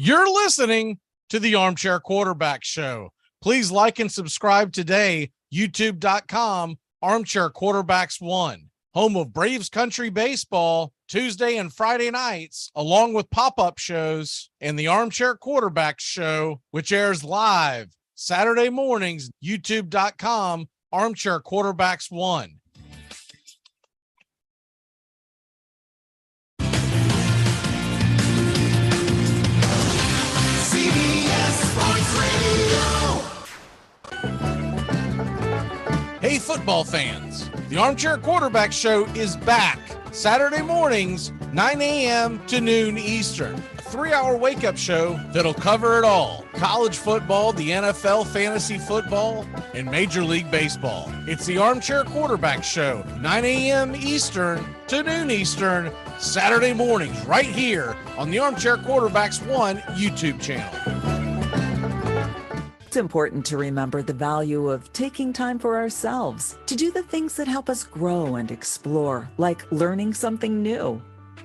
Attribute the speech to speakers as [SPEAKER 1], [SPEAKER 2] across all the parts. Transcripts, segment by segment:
[SPEAKER 1] You're listening to the Armchair Quarterback Show. Please like and subscribe today. YouTube.com, Armchair Quarterbacks 1, home of Braves Country Baseball, Tuesday and Friday nights, along with pop-up shows, and the Armchair Quarterbacks Show, which airs live Saturday mornings. YouTube.com, Armchair Quarterbacks 1. Hey, football fans, the Armchair Quarterback Show is back Saturday mornings, 9 a.m. to noon Eastern. A 3-hour wake-up show that'll cover it all. College football, the NFL, fantasy football, and Major League Baseball. It's the Armchair Quarterback Show, 9 a.m. Eastern to noon Eastern, Saturday mornings, right here on the Armchair Quarterbacks 1 YouTube channel.
[SPEAKER 2] It's important to remember the value of taking time for ourselves to do the things that help us grow and explore, like learning something new.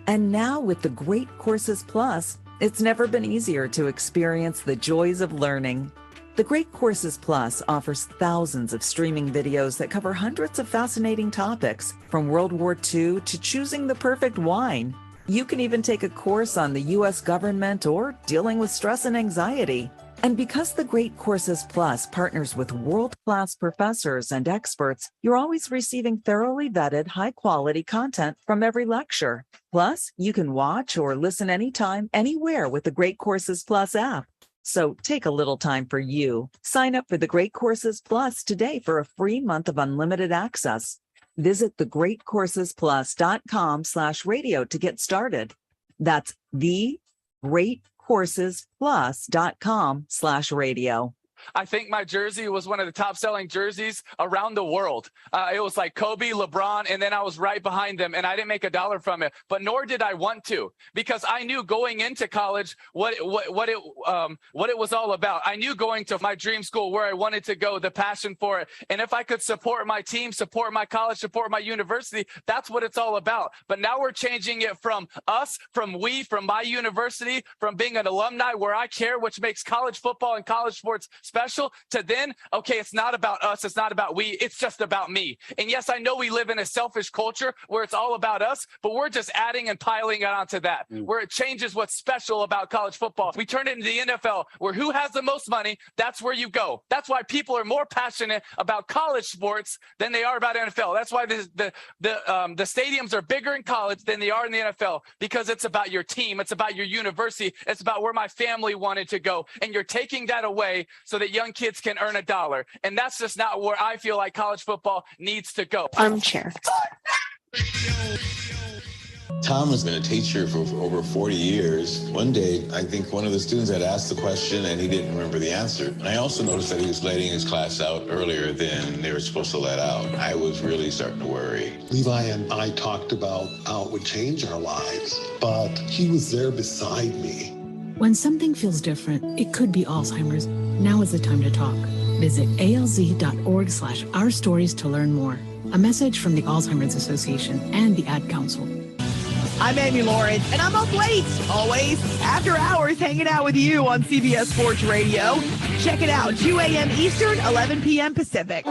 [SPEAKER 2] And now with the Great Courses Plus, it's never been easier to experience the joys of learning. The Great Courses Plus offers thousands of streaming videos that cover hundreds of fascinating topics, from World War II to choosing the perfect wine. You can even take a course on the U.S. government or dealing with stress and anxiety. And because the Great Courses Plus partners with world-class professors and experts, you're always receiving thoroughly vetted, high-quality content from every lecture. Plus, you can watch or listen anytime, anywhere with the Great Courses Plus app. So take a little time for you. Sign up for the Great Courses Plus today for a free month of unlimited access. Visit thegreatcoursesplus.com/radio to get started. That's thegreatcoursesplus.com/radio.
[SPEAKER 3] I think my jersey was one of the top selling jerseys around the world. It was like Kobe, LeBron, and then I was right behind them, and I didn't make a dollar from it, but nor did I want to, because I knew going into college what it was all about. I knew going to my dream school where I wanted to go, the passion for it. And if I could support my team, support my college, support my university, that's what it's all about. But now we're changing it from us, from we, from my university, from being an alumni where I care, which makes college football and college sports special, to then, okay, it's not about us, it's not about we, it's just about me. And yes, I know we live in a selfish culture where it's all about us, but we're just adding and piling it onto that, where it changes what's special about college football. We turn it into the NFL, where who has the most money, that's where you go. That's why people are more passionate about college sports than they are about NFL. That's why the stadiums are bigger in college than they are in the NFL, because it's about your team, it's about your university, it's about where my family wanted to go. And you're taking that away so that young kids can earn $1. And that's just not where I feel like college football needs to go.
[SPEAKER 4] Armchair.
[SPEAKER 5] Tom has been a teacher for over 40 years. One day, I think one of the students had asked the question and he didn't remember the answer. And I also noticed that he was letting his class out earlier than they were supposed to let out. I was really starting to worry.
[SPEAKER 6] Levi and I talked about how it would change our lives, but he was there beside me.
[SPEAKER 4] When something feels different, it could be Alzheimer's. Now is the time to talk. Visit alz.org/ourstories to learn more. A message from the Alzheimer's Association and the Ad Council.
[SPEAKER 7] I'm Amy Lawrence, and I'm up late, always, after hours, hanging out with you on CBS Sports Radio. Check it out, 2 a.m. Eastern, 11 p.m. Pacific.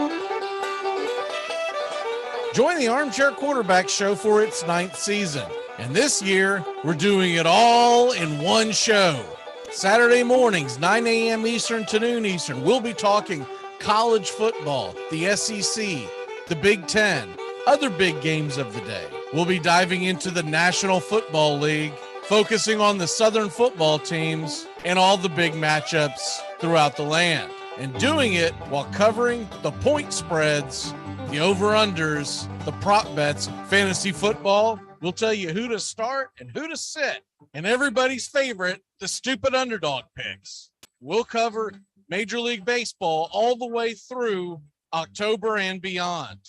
[SPEAKER 1] Join the Armchair Quarterback Show for its 9th season. And this year, we're doing it all in one show. Saturday mornings, 9 a.m. Eastern to noon Eastern, we'll be talking college football, the SEC, the Big Ten, other big games of the day. We'll be diving into the National Football League, focusing on the Southern football teams and all the big matchups throughout the land, and doing it while covering the point spreads, the over-unders, the prop bets, fantasy football. We'll tell you who to start and who to sit, and everybody's favorite, the stupid underdog picks. We'll cover Major League Baseball all the way through October and beyond.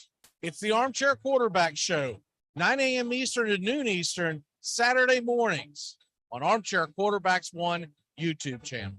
[SPEAKER 1] It's the Armchair Quarterback Show, 9 a.m. Eastern to noon Eastern, Saturday mornings on Armchair Quarterbacks 1 YouTube channel.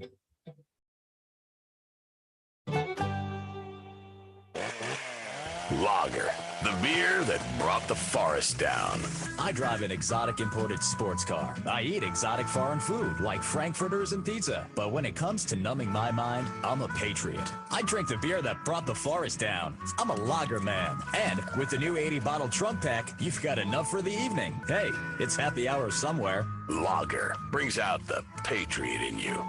[SPEAKER 8] Lager, the beer that brought the forest down.
[SPEAKER 9] I drive an exotic imported sports car. I eat exotic foreign food like frankfurters and pizza. But when it comes to numbing my mind, I'm a patriot. I drink the beer that brought the forest down. I'm a lager man. And with the new 80-bottle trunk pack, you've got enough for the evening. Hey, it's happy hour somewhere.
[SPEAKER 8] Lager brings out the patriot in you.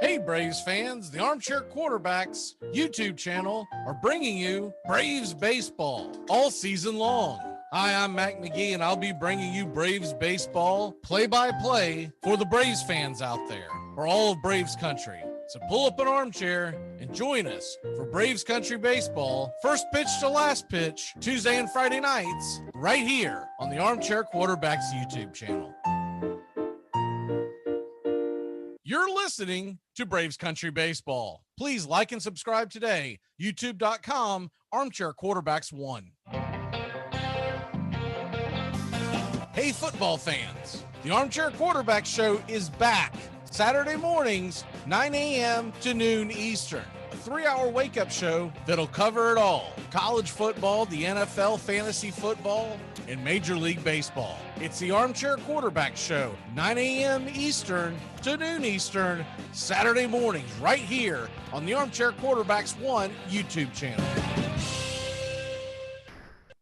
[SPEAKER 1] Hey, Braves fans, the Armchair Quarterbacks YouTube channel are bringing you Braves baseball all season long. Hi, I'm Mac McGee, and I'll be bringing you Braves baseball play-by-play for the Braves fans out there, or all of Braves country. So pull up an armchair and join us for Braves country baseball, first pitch to last pitch, Tuesday and Friday nights, right here on the Armchair Quarterbacks YouTube channel. You're listening to Braves Country Baseball. Please like and subscribe today. YouTube.com, Armchair Quarterbacks 1. Hey, football fans. The Armchair Quarterbacks Show is back. Saturday mornings, 9 a.m. to noon Eastern. A 3-hour wake-up show that'll cover it all. College football, the NFL, fantasy football, and Major League Baseball. It's the Armchair Quarterback Show, 9 a.m. Eastern to noon Eastern, Saturday mornings, right here on the Armchair Quarterbacks 1 YouTube channel.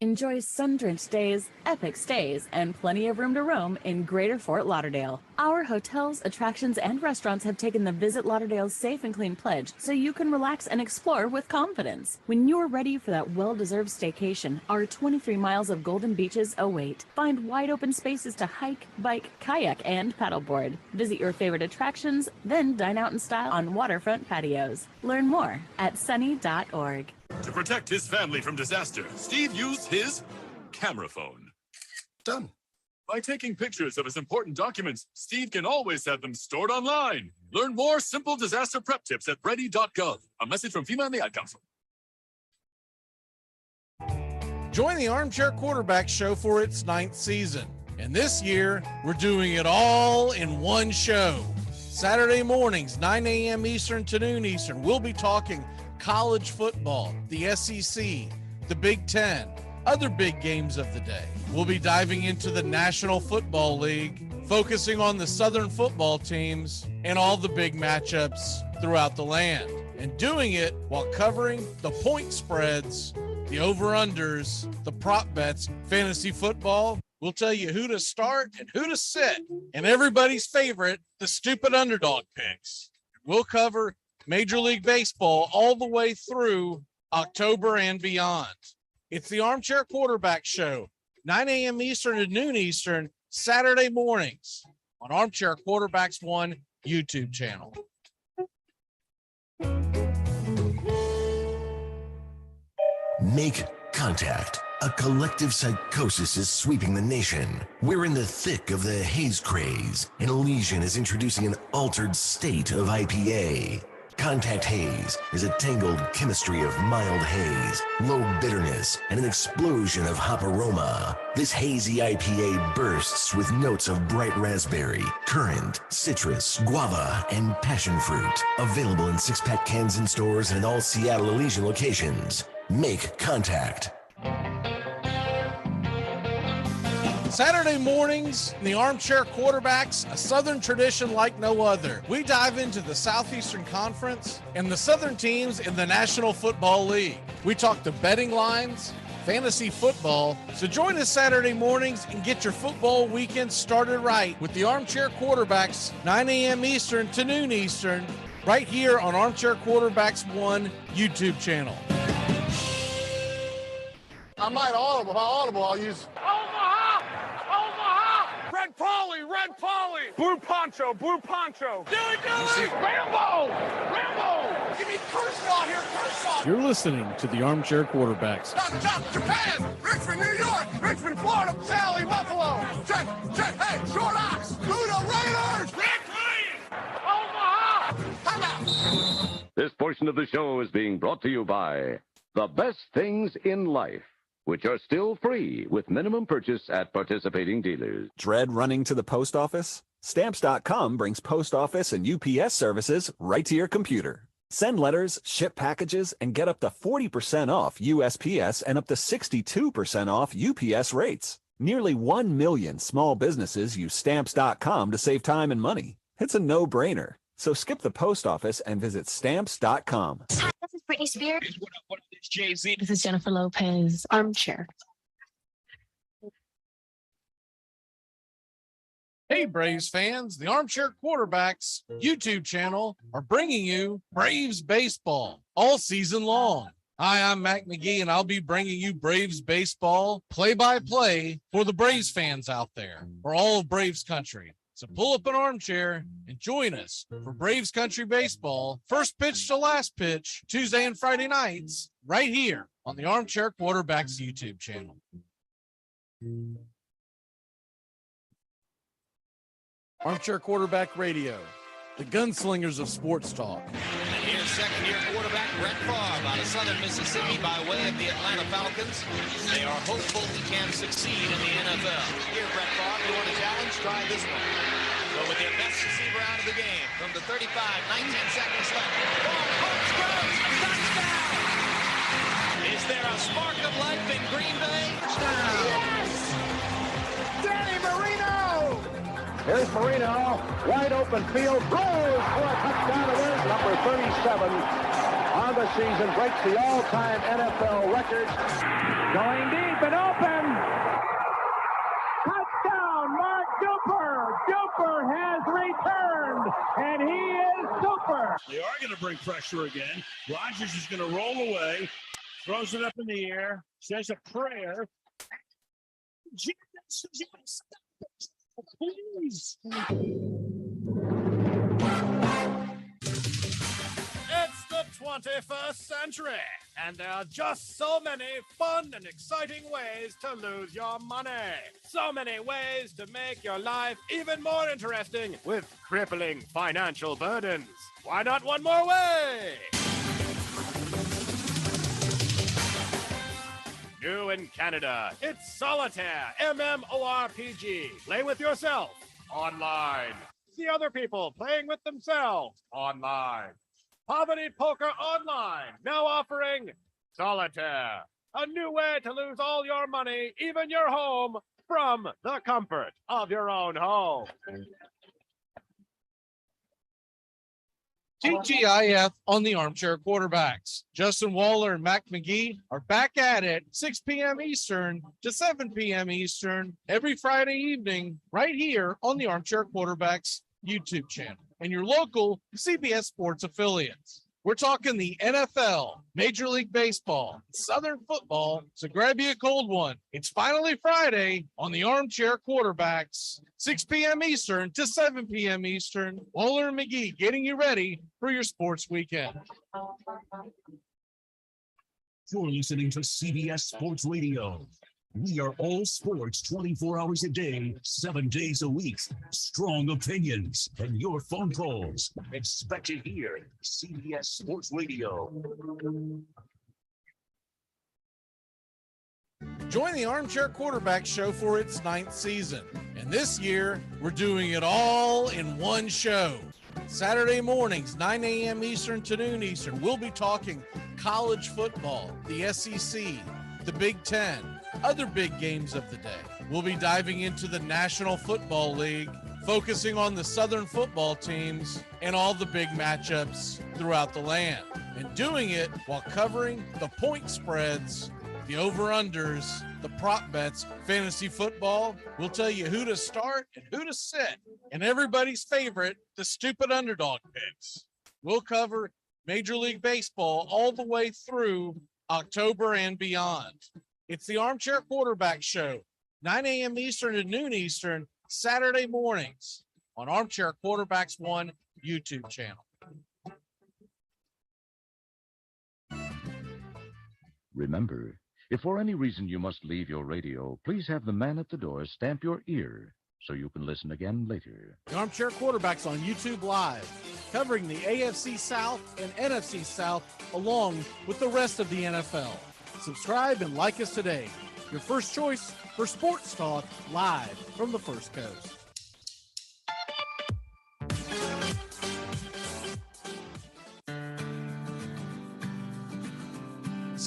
[SPEAKER 10] Enjoy sun-drenched days, epic stays, and plenty of room to roam in Greater Fort Lauderdale. Our hotels, attractions, and restaurants have taken the Visit Lauderdale's Safe and Clean pledge so you can relax and explore with confidence. When you're ready for that well-deserved staycation, our 23 miles of golden beaches await. Find wide-open spaces to hike, bike, kayak, and paddleboard. Visit your favorite attractions, then dine out in style on waterfront patios. Learn more at sunny.org.
[SPEAKER 11] To protect his family from disaster, Steve used his camera phone.
[SPEAKER 6] Done.
[SPEAKER 11] By taking pictures of his important documents, Steve can always have them stored online. Learn more simple disaster prep tips at ready.gov. A message from FEMA and the Ad Council.
[SPEAKER 1] Join the Armchair Quarterback Show for its 9th season. And this year, we're doing it all in one show. Saturday mornings, 9 a.m. Eastern to noon Eastern, we'll be talking college football, the SEC, the Big Ten, other big games of the day. We'll be diving into the National Football League, focusing on the Southern football teams and all the big matchups throughout the land, and doing it while covering the point spreads, the over-unders, the prop bets, fantasy football. We'll tell you who to start and who to sit, and everybody's favorite, the stupid underdog picks. We'll cover Major League Baseball all the way through October and beyond. It's the Armchair Quarterback Show, 9 a.m. Eastern to noon Eastern, Saturday mornings on Armchair Quarterbacks 1 YouTube channel.
[SPEAKER 12] Make contact. A collective psychosis is sweeping the nation. We're in the thick of the haze craze, and Elysian is introducing an altered state of IPA. Contact Haze is a tangled chemistry of mild haze, low bitterness, and an explosion of hop aroma. This hazy IPA bursts with notes of bright raspberry, currant, citrus, guava, and passion fruit. Available in 6-pack cans in stores and all Seattle Elysian locations. Make contact.
[SPEAKER 1] Saturday mornings, the Armchair Quarterbacks, a Southern tradition like no other. We dive into the Southeastern Conference and the Southern teams in the National Football League. We talk the betting lines, fantasy football. So join us Saturday mornings and get your football weekend started right with the Armchair Quarterbacks, 9 a.m. Eastern to noon Eastern, right here on Armchair Quarterbacks 1 YouTube channel.
[SPEAKER 13] I might audible. If I audible, I'll use Omaha! Omaha! Red Polly! Red Polly! Blue Poncho! Blue Poncho! Dilly! Rambo! Rambo! Give me Kershaw here, Kershaw!
[SPEAKER 1] You're listening to the Armchair Quarterbacks.
[SPEAKER 13] Chop, Japan! Richmond, New York! Richmond, Florida! Sally, Buffalo! Check! Hey, Short Ox! Luda Raiders! Red Lion! Omaha! How about?
[SPEAKER 14] This portion of the show is being brought to you by The Best Things in Life, which are still free with minimum purchase at participating dealers.
[SPEAKER 15] Dread running to the post office? Stamps.com brings post office and UPS services right to your computer. Send letters, ship packages, and get up to 40% off USPS and up to 62% off UPS rates. Nearly 1 million small businesses use Stamps.com to save time and money. It's a no-brainer. So skip the post office and visit Stamps.com.
[SPEAKER 16] Hi, this is Britney Spears.
[SPEAKER 17] What up, this Jay-Z?
[SPEAKER 4] This is Jennifer Lopez. Armchair.
[SPEAKER 1] Hey, Braves fans, the Armchair Quarterbacks YouTube channel are bringing you Braves baseball all season long. Hi, I'm Mac McGee, and I'll be bringing you Braves baseball play-by-play for the Braves fans out there, for all of Braves country. So pull up an armchair and join us for Braves country baseball, first pitch to last pitch, Tuesday and Friday nights, right here on the Armchair Quarterbacks YouTube channel. Armchair Quarterback Radio, the gunslingers of sports talk.
[SPEAKER 18] And here's second-year quarterback Brett Favre out of Southern Mississippi by way of the Atlanta Falcons. They are hopeful he can succeed in the NFL. Here, Brett Favre, you want a challenge? Try this one. So with your best receiver out of the game, from the 35, 19 seconds left. Ball pumps, goes, touchdown! Is there a spark of life in Green Bay? Touchdown! Yes! Danny Marino!
[SPEAKER 19] Here's Marino, wide open field, throws for a touchdown. It is number 37 on the season, breaks the all-time NFL records. Going deep and open. Touchdown, Mark Duper. Duper has returned, and he is super.
[SPEAKER 17] They are going to bring pressure again. Rodgers is going to roll away, throws it up in the air, says a prayer. Jesus, please.
[SPEAKER 20] It's the 21st century, and there are just so many fun and exciting ways to lose your money. So many ways to make your life even more interesting with crippling financial burdens. Why not one more way? New in Canada, it's Solitaire, MMORPG. Play with yourself, online. See other people playing with themselves, online. Poverty Poker Online, now offering Solitaire. A new way to lose all your money, even your home, from the comfort of your own home.
[SPEAKER 1] TGIF on the Armchair Quarterbacks. Justin Waller and Mac McGee are back at it 6 p.m. Eastern to 7 p.m. Eastern every Friday evening right here on the Armchair Quarterbacks YouTube channel and your local CBS Sports affiliates. We're talking the NFL, Major League Baseball, Southern football, so grab you a cold one. It's finally Friday on the Armchair Quarterbacks, 6 p.m. Eastern to 7 p.m. Eastern. Waller and McGee getting you ready for your sports weekend.
[SPEAKER 21] You're listening to CBS Sports Radio. We are all sports 24 hours a day, 7 days a week. Strong opinions and your phone calls. Expected here, CBS Sports Radio.
[SPEAKER 1] Join the Armchair Quarterback Show for its 9th season. And this year, we're doing it all in one show. Saturday mornings, 9 a.m. Eastern to noon Eastern, we'll be talking college football, the SEC, the Big Ten, other big games of the day. We'll be diving into the National Football League, focusing on the Southern football teams and all the big matchups throughout the land, and doing it while covering the point spreads, the over-unders, the prop bets, fantasy football. We'll tell you who to start and who to sit, and everybody's favorite, the stupid underdog picks. We'll cover Major League Baseball all the way through October and beyond. It's the Armchair Quarterback Show, 9 a.m. Eastern to noon Eastern, Saturday mornings on Armchair Quarterbacks 1 YouTube channel.
[SPEAKER 14] Remember, if for any reason you must leave your radio, please have the man at the door stamp your ear so you can listen again later.
[SPEAKER 1] The Armchair Quarterbacks on YouTube Live, covering the AFC South and NFC South along with the rest of the NFL. Subscribe and like us today. Your first choice for sports talk live from the First Coast.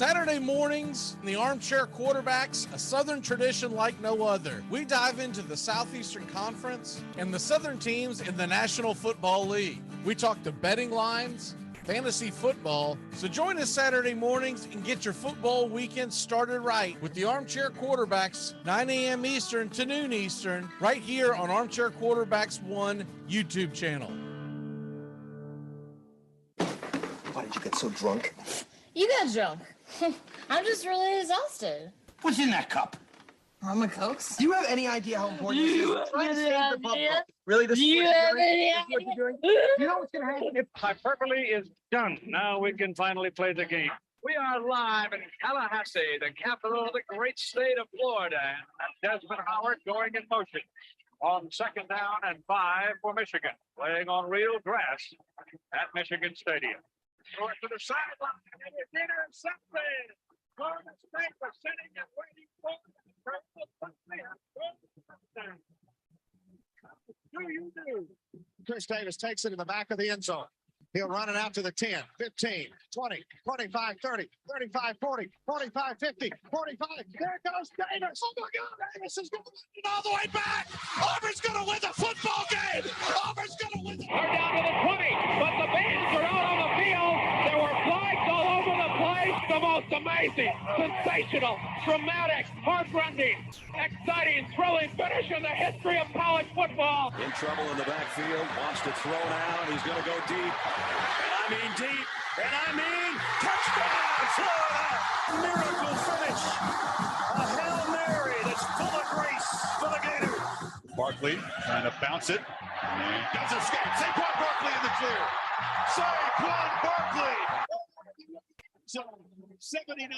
[SPEAKER 1] Saturday mornings, the Armchair Quarterbacks, a Southern tradition like no other. We dive into the Southeastern Conference and the Southern teams in the National Football League. We talk the betting lines, fantasy football. So join us Saturday mornings and get your football weekend started right with the Armchair Quarterbacks, 9 a.m. Eastern to noon Eastern, right here on Armchair Quarterbacks 1 YouTube channel.
[SPEAKER 16] Why did you get so drunk?
[SPEAKER 22] You got drunk. I'm just really exhausted.
[SPEAKER 16] What's in that cup?
[SPEAKER 22] Rum and Cokes.
[SPEAKER 16] Do you have any idea how important this is? Try to save the pub.
[SPEAKER 22] Really?
[SPEAKER 16] This
[SPEAKER 22] Do
[SPEAKER 16] is
[SPEAKER 22] you
[SPEAKER 16] what
[SPEAKER 22] have
[SPEAKER 16] you're doing?
[SPEAKER 22] any
[SPEAKER 16] This is what you're doing? You know what's going to happen if
[SPEAKER 23] Hyperbole is done. Now we can finally play the game. We are live in Tallahassee, the capital of the great state of Florida. And Desmond Howard going in motion on 2nd down and 5 for Michigan, playing on real grass at Michigan Stadium. Throw it to the sideline, and it's intercepted. Norman State was sitting and waiting for the do you do?
[SPEAKER 20] Chris Davis takes it in the back of the end zone. He'll run it out to the 10, 15, 20, 25, 30, 35, 40, 45, 50, 45. There goes Davis. Oh, my God. Davis is going to win it all the way back. Auburn's going to win the football game. Auburn's going to win the
[SPEAKER 18] We're down to the 20, but the bands are out on the field. There were flags all over the place. The most amazing, sensational, dramatic, heart-rending, exciting, thrilling finish in the history of college football.
[SPEAKER 8] In trouble in the backfield, wants to throw now. He's going to go deep. And I mean deep. And I mean touchdown, Florida. Miracle finish. A Hail Mary that's full of grace for the Gators.
[SPEAKER 11] Barkley trying to bounce it. And does escape. Saquon Barkley in the clear. Saquon Barkley. So 79.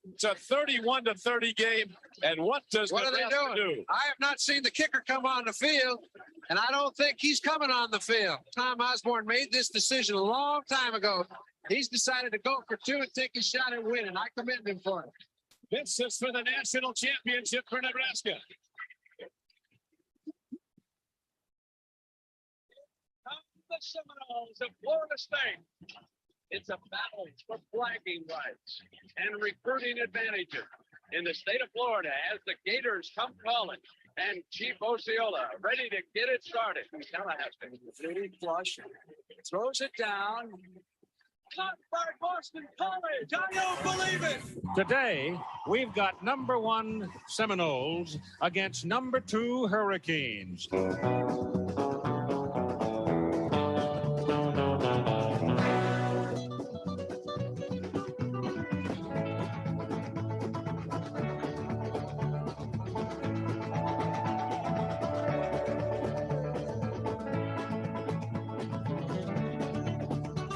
[SPEAKER 23] It's a 31-30 game. And what does
[SPEAKER 24] What are they
[SPEAKER 23] Nebraska
[SPEAKER 24] doing?
[SPEAKER 23] do?
[SPEAKER 24] I have not seen the kicker come on the field, and I don't think he's coming on the field. Tom Osborne made this decision a long time ago. He's decided to go for 2 and take a shot at winning. I commend him for it.
[SPEAKER 23] This is for the national championship for Nebraska. The Seminoles of Florida State. It's a battle for flagging rights and recruiting advantages in the state of Florida as the Gators come calling. And Chief Osceola ready to get it started. Tallahassee, pretty flush, throws it down. Caught by Boston College. I don't believe it. Today, we've got number 1 Seminoles against number 2 Hurricanes.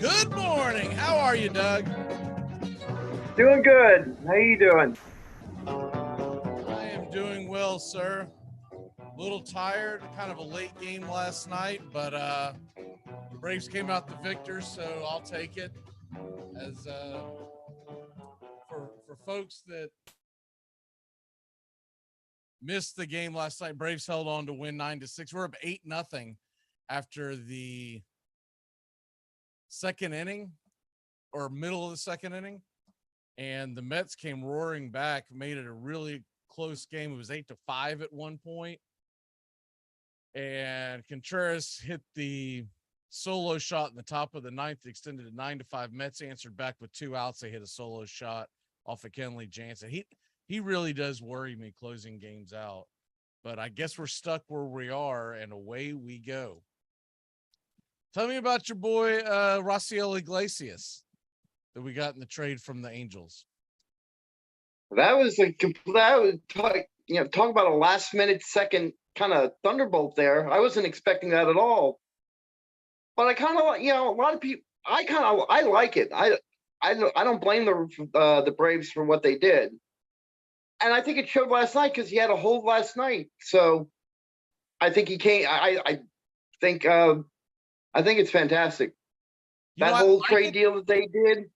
[SPEAKER 1] Good morning. How are you, Doug?
[SPEAKER 25] Doing good. How you doing?
[SPEAKER 1] I am doing well, sir. A little tired, kind of a late game last night, but Braves came out the victors, so I'll take it. As for folks that missed the game last night, Braves held on to win 9-6. We're up 8-0 after the second inning or middle of the second inning, and the Mets came roaring back, made it a really close game. It was 8-5 at one point, and Contreras hit the solo shot in the top of the ninth, extended to 9-5. Mets answered back with 2 outs. They hit a solo shot off of Kenley Jansen. He really does worry me closing games out, but I guess we're stuck where we are, and away we go. Tell me about your boy, Raciel Iglesias, that we got in the trade from the Angels.
[SPEAKER 25] That was talk about a last minute second kind of thunderbolt there. I wasn't expecting that at all. But I kind of, a lot of people, I like it. I don't blame the Braves for what they did. And I think it showed last night because he had a hold last night. So I think he came, I think it's fantastic. That whole trade deal that they did.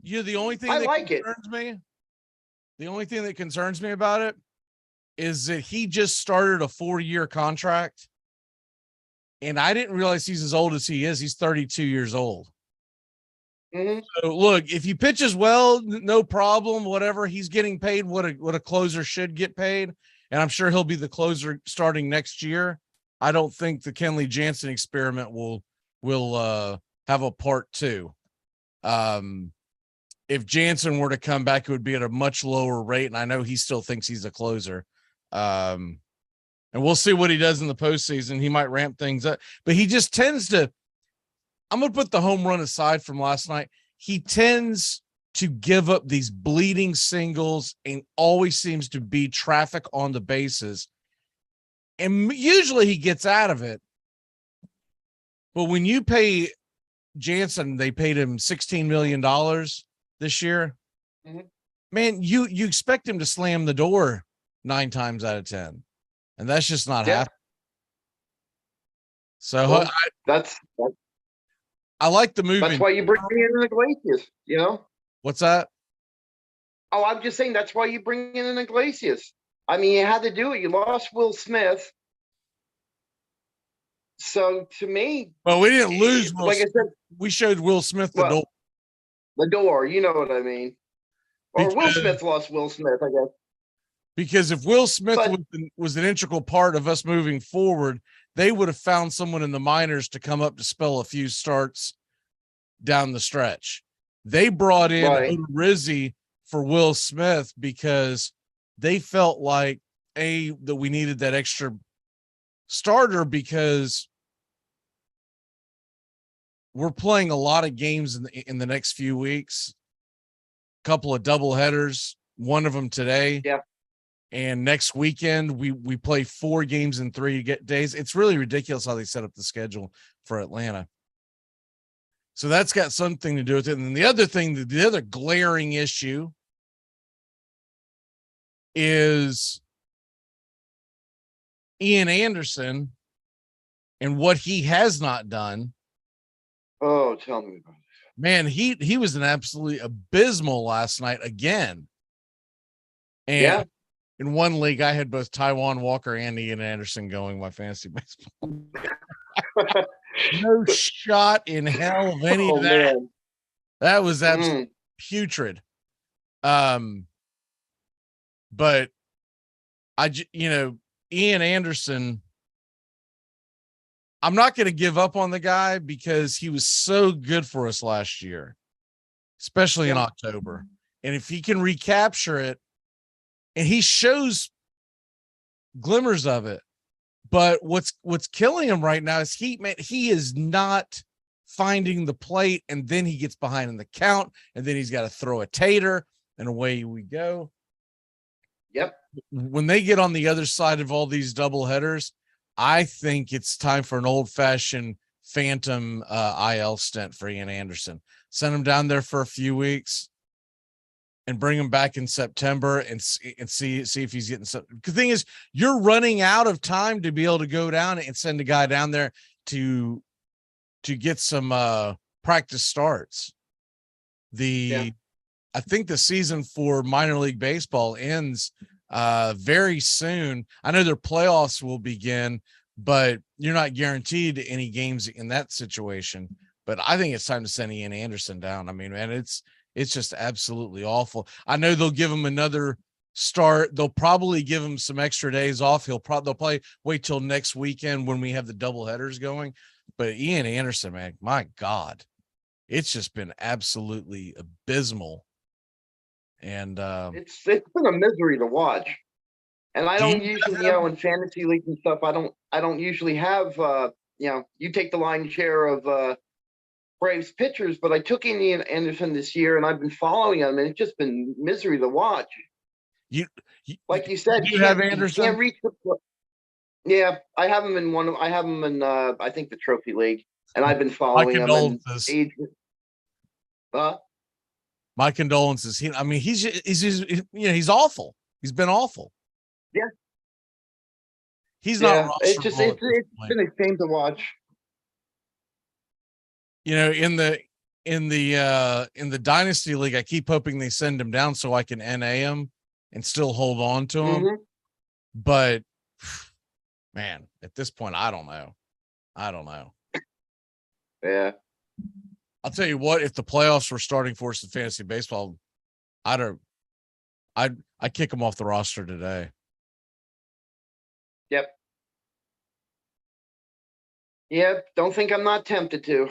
[SPEAKER 1] The only thing the only thing that concerns me about it is that he just started a 4-year contract. And I didn't realize he's as old as he is. He's 32 years old. So look, if he pitches well, no problem. Whatever, he's getting paid what a closer should get paid, and I'm sure he'll be the closer starting next year. I don't think the Kenley Jansen experiment will have a part 2. If Jansen were to come back, it would be at a much lower rate, and I know he still thinks he's a closer. And we'll see what he does in the postseason. He might ramp things up, but he just tends to. I'm going to put the home run aside from last night. He tends to give up these bleeding singles and always seems to be traffic on the bases. And usually he gets out of it. But when you pay Jansen, they paid him $16 million this year. Man, you expect him to slam the door 9 times out of 10. And that's just not happening. So
[SPEAKER 25] well, that's
[SPEAKER 1] I like the movie.
[SPEAKER 25] That's why you bring in Iglesias, you know?
[SPEAKER 1] What's that?
[SPEAKER 25] Oh, I'm just saying that's why you bring in Iglesias. I mean, you had to do it. You lost Will Smith. So to me,
[SPEAKER 1] well, we didn't lose Will
[SPEAKER 25] like
[SPEAKER 1] Smith.
[SPEAKER 25] I said,
[SPEAKER 1] we showed Will Smith the door.
[SPEAKER 25] The door, you know what I mean. Or Will Smith lost Will Smith, I guess.
[SPEAKER 1] Because if Will Smith was an integral part of us moving forward, they would have found someone in the minors to come up to spell a few starts down the stretch. They brought in Rizzi for Will Smith because they felt like that we needed that extra starter because we're playing a lot of games in the next few weeks. A couple of double headers, one of them today.
[SPEAKER 25] Yeah.
[SPEAKER 1] And next weekend, we play 4 games in 3 days. It's really ridiculous how they set up the schedule for Atlanta. So that's got something to do with it. And the other thing, the other glaring issue is Ian Anderson and what he has not done.
[SPEAKER 25] Oh, tell me about it.
[SPEAKER 1] Man, he was an absolutely abysmal last night again. And in one league, I had both Taijuan Walker and Ian Anderson going my fantasy baseball. No shot in hell of any of that. Man. That was absolutely putrid. But Ian Anderson, I'm not going to give up on the guy because he was so good for us last year, especially in October. And if he can recapture it, and he shows glimmers of it, but what's killing him right now is he is not finding the plate, and then he gets behind in the count, and then he's got to throw a tater, and away we go.
[SPEAKER 25] Yep.
[SPEAKER 1] When they get on the other side of all these double headers, I think it's time for an old-fashioned phantom IL stint for Ian Anderson. Send him down there for a few weeks and bring him back in September and see if he's getting some. The thing is, you're running out of time to be able to go down and send a guy down there to get some practice starts. I think the season for minor league baseball ends very soon. I know their playoffs will begin, but you're not guaranteed any games in that situation. But I think it's time to send Ian Anderson down. I mean, man, it's just absolutely awful. I know they'll give him another start. They'll probably give him some extra days off. They'll probably wait till next weekend when we have the double headers going. But Ian Anderson, man, my God, it's just been absolutely abysmal. And
[SPEAKER 25] it's been a misery to watch. And I don't usually, in fantasy leagues and stuff, I don't usually have, you take the lion's share of Braves pitchers, but I took Ian Anderson this year, and I've been following him, and it's just been misery to watch. Like you said,
[SPEAKER 1] you have Anderson.
[SPEAKER 25] Can't reach the. I have him in one. I have him in I think the trophy league, and I've been following him.
[SPEAKER 1] My condolences. He's awful. He's been awful.
[SPEAKER 25] Yeah.
[SPEAKER 1] He's not.
[SPEAKER 25] It's been a shame to watch.
[SPEAKER 1] In the dynasty league, I keep hoping they send him down so I can NA him and still hold on to him. But man, at this point, I don't know.
[SPEAKER 25] Yeah.
[SPEAKER 1] I'll tell you what, if the playoffs were starting for us in fantasy baseball, I'd kick him off the roster today.
[SPEAKER 25] Yep. Yep. Don't think I'm not tempted to.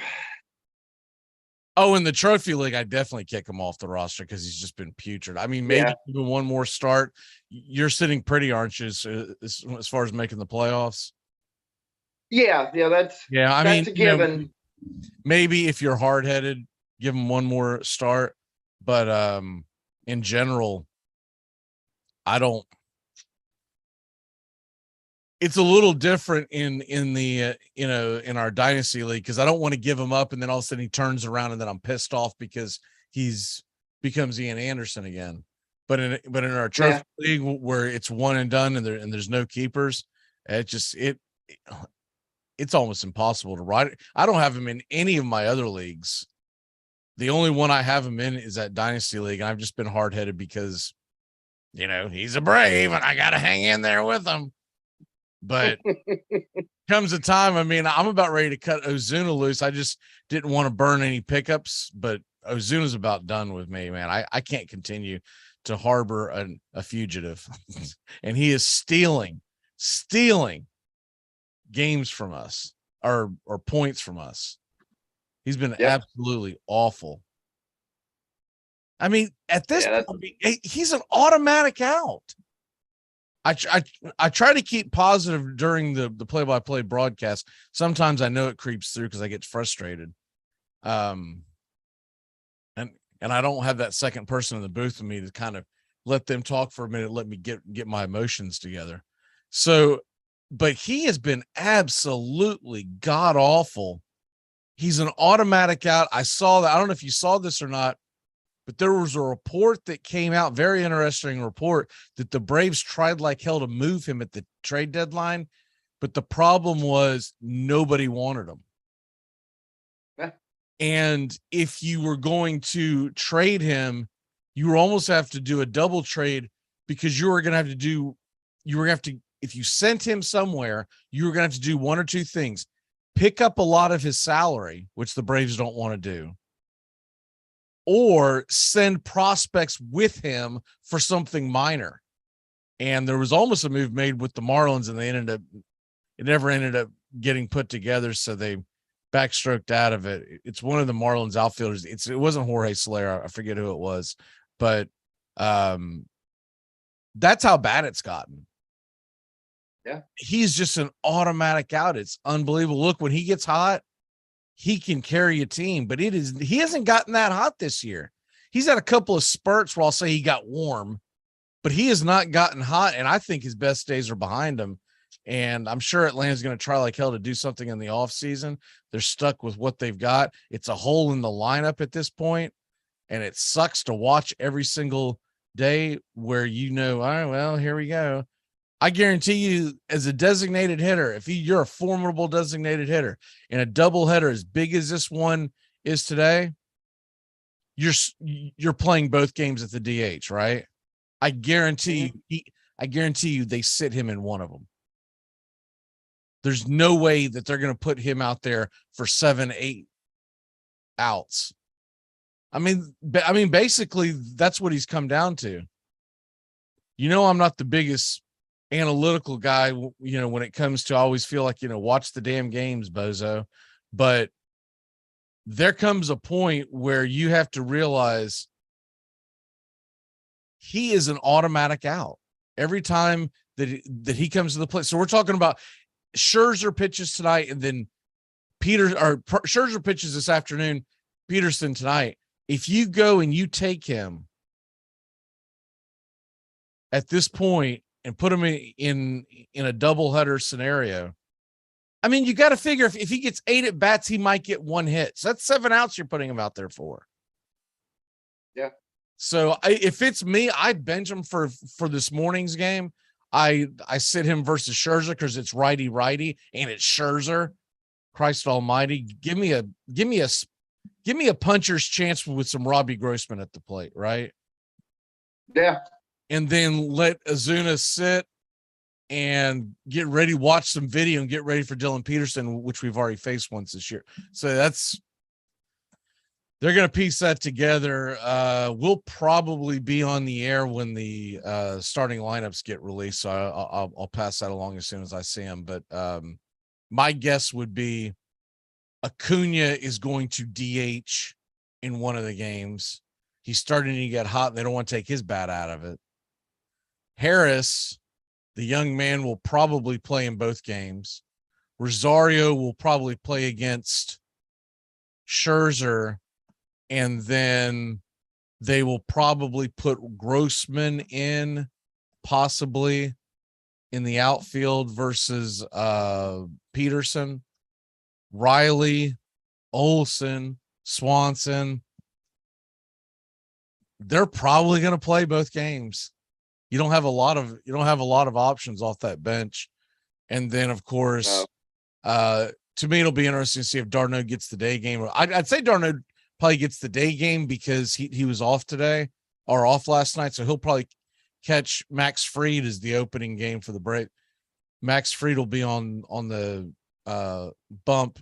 [SPEAKER 1] Oh, in the trophy league, I definitely kick him off the roster because he's just been putrid. I mean, maybe even one more start. You're sitting pretty, aren't you, as far as making the playoffs?
[SPEAKER 25] Yeah, that's
[SPEAKER 1] that's
[SPEAKER 25] a given.
[SPEAKER 1] Maybe if you're hard headed, give him one more start. But in general, I don't. It's a little different in the in our dynasty league because I don't want to give him up and then all of a sudden he turns around and then I'm pissed off because he's becomes Ian Anderson again. But in our trophy league where it's one and done and there's no keepers, it's almost impossible to ride it. I don't have him in any of my other leagues. The only one I have him in is that dynasty league, and I've just been hard headed because he's a Brave and I got to hang in there with him. But comes a time, I mean, I'm about ready to cut Ozuna loose. I just didn't want to burn any pickups, but Ozuna's about done with me, man. I can't continue to harbor a fugitive. And he is stealing games from us or points from us. He's been absolutely awful. I mean, at this point, he's an automatic out. I try to keep positive during the play-by-play broadcast. Sometimes I know it creeps through because I get frustrated. And I don't have that second person in the booth with me to kind of let them talk for a minute, let me get my emotions together. So, but he has been absolutely god awful. He's an automatic out. I saw that. I don't know if you saw this or not, but there was a report that came out, very interesting report, that the Braves tried like hell to move him at the trade deadline, but the problem was nobody wanted him.
[SPEAKER 25] Yeah.
[SPEAKER 1] And if you were going to trade him, you would almost have to do a double trade because you were going to have to, if you sent him somewhere, you were going to have to do one or two things: pick up a lot of his salary, which the Braves don't want to do, or send prospects with him for something minor. And there was almost a move made with the Marlins, and it never ended up getting put together. So they backstroked out of it. It's one of the Marlins outfielders. It wasn't Jorge Soler. I forget who it was, but that's how bad it's gotten.
[SPEAKER 25] Yeah.
[SPEAKER 1] He's just an automatic out. It's unbelievable. Look, when he gets hot, he can carry a team, but he hasn't gotten that hot this year. He's had a couple of spurts where I'll say he got warm, but he has not gotten hot. And I think his best days are behind him. And I'm sure Atlanta's going to try like hell to do something in the offseason. They're stuck with what they've got. It's a hole in the lineup at this point, and it sucks to watch every single day where all right, well, here we go. I guarantee you, as a designated hitter, if you're a formidable designated hitter in a doubleheader as big as this one is today, you're playing both games at the DH, right? I guarantee you they sit him in one of them. There's no way that they're going to put him out there for 7-8 outs. I mean, basically that's what he's come down to. I'm not the biggest analytical guy, when it comes to, I always feel like, watch the damn games, bozo. But there comes a point where you have to realize he is an automatic out every time that he comes to the plate. So we're talking about Scherzer pitches tonight, and then Scherzer pitches this afternoon, Peterson tonight. If you go and you take him at this point and put him in a doubleheader scenario, I mean, you got to figure if he gets 8 at bats, he might get 1 hit. So that's 7 outs you're putting him out there for.
[SPEAKER 25] Yeah.
[SPEAKER 1] So if it's me, I'd bench him for this morning's game. I sit him versus Scherzer because it's righty and it's Scherzer. Christ Almighty, give me a puncher's chance with some Robbie Grossman at the plate, right?
[SPEAKER 25] Yeah. And
[SPEAKER 1] then let Ozuna sit and get ready, watch some video, and get ready for Dylan Peterson, which we've already faced once this year. So They're going to piece that together. We'll probably be on the air when the starting lineups get released. So I'll pass that along as soon as I see them. But my guess would be Acuna is going to DH in one of the games. He's starting to get hot, and they don't want to take his bat out of it. Harris, the young man, will probably play in both games. Rosario will probably play against Scherzer, and then they will probably put Grossman in, possibly in the outfield versus Peterson, Riley, Olsen, Swanson. They're probably going to play both games. You don't have a lot of options off that bench. And then, of course, to me, it'll be interesting to see if d'Arnaud gets the day game. I'd say d'Arnaud probably gets the day game because he was off today or off last night. So he'll probably catch Max Fried as the opening game for the break. Max Fried will be on the bump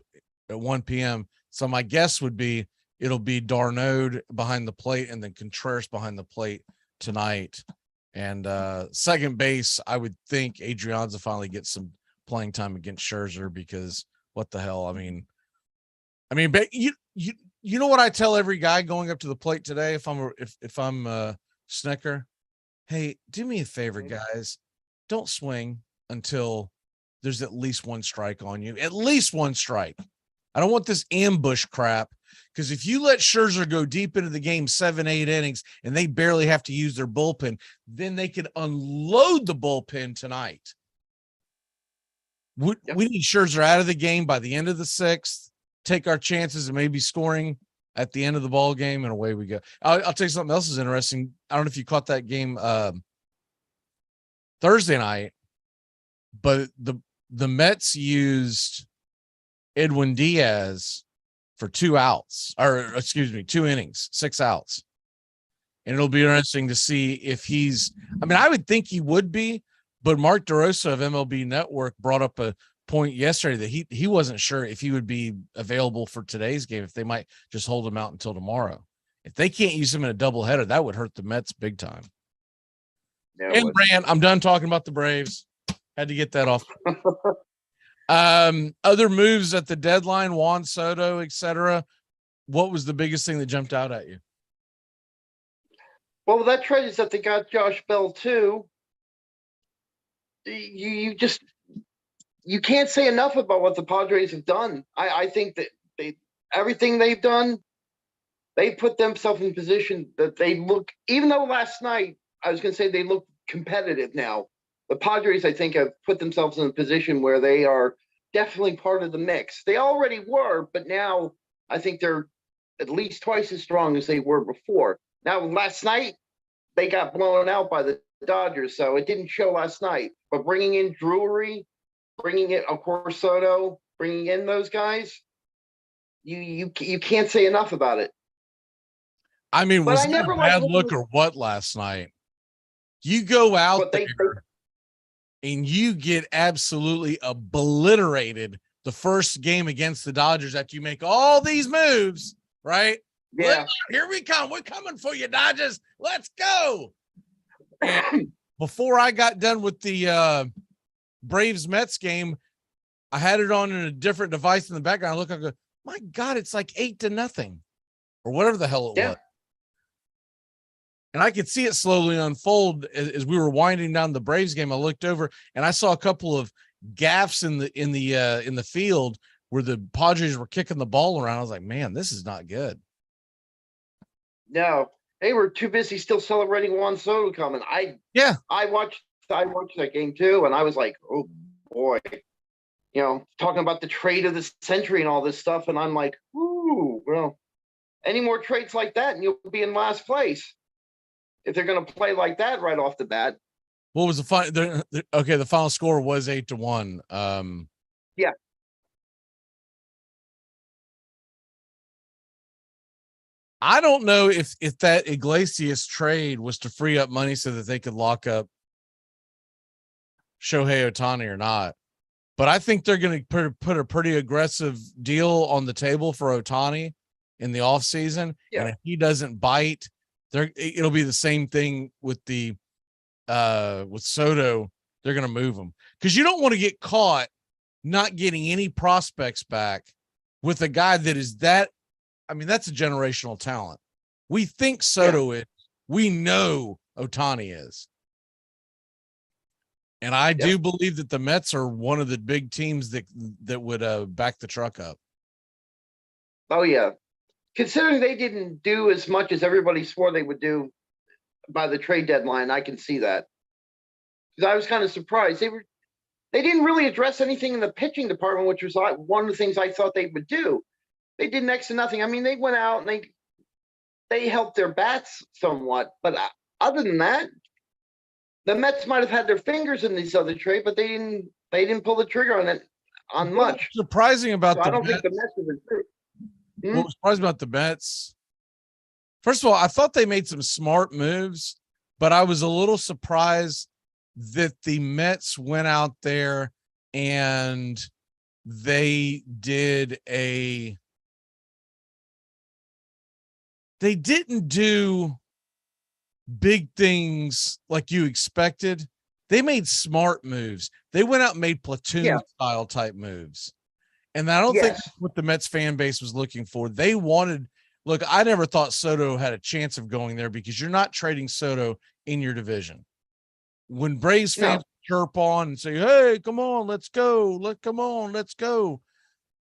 [SPEAKER 1] at 1 p.m. So my guess would be it'll be d'Arnaud behind the plate and then Contreras behind the plate tonight. And second base, I would think Adrianza finally gets some playing time against Scherzer because what the hell? I mean, but you know what I tell every guy going up to the plate today if I'm Snicker? Hey, do me a favor, guys. Don't swing until there's at least one strike on you. At least one strike. I don't want this ambush crap, because if you let Scherzer go deep into the game 7-8 innings and they barely have to use their bullpen, then they could unload the bullpen tonight. We need Scherzer out of the game by the end of the sixth, take our chances and maybe scoring at the end of the ball game, and away we go. I'll tell you something else is interesting. I don't know if you caught that game Thursday night, but the Mets used Edwin Diaz for 2 innings, 6 outs. And it'll be interesting to see if I would think he would be, but Mark DeRosa of MLB Network brought up a point yesterday that he wasn't sure if he would be available for today's game, if they might just hold him out until tomorrow. If they can't use him in a doubleheader, that would hurt the Mets big time. Yeah, and Rand, I'm done talking about the Braves. Had to get that off. Other moves at the deadline, Juan Soto, etc. What was the biggest thing that jumped out at you?
[SPEAKER 25] Well, that trade is that they got Josh Bell too. You can't say enough about what the Padres have done. I think that everything they've done, they put themselves in position that they look, even though last night I was going to say they look competitive now. The Padres, I think, have put themselves in a position where they are definitely part of the mix. They already were, but now I think they're at least twice as strong as they were before. Now, last night, they got blown out by the Dodgers, so it didn't show last night. But bringing in Drury, bringing in, of course, Soto, bringing in those guys, you can't say enough about it.
[SPEAKER 1] I mean, was that a bad look or what last night? You go out there and you get absolutely obliterated the first game against the Dodgers after you make all these moves, right?
[SPEAKER 25] Yeah.
[SPEAKER 1] Here we come. We're coming for you, Dodgers. Let's go. And before I got done with the Braves-Mets game, I had it on in a different device in the background. I look, I go, my God, it's like 8-0 or whatever the hell it was. And I could see it slowly unfold as we were winding down the Braves game. I looked over and I saw a couple of gaffes in the field where the Padres were kicking the ball around. I was like, man, this is not good.
[SPEAKER 25] No, they were too busy still celebrating Juan Soto coming. I watched that game too, and I was like, oh boy, talking about the trade of the century and all this stuff, and I'm like, ooh, well, any more trades like that, and you'll be in last place. If they're going to play like that right off the bat.
[SPEAKER 1] What was the final? Okay, the final score was 8-1.
[SPEAKER 25] Yeah.
[SPEAKER 1] I don't know if that Iglesias trade was to free up money so that they could lock up Shohei Ohtani or not, but I think they're going to put a pretty aggressive deal on the table for Ohtani in the off season.
[SPEAKER 25] Yeah.
[SPEAKER 1] And if he doesn't bite, it'll be the same thing with with Soto. They're going to move him because you don't want to get caught not getting any prospects back with a guy that is that. I mean, that's a generational talent. We think Soto is. We know Ohtani is. And I do believe that the Mets are one of the big teams that would back the truck up.
[SPEAKER 25] Oh, yeah. Considering they didn't do as much as everybody swore they would do by the trade deadline, I can see that. Because I was kind of surprised. They didn't really address anything in the pitching department, which was one of the things I thought they would do. They did next to nothing. I mean, they went out and they helped their bats somewhat, but other than that, the Mets might have had their fingers in these other trade, but they didn't pull the trigger on it on much.
[SPEAKER 1] Surprising about
[SPEAKER 25] I don't think the Mets have improved.
[SPEAKER 1] What was surprising about the Mets? First of all, I thought they made some smart moves, but I was a little surprised that the Mets went out there and they didn't do big things like you expected. They made smart moves. They went out and made platoon style type moves. And I don't think that's what the Mets fan base was looking for. They wanted, look, I never thought Soto had a chance of going there because you're not trading Soto in your division. When Braves fans chirp on and say, hey, come on, let's go. Let's go.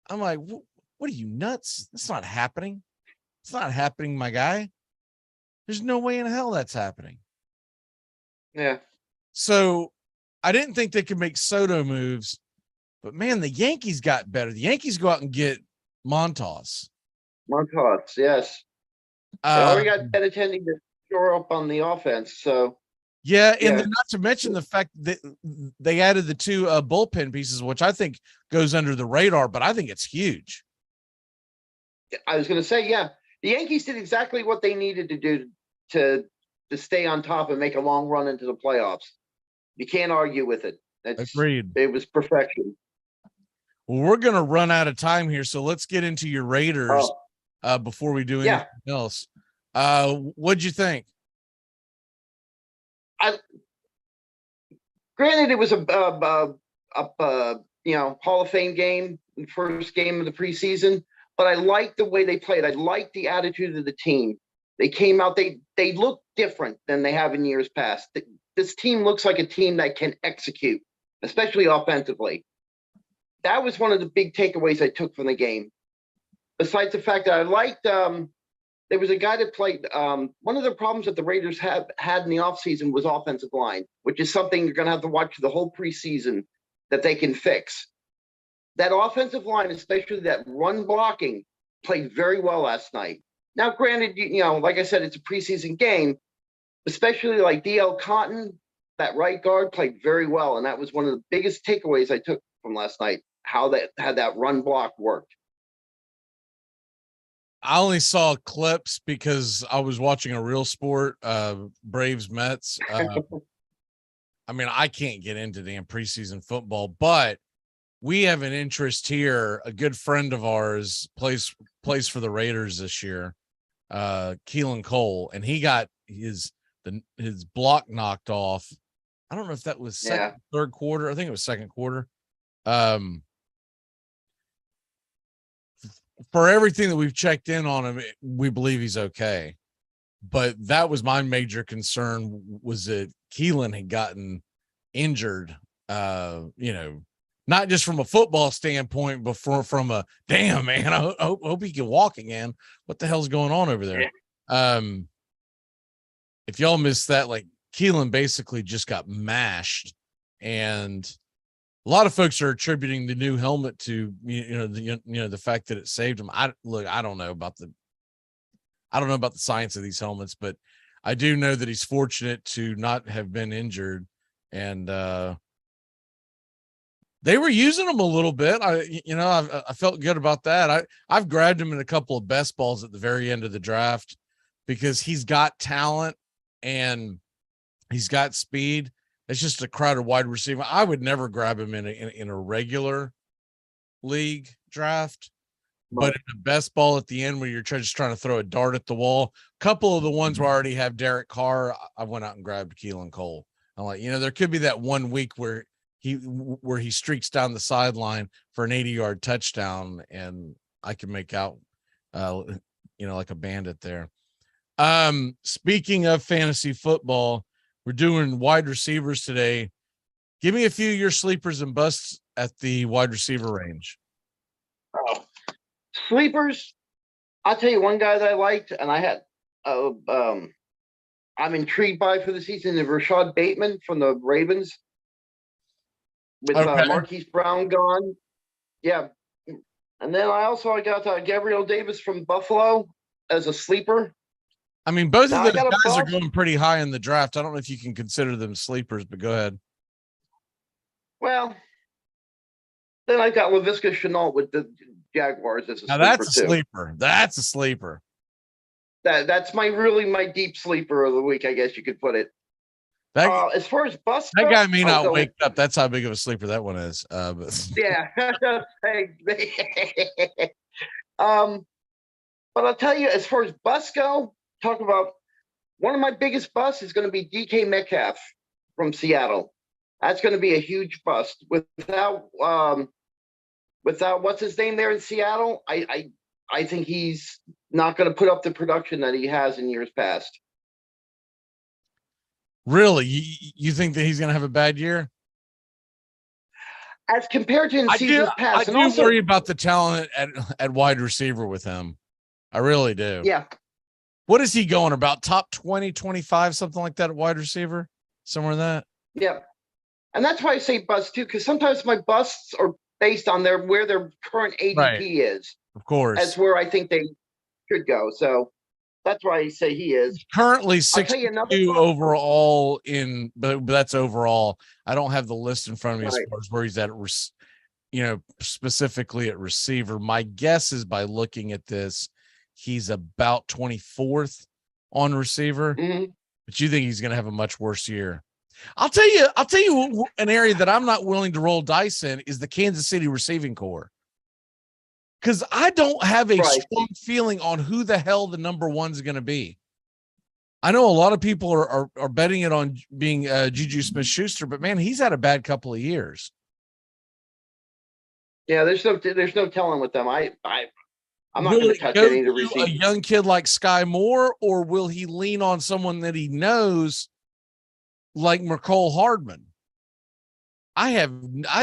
[SPEAKER 1] I'm like, what are you, nuts? That's not happening. It's not happening, my guy. There's no way in hell that's happening.
[SPEAKER 25] Yeah.
[SPEAKER 1] So I didn't think they could make Soto moves, but man, the Yankees got better. The Yankees go out and get Montas.
[SPEAKER 25] Yes. They already got Benintendi to shore up on the offense. So
[SPEAKER 1] yeah, and then not to mention the fact that they added the two bullpen pieces, which I think goes under the radar, but I think it's huge.
[SPEAKER 25] I was going to say, the Yankees did exactly what they needed to do to stay on top and make a long run into the playoffs. You can't argue with it.
[SPEAKER 1] Agreed.
[SPEAKER 25] It was perfection.
[SPEAKER 1] Well, we're going to run out of time here, so let's get into your Raiders before we do anything else. What'd you think?
[SPEAKER 25] Granted, it was a Hall of Fame game, first game of the preseason, but I liked the way they played. I liked the attitude of the team. They came out, they looked different than they have in years past. This team looks like a team that can execute, especially offensively. That was one of the big takeaways I took from the game. Besides the fact that I liked, there was a guy that played, one of the problems that the Raiders had in the offseason was offensive line, which is something you're going to have to watch the whole preseason that they can fix. That offensive line, especially that run blocking, played very well last night. Now, granted, like I said, it's a preseason game, especially like DL Cotton, that right guard played very well. And that was one of the biggest takeaways I took from last night, how that run block worked.
[SPEAKER 1] I only saw clips because I was watching a real sport, Braves Mets. I mean, I can't get into damn preseason football, but we have an interest here. A good friend of ours plays for the Raiders this year, Keelan Cole, and he got his block knocked off. I don't know if that was third quarter. I think it was second quarter. For everything that we've checked in on him, we believe he's okay. But that was my major concern, was that Keelan had gotten injured, not just from a football standpoint, but from a damn, man, I hope he can walk again. What the hell's going on over there? If y'all missed that, like, Keelan basically just got mashed, and a lot of folks are attributing the new helmet to the fact that it saved him. I don't know about the science of these helmets, but I do know that he's fortunate to not have been injured, and they were using him a little bit. I felt good about that. I've grabbed him in a couple of best balls at the very end of the draft because he's got talent and he's got speed. It's just a crowded wide receiver. I would never grab him in a regular league draft, but in the best ball at the end where you're just trying to throw a dart at the wall, a couple of the ones where I already have Derek Carr, I went out and grabbed Keelan Cole. I'm like, there could be that 1 week where he streaks down the sideline for an 80-yard touchdown, and I can make out, like a bandit there. Speaking of fantasy football, we're doing wide receivers today. Give me a few of your sleepers and busts at the wide receiver range.
[SPEAKER 25] Oh, sleepers. I'll tell you one guy that I liked, and I had, I'm intrigued by for the season is Rashad Bateman from the Ravens. With Marquise Brown gone. Yeah. And then I got Gabriel Davis from Buffalo as a sleeper.
[SPEAKER 1] I mean, both of those guys are going pretty high in the draft. I don't know if you can consider them sleepers, but go ahead.
[SPEAKER 25] Well, then I got Laviska Shenault with the Jaguars as a sleeper.
[SPEAKER 1] That's a sleeper. That's a sleeper.
[SPEAKER 25] That's my deep sleeper of the week, I guess you could put it. As far as bust,
[SPEAKER 1] that guy may not wake up. That's how big of a sleeper that one is.
[SPEAKER 25] Yeah. But I'll tell you, as far as busts go, talk about one of my biggest busts is going to be DK Metcalf from Seattle. That's going to be a huge bust. Without what's his name there in Seattle, I think he's not going to put up the production that he has in years past.
[SPEAKER 1] Really? You think that he's going to have a bad year?
[SPEAKER 25] As compared to in seasons past.
[SPEAKER 1] I do worry about the talent at wide receiver with him. I really do.
[SPEAKER 25] Yeah.
[SPEAKER 1] What is he going about? Top 20, 25, something like that at wide receiver? Somewhere in that?
[SPEAKER 25] Yeah. And that's why I say bust too, because sometimes my busts are based on where their current ADP is.
[SPEAKER 1] Of course.
[SPEAKER 25] That's where I think they should go. So that's why I say he is.
[SPEAKER 1] Currently 62 overall but that's overall. I don't have the list in front of me as far as where he's at, specifically at receiver. My guess is by looking at this, he's about 24th on receiver.
[SPEAKER 25] Mm-hmm.
[SPEAKER 1] But you think he's going to have a much worse year? I'll tell you an area that I'm not willing to roll dice in is the Kansas City receiving core. Because I don't have a strong feeling on who the hell the number one is going to be. I know a lot of people are betting it on being Juju Smith-Schuster, but man, he's had a bad couple of years.
[SPEAKER 25] Yeah, there's no telling with them. I'm not going to touch any of the receivers.
[SPEAKER 1] A young kid like Sky Moore, or will he lean on someone that he knows, like McCole Hardman? I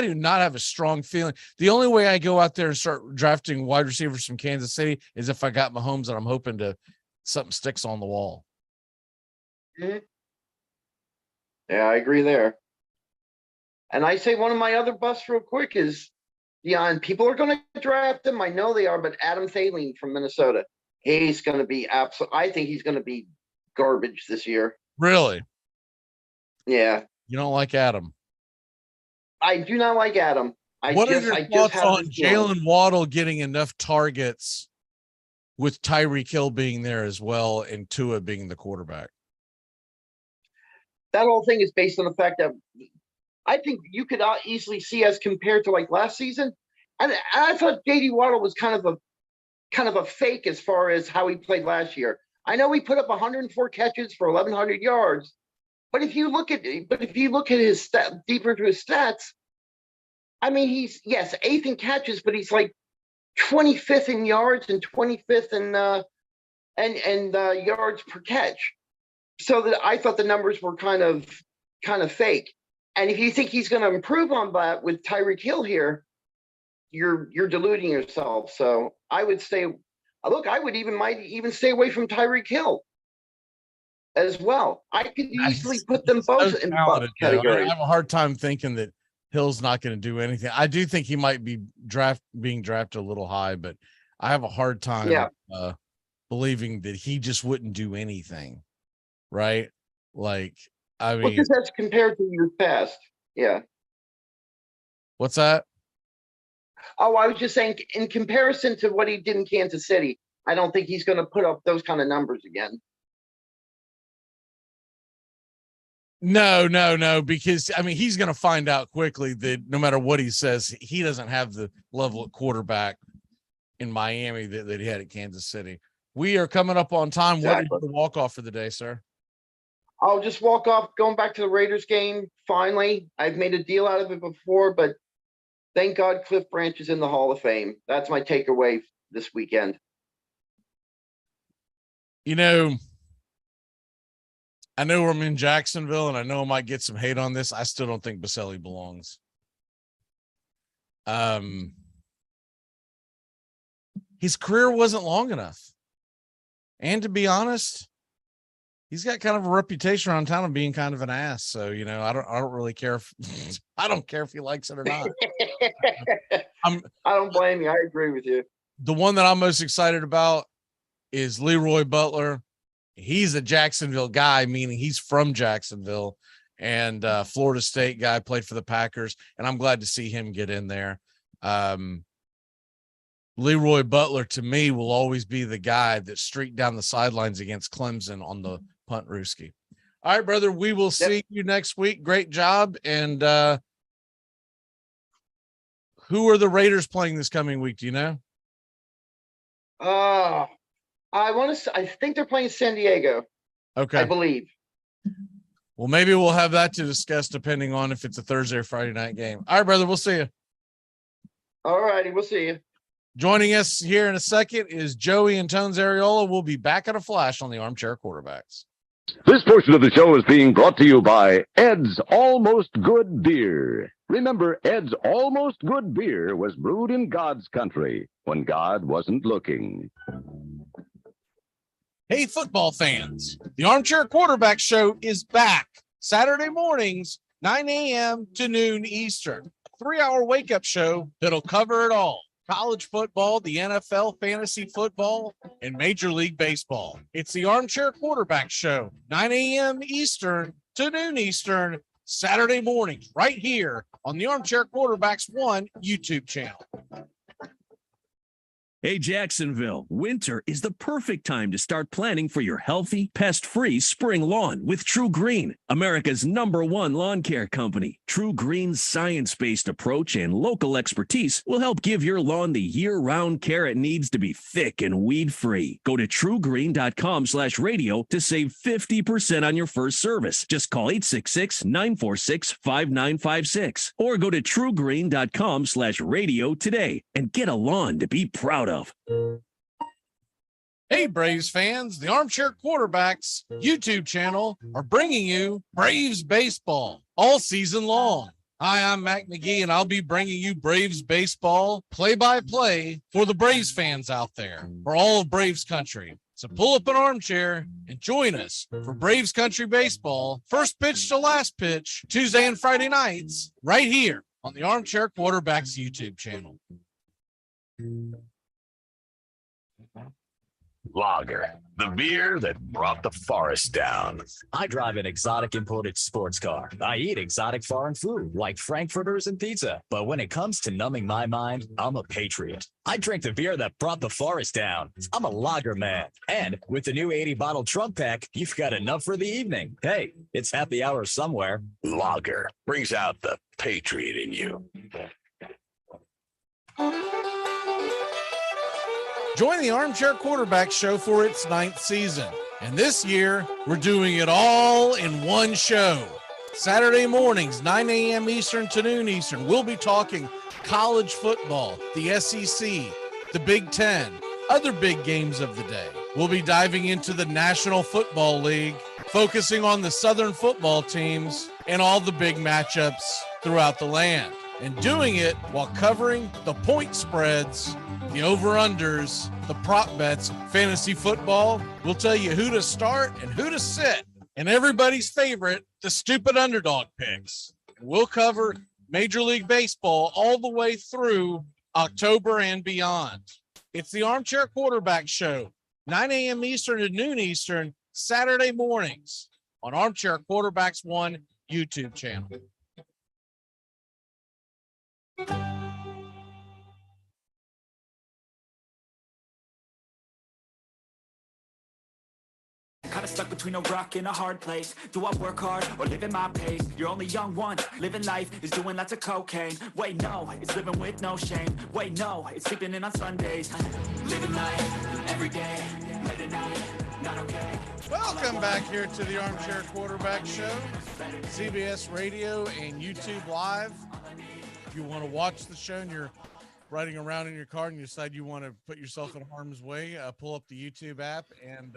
[SPEAKER 1] do not have a strong feeling. The only way I go out there and start drafting wide receivers from Kansas City is if I got Mahomes and I'm hoping something sticks on the wall.
[SPEAKER 25] Mm-hmm. Yeah, I agree there. And I say one of my other busts real quick is, and people are going to draft him. I know they are, but Adam Thielen from Minnesota, he's going to be I think he's going to be garbage this year.
[SPEAKER 1] Really?
[SPEAKER 25] Yeah.
[SPEAKER 1] You don't like Adam?
[SPEAKER 25] I do not like Adam.
[SPEAKER 1] What are your thoughts on Jalen Waddle getting enough targets with Tyreek Hill being there as well and Tua being the quarterback?
[SPEAKER 25] That whole thing is based on the fact that I think you could easily see as compared to like last season. And I thought J.D. Waddle was kind of a fake as far as how he played last year. I know he put up 104 catches for 1,100 yards. But if you look at his deeper into his stats, I mean, he's 8th in catches, but he's like 25th in yards and 25th in yards per catch. So that I thought the numbers were kind of fake. And if you think he's going to improve on that with Tyreek Hill here, you're deluding yourself. So I would stay. Look, I would might even stay away from Tyreek Hill as well. I could easily put them both in both categories.
[SPEAKER 1] I have a hard time thinking that Hill's not going to do anything. I do think he might be being drafted a little high, but I have a hard time believing that he just wouldn't do anything. Right? Like, I mean,
[SPEAKER 25] because that's compared to years past. Yeah.
[SPEAKER 1] What's that?
[SPEAKER 25] Oh, I was just saying, in comparison to what he did in Kansas City, I don't think he's going to put up those kind of numbers again.
[SPEAKER 1] No, because I mean, he's going to find out quickly that no matter what he says, he doesn't have the level of quarterback in Miami that he had at Kansas City. We are coming up on time.
[SPEAKER 25] Exactly.
[SPEAKER 1] What is the walk-off for the day, sir?
[SPEAKER 25] I'll just walk off, going back to the Raiders game. Finally, I've made a deal out of it before, but thank God Cliff Branch is in the Hall of Fame. That's my takeaway this weekend.
[SPEAKER 1] You know, I know I'm in Jacksonville, and I know I might get some hate on this. I still don't think Baselli belongs. His career wasn't long enough. And to be honest, he's got kind of a reputation around town of being kind of an ass. So, you know, I don't really care if I don't care if he likes it or not.
[SPEAKER 25] I don't blame you. I agree with you.
[SPEAKER 1] The one that I'm most excited about is Leroy Butler. He's a Jacksonville guy, meaning he's from Jacksonville, and Florida State guy, played for the Packers, and I'm glad to see him get in there. Leroy Butler, to me, will always be the guy that streaked down the sidelines against Clemson on the punt rooski. All right, brother, we will see you next week. Great job. And who are the Raiders playing this coming week? Do you know?
[SPEAKER 25] I think they're playing San Diego.
[SPEAKER 1] Okay.
[SPEAKER 25] I believe.
[SPEAKER 1] Well, maybe we'll have that to discuss depending on if it's a Thursday or Friday night game. All right, brother, we'll see you.
[SPEAKER 25] All righty, we'll see you.
[SPEAKER 1] Joining us here in a second is Joey and Tones Areola. We'll be back at a flash on the Armchair Quarterbacks.
[SPEAKER 14] This portion of the show is being brought to you by Ed's Almost Good Beer. Remember, Ed's Almost Good Beer was brewed in God's country when God wasn't looking.
[SPEAKER 1] Hey, football fans, the Armchair Quarterback Show is back Saturday mornings, 9 a.m. to noon Eastern. A 3-hour wake-up show that'll cover it all. College football, the NFL, fantasy football, and Major League Baseball. It's the Armchair Quarterback Show, 9 a.m. Eastern to noon Eastern, Saturday mornings, right here on the Armchair Quarterbacks 1 YouTube channel.
[SPEAKER 2] Hey, Jacksonville, winter is the perfect time to start planning for your healthy, pest-free spring lawn with True Green, America's #1 lawn care company. True Green's science-based approach and local expertise will help give your lawn the year-round care it needs to be thick and weed-free. Go to truegreen.com/radio to save 50% on your first service. Just call 866-946-5956 or go to truegreen.com/radio today and get a lawn to be proud of.
[SPEAKER 1] Hey, Braves fans, the Armchair Quarterbacks YouTube channel are bringing you Braves baseball all season long. Hi, I'm Mac McGee, and I'll be bringing you Braves baseball play-by-play for the Braves fans out there, for all of Braves country. So pull up an armchair and join us for Braves country baseball, first pitch to last pitch, Tuesday and Friday nights, right here on the Armchair Quarterbacks YouTube channel.
[SPEAKER 3] Lager, the beer that brought the forest down.
[SPEAKER 5] I drive an exotic imported sports car. I eat exotic foreign food like frankfurters and pizza. But when it comes to numbing my mind, I'm a patriot. I drink the beer that brought the forest down. I'm a lager man. And with the new 80-bottle trunk pack, you've got enough for the evening. Hey, it's happy hour somewhere.
[SPEAKER 3] Lager brings out the patriot in you.
[SPEAKER 1] Join the Armchair Quarterback Show for its 9th season. And this year, we're doing it all in one show. Saturday mornings, 9 a.m. Eastern to noon Eastern, we'll be talking college football, the SEC, the Big Ten, other big games of the day. We'll be diving into the National Football League, focusing on the Southern football teams and all the big matchups throughout the land. And doing it while covering the point spreads, the over-unders, the prop bets, fantasy football. We'll tell you who to start and who to sit. And everybody's favorite, the stupid underdog picks. We'll cover Major League Baseball all the way through October and beyond. It's the Armchair Quarterback Show, 9 a.m. Eastern to noon Eastern, Saturday mornings on Armchair Quarterbacks 1 YouTube channel.
[SPEAKER 6] Kinda stuck between a rock and a hard place. Do I work hard or live at my pace? You're only young once, living life is doing lots of cocaine. Wait, no, it's living with no shame. Wait, no, it's sleeping in on Sundays. Living life every day, late at night, not okay.
[SPEAKER 1] Welcome back here to the Armchair Quarterback Show, CBS Radio and YouTube Live. If you want to watch the show and you're riding around in your car and you decide you want to put yourself in harm's way, pull up the YouTube app and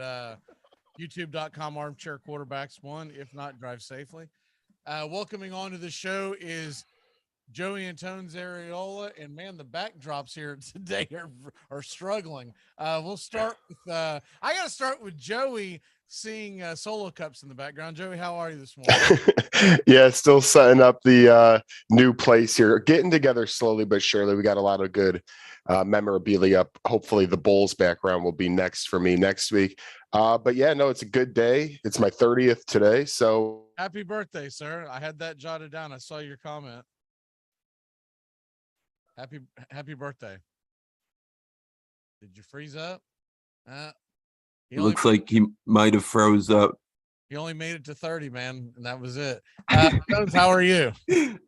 [SPEAKER 1] youtube.com Armchair Quarterbacks 1. If not, drive safely. Welcoming on to the show is Joey Antone's Areola, and man, the backdrops here today are struggling. We'll start with I got to start with Joey seeing solo cups in the background. Joey, how are you this morning?
[SPEAKER 7] Yeah, still setting up the new place here, getting together slowly but surely. We got a lot of good memorabilia up. Hopefully the Bulls background will be next for me next week. But yeah, no, it's a good day. It's my 30th today. So
[SPEAKER 1] happy birthday, sir. I had that jotted down. I saw your comment. Happy birthday. Did you freeze up?
[SPEAKER 9] Looks like he might have froze up.
[SPEAKER 1] He only made it to 30, man, and that was it. Jones, how are you?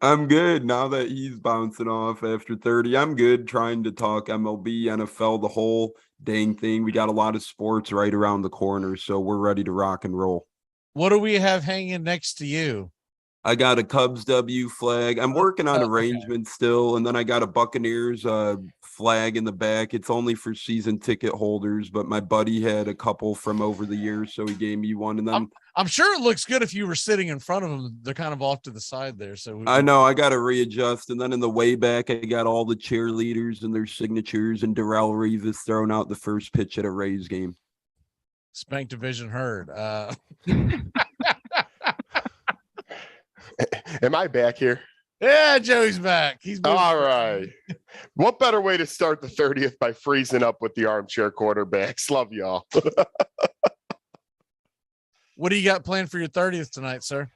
[SPEAKER 9] I'm good. Now that he's bouncing off after 30, I'm good. Trying to talk MLB, NFL, the whole dang thing. We got a lot of sports right around the corner, so we're ready to rock and roll.
[SPEAKER 1] What do we have hanging next to you?
[SPEAKER 9] I got a Cubs W flag. I'm working on arrangements still, and then I got a Buccaneers flag in the back. It's only for season ticket holders, but my buddy had a couple from over the years, so he gave me one. And then
[SPEAKER 1] I'm sure it looks good if you were sitting in front of them. They're kind of off to the side there, so
[SPEAKER 9] I know I got to readjust. And then in the way back, I got all the cheerleaders and their signatures, and Darrelle Revis throwing out the first pitch at a Rays game.
[SPEAKER 1] Spank Division heard.
[SPEAKER 7] Am I back here?
[SPEAKER 1] Yeah, Joey's back. He's
[SPEAKER 7] all right. What better way to start the 30th by freezing up with the Armchair Quarterbacks? Love y'all.
[SPEAKER 1] What do you got planned for your 30th tonight, sir?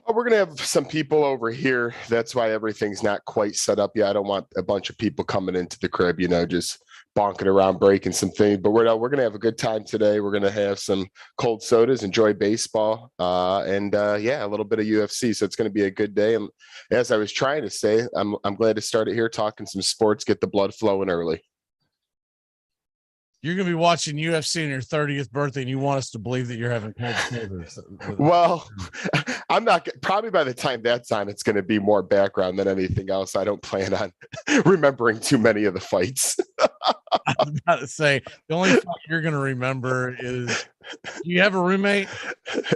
[SPEAKER 7] Oh, we're going to have some people over here. That's why everything's not quite set up yet. I don't want a bunch of people coming into the crib, just bonking around, breaking some things. But we're going to have a good time today. We're going to have some cold sodas, enjoy baseball, and a little bit of UFC. So it's going to be a good day. And as I was trying to say, I'm glad to start it here, talking some sports, get the blood flowing early.
[SPEAKER 1] You're going to be watching UFC on your 30th birthday, and you want us to believe that you're having cold sodas.
[SPEAKER 7] Well, I'm not. Probably by the time that's on, it's going to be more background than anything else. I don't plan on remembering too many of the fights.
[SPEAKER 1] I was about to say, the only fight you're going to remember is, do you have a roommate?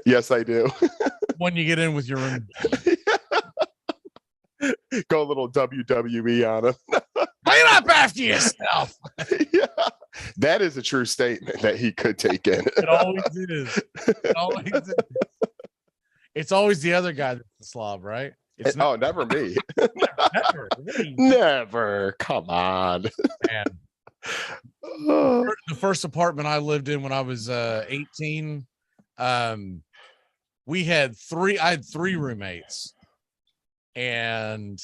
[SPEAKER 7] Yes, I do.
[SPEAKER 1] When you get in with your roommate.
[SPEAKER 7] Go a little WWE on him.
[SPEAKER 1] Clean up after yourself.
[SPEAKER 7] Yeah, that is a true statement that he could take in.
[SPEAKER 1] It always is. It always is. It's always the other guy that's the slob, right? It's
[SPEAKER 7] never me.
[SPEAKER 1] Never.
[SPEAKER 7] Never. Come on.
[SPEAKER 1] Man. The first apartment I lived in when I was 18, I had 3 roommates, and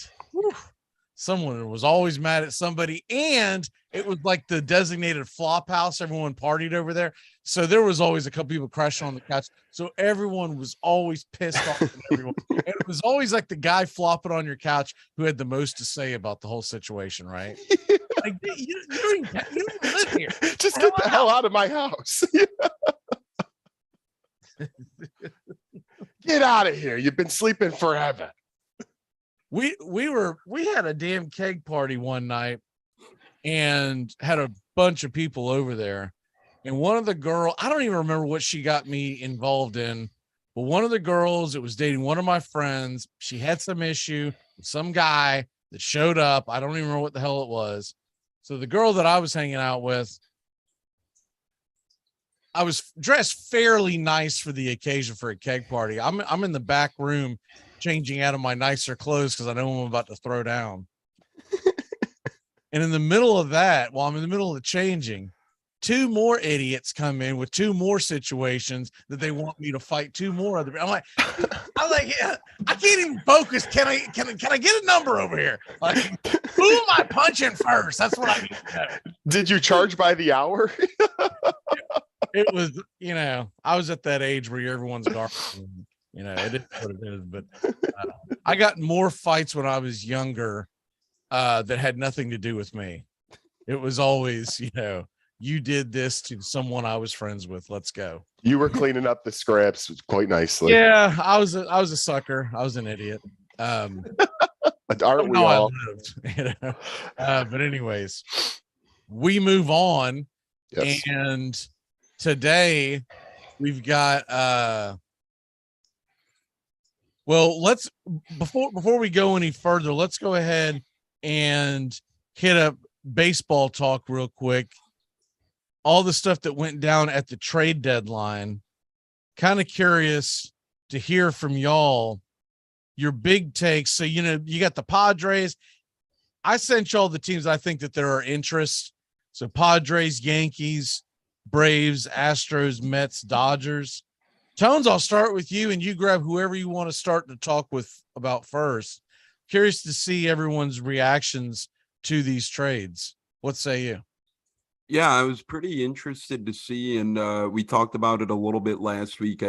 [SPEAKER 1] someone was always mad at somebody, and it was like the designated flop house. Everyone partied over there, so there was always a couple people crashing on the couch, so everyone was always pissed off at everyone. And it was always like the guy flopping on your couch who had the most to say about the whole situation, right? Like, you don't live here.
[SPEAKER 7] Just get the hell out of my house. Get out of here. You've been sleeping forever.
[SPEAKER 1] We had a damn keg party one night and had a bunch of people over there. And one of the girls, I don't even remember what she got me involved in, but one of the girls that was dating one of my friends, she had some issue with some guy that showed up. I don't even remember what the hell it was. So the girl that I was hanging out with, I was dressed fairly nice for the occasion for a keg party. I'm in the back room changing out of my nicer clothes because I know I'm about to throw down. And in the middle of that, while I'm in the middle of the changing, 2 more idiots come in with 2 more situations that they want me to fight 2 more other. I'm like, yeah, I can't even focus. Can I get a number over here? Like, who am I punching first? That's what I need to know.
[SPEAKER 7] Did you charge by the hour?
[SPEAKER 1] it was, I was at that age where everyone's guarding. It is what it is. But I got more fights when I was younger that had nothing to do with me. It was always, you did this to someone I was friends with. Let's go.
[SPEAKER 7] You were cleaning up the scraps quite nicely.
[SPEAKER 1] Yeah, I was a sucker. I was an idiot.
[SPEAKER 7] Aren't we all?
[SPEAKER 1] But anyways, we move on.
[SPEAKER 7] Yes.
[SPEAKER 1] And today we've got let's before we go any further, let's go ahead and hit up baseball talk real quick. All the stuff that went down at the trade deadline. Kind of curious to hear from y'all your big takes. So, you got the Padres. I sent y'all the teams I think that there are interests. So Padres, Yankees, Braves, Astros, Mets, Dodgers. Tones, I'll start with you, and you grab whoever you want to start to talk about first. Curious to see everyone's reactions to these trades. What say you?
[SPEAKER 9] Yeah, I was pretty interested to see, and we talked about it a little bit last week.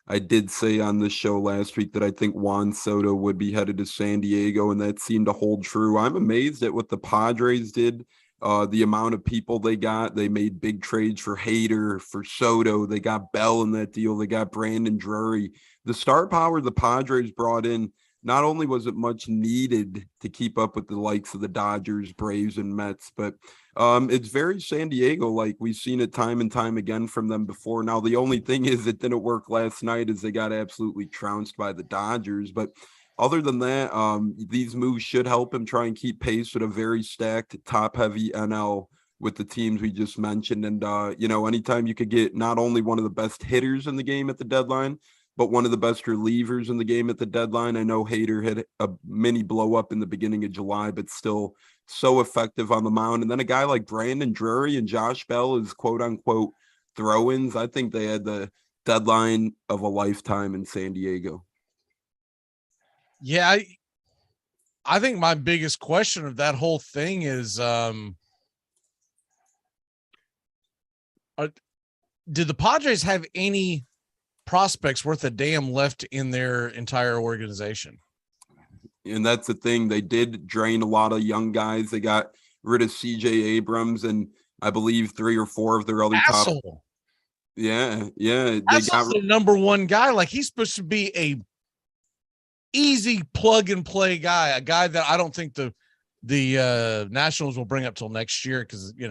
[SPEAKER 9] I did say on the show last week that I think Juan Soto would be headed to San Diego, and that seemed to hold true. I'm amazed at what the Padres did. The amount of people they got. They made big trades for Hader, for Soto. They got Bell in that deal. They got Brandon Drury. The star power the Padres brought in, not only was it much needed to keep up with the likes of the Dodgers, Braves, and Mets, but it's very San Diego. Like we've seen it time and time again from them before. Now, the only thing is it didn't work last night as they got absolutely trounced by the Dodgers. But other than that, these moves should help him try and keep pace with a very stacked, top-heavy NL with the teams we just mentioned. And, anytime you could get not only one of the best hitters in the game at the deadline, but one of the best relievers in the game at the deadline. I know Hader had a mini blow up in the beginning of July, but still so effective on the mound. And then a guy like Brandon Drury and Josh Bell is quote unquote throw-ins. I think they had the deadline of a lifetime in San Diego.
[SPEAKER 1] Yeah, I think my biggest question of that whole thing is, did the Padres have any prospects worth a damn left in their entire organization?
[SPEAKER 9] And that's the thing. They did drain a lot of young guys. They got rid of CJ Abrams and I believe 3 or 4 of their other top. Yeah. They got
[SPEAKER 1] the number one guy. Like he's supposed to be a easy plug and play guy, a guy that I don't think the Nationals will bring up till next year because they're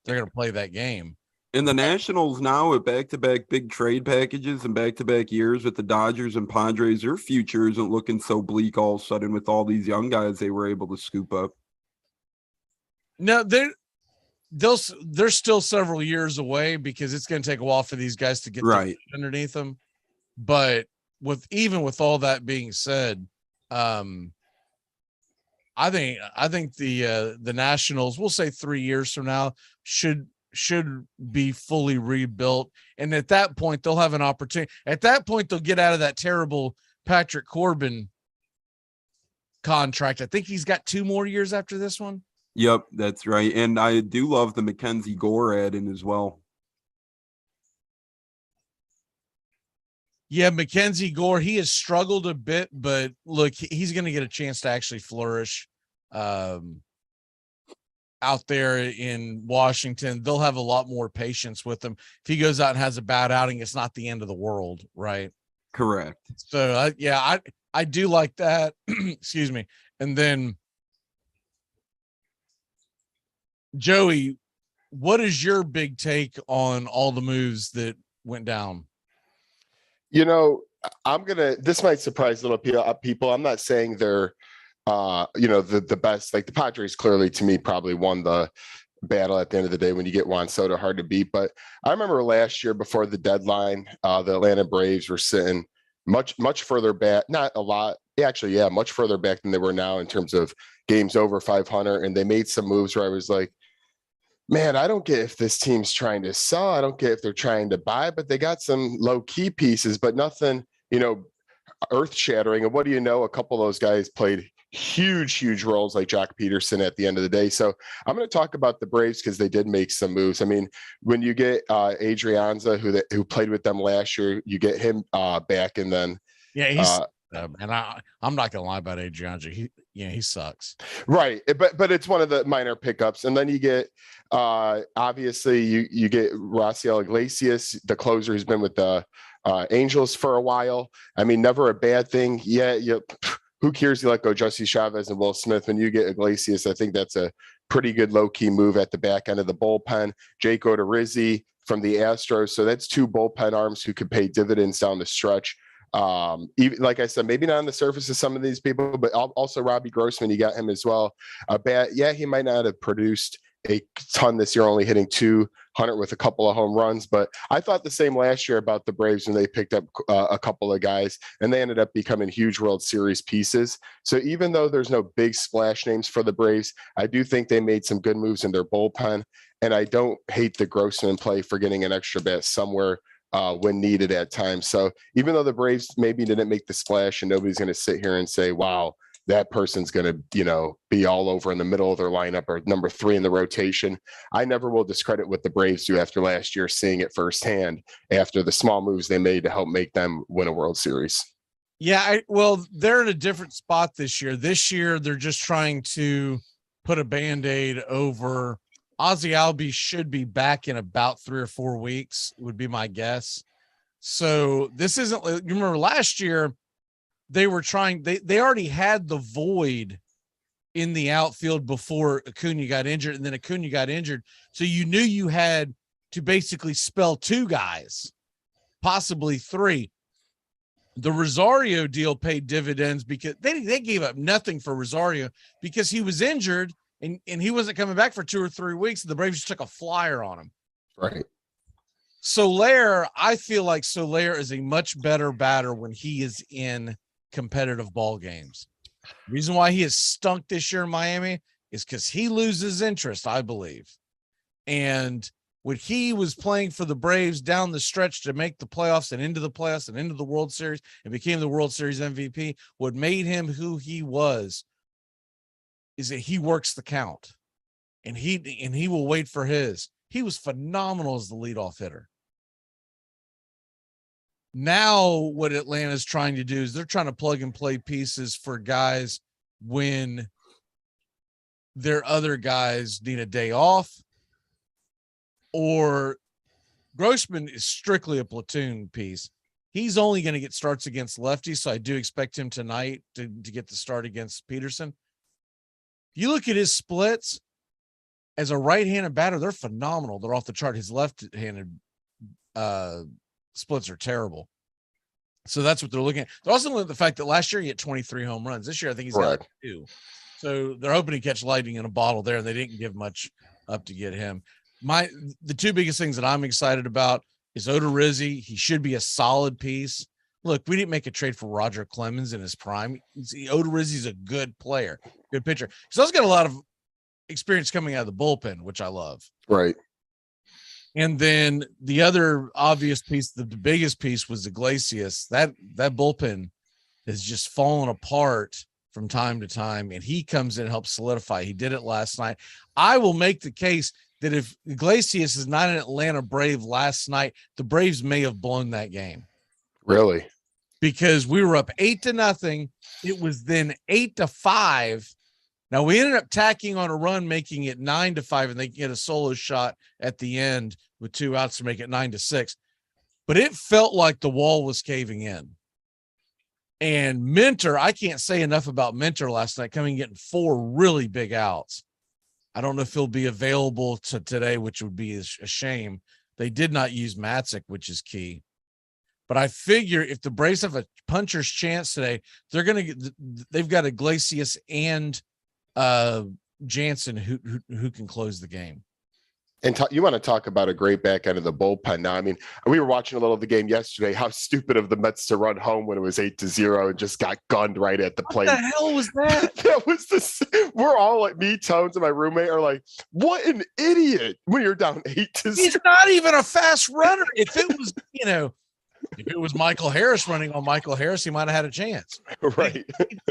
[SPEAKER 1] going to play that game.
[SPEAKER 9] And the Nationals now with back-to-back big trade packages and back-to-back years with the Dodgers and Padres, their future isn't looking so bleak all of a sudden with all these young guys they were able to scoop up.
[SPEAKER 1] No, they're still several years away because it's going to take a while for these guys to get
[SPEAKER 9] right
[SPEAKER 1] underneath them. But with all that being said, I think the Nationals, we'll say 3 years from now, should be fully rebuilt. And at that point, they'll have an opportunity. At that point, they'll get out of that terrible Patrick Corbin contract. I think he's got 2 more years after this one.
[SPEAKER 9] Yep, that's right. And I do love the Mackenzie Gore add in as well.
[SPEAKER 1] Yeah, Mackenzie Gore, he has struggled a bit, but look, he's going to get a chance to actually flourish out there in Washington. They'll have a lot more patience with him. If he goes out and has a bad outing, it's not the end of the world, right?
[SPEAKER 9] Correct.
[SPEAKER 1] So, I do like that. Excuse me. And then, Joey, what is your big take on all the moves that went down?
[SPEAKER 7] This might surprise little people. I'm not saying they're, the best. Like the Padres clearly, to me, probably won the battle at the end of the day when you get Juan Soto, hard to beat. But I remember last year before the deadline, the Atlanta Braves were sitting much further back. Not a lot. Actually, yeah, much further back than they were now in terms of games over 500. And they made some moves where I was like, man, I don't get if this team's trying to sell. I don't get if they're trying to buy, but they got some low-key pieces, but nothing, earth-shattering. And what do you know? A couple of those guys played huge roles like Jack Peterson at the end of the day. So I'm going to talk about the Braves because they did make some moves. I mean, when you get Adrianza, who played with them last year, you get him back, and then
[SPEAKER 1] he's and I'm not gonna lie about Adrianza. He sucks.
[SPEAKER 7] Right, but it's one of the minor pickups, and then you get obviously you get Raciel Iglesias, the closer who's been with the Angels for a while. I mean, never a bad thing. Yeah, who cares? You let go Jesse Chavez and Will Smith. When you get Iglesias, I think that's a pretty good low-key move at the back end of the bullpen. Jake Odorizzi from the Astros. So that's 2 bullpen arms who could pay dividends down the stretch. Even like I said, maybe not on the surface of some of these people, but also Robbie Grossman, you got him as well. He might not have produced a ton this year, only hitting 200 with a couple of home runs. But I thought the same last year about the Braves when they picked up a couple of guys, and they ended up becoming huge World Series pieces. So even though there's no big splash names for the Braves, I do think they made some good moves in their bullpen. And I don't hate the Grossman play for getting an extra bat somewhere when needed at times. So even though the Braves maybe didn't make the splash, and nobody's going to sit here and say, wow, that person's going to, be all over in the middle of their lineup or number 3 in the rotation, I never will discredit what the Braves do after last year, seeing it firsthand after the small moves they made to help make them win a World Series.
[SPEAKER 1] Yeah, well, they're in a different spot this year. This year, they're just trying to put a Band-Aid over. Ozzie Albies should be back in about 3 or 4 weeks, would be my guess. So this isn't, you remember last year, they were trying, they already had the void in the outfield before Acuna got injured, and then Acuna got injured. So you knew you had to basically spell 2 guys, possibly 3. The Rosario deal paid dividends because they gave up nothing for Rosario because he was injured and he wasn't coming back for 2 or 3 weeks. And the Braves just took a flyer on him.
[SPEAKER 7] Right.
[SPEAKER 1] Soler, I feel like Soler is a much better batter when he is in competitive ball games. The reason why he has stunk this year in Miami is because he loses interest, I believe. And when he was playing for the Braves down the stretch to make the playoffs and into the playoffs and into the World Series and became the World Series MVP, what made him who he was is that he works the count and he will wait for his. He was phenomenal as the leadoff hitter. Now what Atlanta's trying to do is they're trying to plug and play pieces for guys when their other guys need a day off, or Grossman is strictly a platoon piece. He's only going to get starts against lefties, so I do expect him tonight to get the start against Peterson. You look at his splits as a right-handed batter, they're phenomenal. They're off the chart. His left-handed splits are terrible. So that's what they're looking at. They're also looking at the fact that last year he hit 23 home runs. This year I think he's got 2. So they're hoping to catch lightning in a bottle there, and they didn't give much up to get him. The 2 biggest things that I'm excited about is Odorizzi. He should be a solid piece. Look, we didn't make a trade for Roger Clemens in his prime. Odorizzi's a good player, good pitcher. He's also got a lot of experience coming out of the bullpen, which I love.
[SPEAKER 7] Right.
[SPEAKER 1] And then the other obvious piece, the biggest piece, was Iglesias. That bullpen has just fallen apart from time to time, and he comes in and helps solidify. He did it last night. I will make the case that if Iglesias is not an Atlanta Brave last night, the Braves may have blown that game.
[SPEAKER 7] Really?
[SPEAKER 1] Because we were up 8-0. It was then 8-5. Now we ended up tacking on a run, making it 9-5, and they get a solo shot at the end with 2 outs to make it 9-6. But it felt like the wall was caving in. And Minter, I can't say enough about Minter last night, coming getting 4 really big outs. I don't know if he'll be available to today, which would be a shame. They did not use Matzik, which is key. But I figure if the Braves have a puncher's chance today, they've got Iglesias and Jansen who can close the game.
[SPEAKER 7] And you want to talk about a great back end of the bullpen. Now, I mean, we were watching a little of the game yesterday. How stupid of the Mets to run home when it was 8-0 and just got gunned right at the plate.
[SPEAKER 1] What the hell was that?
[SPEAKER 7] That was we're all like, me, Tones, and my roommate are like, what an idiot when you're down 8-0.
[SPEAKER 1] He's not even a fast runner. If it was, if it was Michael Harris running on Michael Harris, he might have had a chance.
[SPEAKER 7] Right.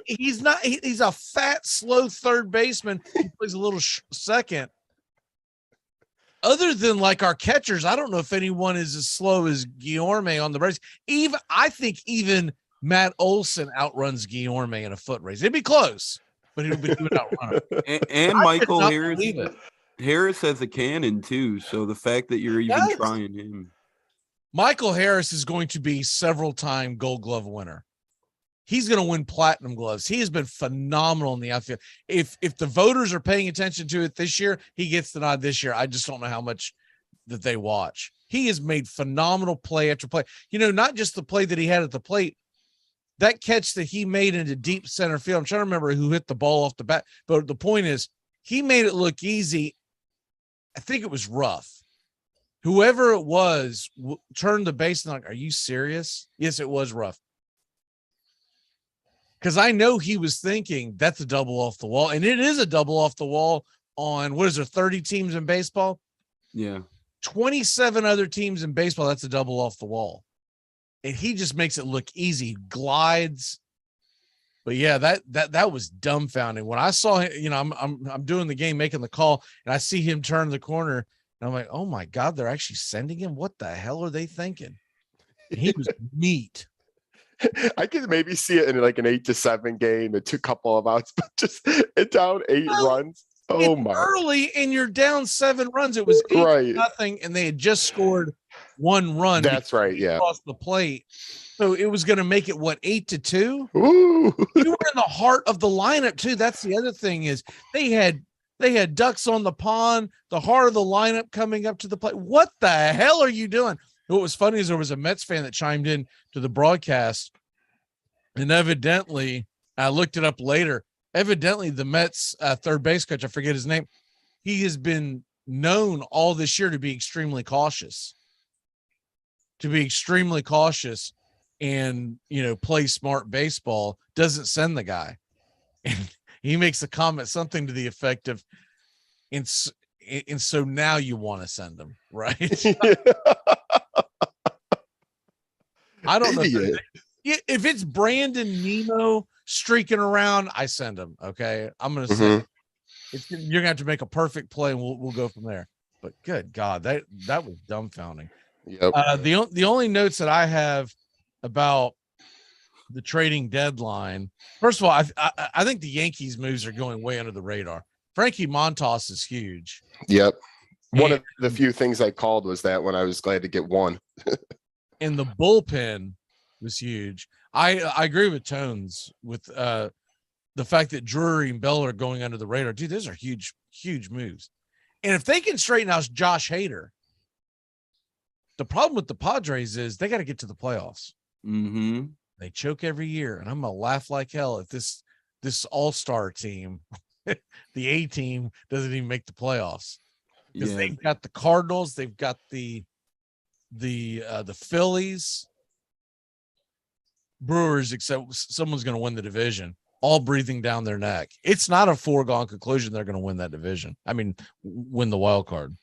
[SPEAKER 1] he's not. He's a fat, slow third baseman who plays a little second. Other than like our catchers, I don't know if anyone is as slow as Guillorme on the race. I think even Matt Olson outruns Guillorme in a foot race. It'd be close, but he would outrun him.
[SPEAKER 9] And Michael Harris has a cannon too. So the fact that you're even trying him.
[SPEAKER 1] Michael Harris is going to be several-time Gold Glove winner. He's going to win platinum gloves. He has been phenomenal in the outfield. If the voters are paying attention to it this year, he gets the nod this year. I just don't know how much that they watch. He has made phenomenal play after play. Not just the play that he had at the plate, that catch that he made into deep center field. I'm trying to remember who hit the ball off the bat, but the point is he made it look easy. I think it was Ruff. Whoever it was turned the base and like, are you serious? Yes, it was Ruff. Because I know he was thinking that's a double off the wall. And it is a double off the wall on, what is there, 30 teams in baseball?
[SPEAKER 9] Yeah.
[SPEAKER 1] 27 other teams in baseball, that's a double off the wall. And he just makes it look easy, glides. But yeah, that was dumbfounding. When I saw him, I'm doing the game, making the call, and I see him turn the corner. And I'm like, oh my God, they're actually sending him? What the hell are they thinking? He was meat.
[SPEAKER 7] I could maybe see it in like an 8-7 game. It took a couple of outs, but just down 8 runs. Oh my!
[SPEAKER 1] Early and you're down 7 runs. It was 8-0, and they had just scored 1 run.
[SPEAKER 7] That's right. Yeah.
[SPEAKER 1] Across the plate. So it was going to make it 8-2.
[SPEAKER 7] Ooh.
[SPEAKER 1] You were in the heart of the lineup too. That's the other thing is they had ducks on the pond, the heart of the lineup coming up to the plate. What the hell are you doing? What was funny is there was a Mets fan that chimed in to the broadcast, and evidently, I looked it up later. Evidently, the Mets third base coach, I forget his name, he has been known all this year to be extremely cautious. And play smart baseball, doesn't send the guy. And he makes a comment, something to the effect of, and so now you want to send him, right? I don't know if it's Brandon Nemo streaking around, I send him. Okay. I'm going to say you're going to have to make a perfect play and we'll go from there. But good God, that was dumbfounding.
[SPEAKER 7] Yep.
[SPEAKER 1] The only notes that I have about the trading deadline, first of all, I think the Yankees moves are going way under the radar. Frankie Montas is huge.
[SPEAKER 7] Yep. One of the few things I called was that when I was glad to get one.
[SPEAKER 1] And the bullpen was huge. I agree with Tones with the fact that Drury and Bell are going under the radar. Dude, those are huge, huge moves. And if they can straighten out Josh Hader, the problem with the Padres is they got to get to the playoffs.
[SPEAKER 9] Mm-hmm.
[SPEAKER 1] They choke every year, and I'm gonna laugh like hell if this all-star team, the A team, doesn't even make the playoffs. Because they've got the Cardinals, they've got the Phillies, Brewers, except someone's going to win the division, all breathing down their neck. It's not a foregone conclusion they're going to win that division. I mean, win the wild card.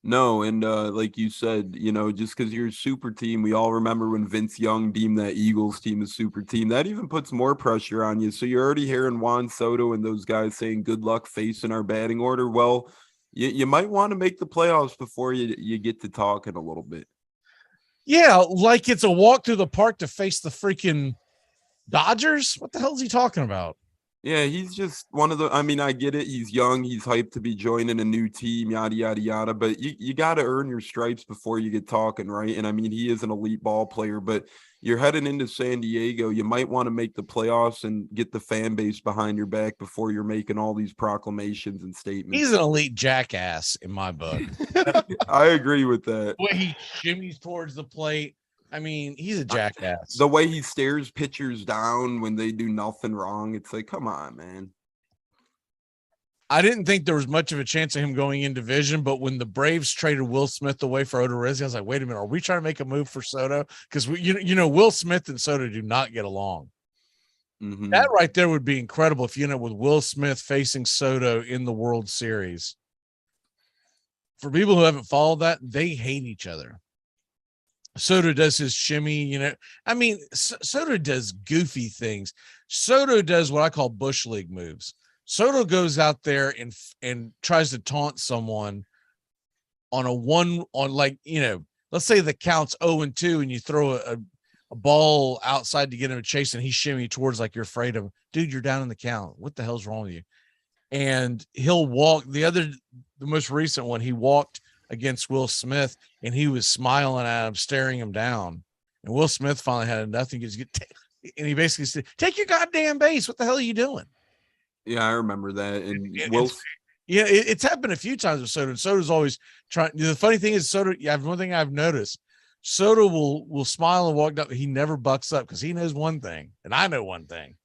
[SPEAKER 9] No, and like you said, just because you're a super team, we all remember when Vince Young deemed that Eagles team a super team. That even puts more pressure on you. So you're already hearing Juan Soto and those guys saying good luck facing our batting order. Well, you might want to make the playoffs before you get to talking a little bit.
[SPEAKER 1] Yeah, like it's a walk through the park to face the freaking Dodgers. What the hell is he talking about?
[SPEAKER 9] Yeah, he's just one of the, I get it. He's young. He's hyped to be joining a new team, yada, yada, yada. But you got to earn your stripes before you get talking, right? And he is an elite ball player, but you're heading into San Diego. You might want to make the playoffs and get the fan base behind your back before you're making all these proclamations and statements.
[SPEAKER 1] He's an elite jackass in my book.
[SPEAKER 9] I agree with that.
[SPEAKER 1] The way he shimmies towards the plate. He's a jackass.
[SPEAKER 9] The way he stares pitchers down when they do nothing wrong. It's like, come on, man.
[SPEAKER 1] I didn't think there was much of a chance of him going in division, but when the Braves traded Will Smith away for Odorizzi, I was like, wait a minute, are we trying to make a move for Soto? Because Will Smith and Soto do not get along.
[SPEAKER 9] Mm-hmm.
[SPEAKER 1] That right there would be incredible if you end up with Will Smith facing Soto in the World Series. For people who haven't followed that, they hate each other. Soto does his shimmy, you know. I mean, Soto does goofy things. Soto does what I call bush league moves. Soto goes out there and tries to taunt someone on like, you know, let's say the count's 0-2 and you throw a ball outside to get him a chase and he shimmy towards like you're afraid of him. Dude, you're down in the count. What the hell's wrong with you? And he'll walk. The most recent one, he walked against Will Smith and he was smiling at him, staring him down. And Will Smith finally had enough. And he basically said, "Take your goddamn base. What the hell are you doing?"
[SPEAKER 9] Yeah, I remember that. And
[SPEAKER 1] it's happened a few times with Soto. Soto's always trying. The funny thing is, Soto. Yeah, one thing I've noticed: Soto will smile and walk up. He never bucks up because he knows one thing, and I know one thing.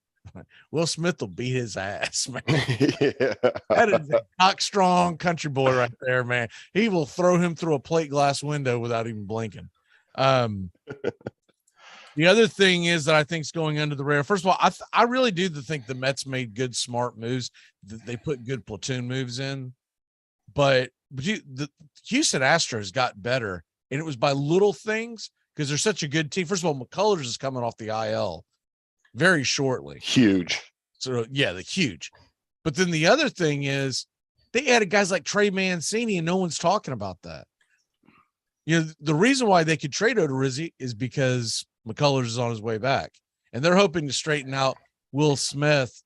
[SPEAKER 1] Will Smith will beat his ass, man.
[SPEAKER 7] Yeah.
[SPEAKER 1] That is a cock strong country boy right there, man. He will throw him through a plate glass window without even blinking. The other thing is that I think is going under the radar. First of all, I really do think the Mets made good, smart moves. They put good platoon moves in, but the Houston Astros got better, and it was by little things because they're such a good team. First of all, McCullers is coming off the IL very shortly.
[SPEAKER 7] Huge.
[SPEAKER 1] So yeah, the huge. But then the other thing is they added guys like Trey Mancini, and no one's talking about that. You know, the reason why they could trade Odorizzi is because McCullers is on his way back, and they're hoping to straighten out Will Smith.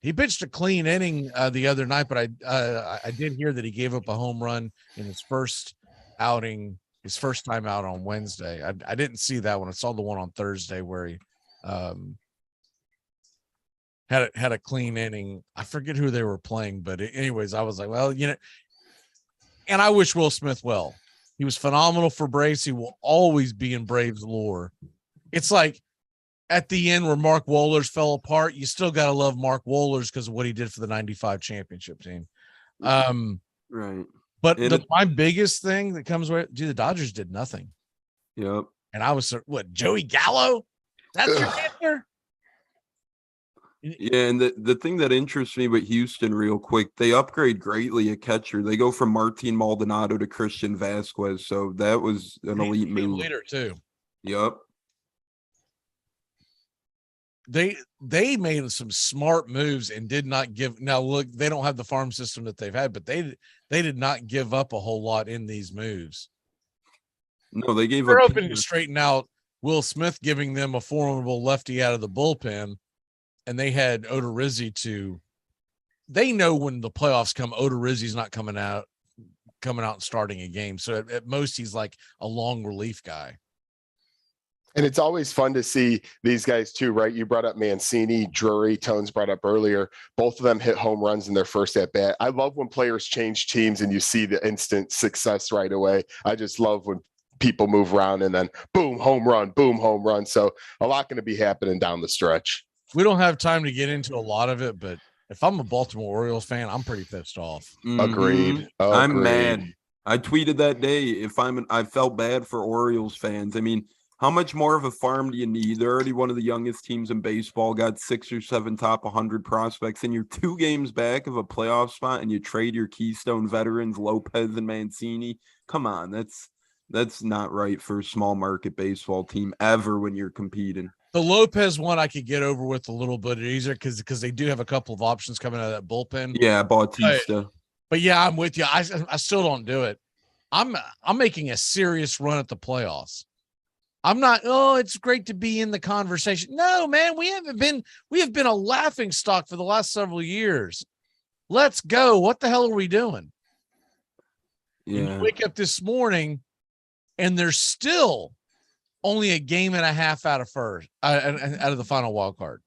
[SPEAKER 1] He pitched a clean inning the other night, but I did hear that he gave up a home run in his first outing, his first time out on Wednesday. I didn't see that one. I saw the one on Thursday where he had a clean inning. I forget who they were playing, but anyways, I was like, well, you know, and I wish Will Smith well. He was phenomenal for Braves. He will always be in Braves lore. It's like at the end where Mark Wohlers fell apart, you still got to love Mark Wohlers because of what he did for the 95 championship team.
[SPEAKER 9] Right.
[SPEAKER 1] But my biggest thing that comes with, the Dodgers did nothing.
[SPEAKER 9] Yep.
[SPEAKER 1] And I was, what, Joey Gallo? That's your answer?
[SPEAKER 9] Yeah, and the thing that interests me with Houston real quick, they upgrade greatly at catcher. They go from Martin Maldonado to Christian Vasquez, so that was an elite move.
[SPEAKER 1] Leader too.
[SPEAKER 9] Yep.
[SPEAKER 1] They made some smart moves and did not give. Now look, they don't have the farm system that they've had, but they did not give up a whole lot in these moves.
[SPEAKER 9] No, they gave
[SPEAKER 1] They're
[SPEAKER 9] up.
[SPEAKER 1] hoping to straighten out Will Smith, giving them a formidable lefty out of the bullpen. And they had Odorizzi they know when the playoffs come, Odorizzi's not coming out and starting a game. So at most he's like a long relief guy.
[SPEAKER 7] And it's always fun to see these guys too, right? You brought up Mancini, Drury, Tones brought up earlier. Both of them hit home runs in their first at bat. I love when players change teams and you see the instant success right away. I just love when people move around and then boom, home run. So a lot going to be happening down the stretch.
[SPEAKER 1] We don't have time to get into a lot of it, but if I'm a Baltimore Orioles fan, I'm pretty pissed off.
[SPEAKER 7] Agreed.
[SPEAKER 9] I'm mad. I tweeted that day. I felt bad for Orioles fans. I mean, how much more of a farm do you need? They're already one of the youngest teams in baseball, got 6 or 7 top 100 prospects, and you're 2 games back of a playoff spot, and you trade your keystone veterans, Lopez and Mancini. Come on, that's not right for a small market baseball team ever when you're competing.
[SPEAKER 1] The Lopez one I could get over with a little bit easier because they do have a couple of options coming out of that bullpen.
[SPEAKER 9] Yeah, Bautista.
[SPEAKER 1] But yeah, I'm with you. I still don't do it. I'm making a serious run at the playoffs. I'm not, it's great to be in the conversation. No, man, we have been a laughing stock for the last several years. Let's go. What the hell are we doing?
[SPEAKER 9] Yeah.
[SPEAKER 1] You wake up this morning and there's still only a game and a half out of out of the final wild card.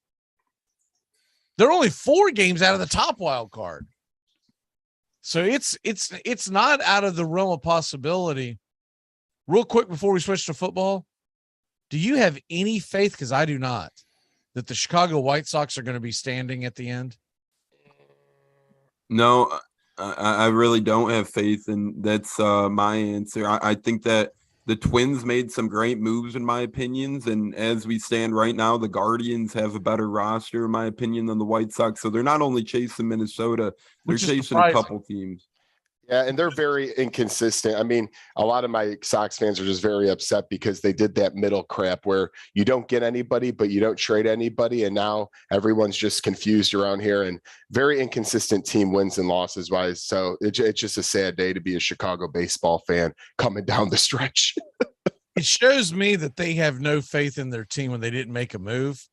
[SPEAKER 1] They're only 4 games out of the top wild card. So it's not out of the realm of possibility. Real quick before we switch to football, do you have any faith, because I do not, that the Chicago White Sox are going to be standing at the end?
[SPEAKER 9] No, I really don't have faith, and that's my answer. I think that the Twins made some great moves, in my opinions, and as we stand right now, the Guardians have a better roster, in my opinion, than the White Sox. So they're not only chasing Minnesota, they're chasing a couple teams.
[SPEAKER 7] Yeah, and they're very inconsistent. I mean, a lot of my Sox fans are just very upset because they did that middle crap where you don't get anybody, but you don't trade anybody. And now everyone's just confused around here, and very inconsistent team wins and losses wise. So it's just a sad day to be a Chicago baseball fan coming down the stretch.
[SPEAKER 1] It shows me that they have no faith in their team when they didn't make a move.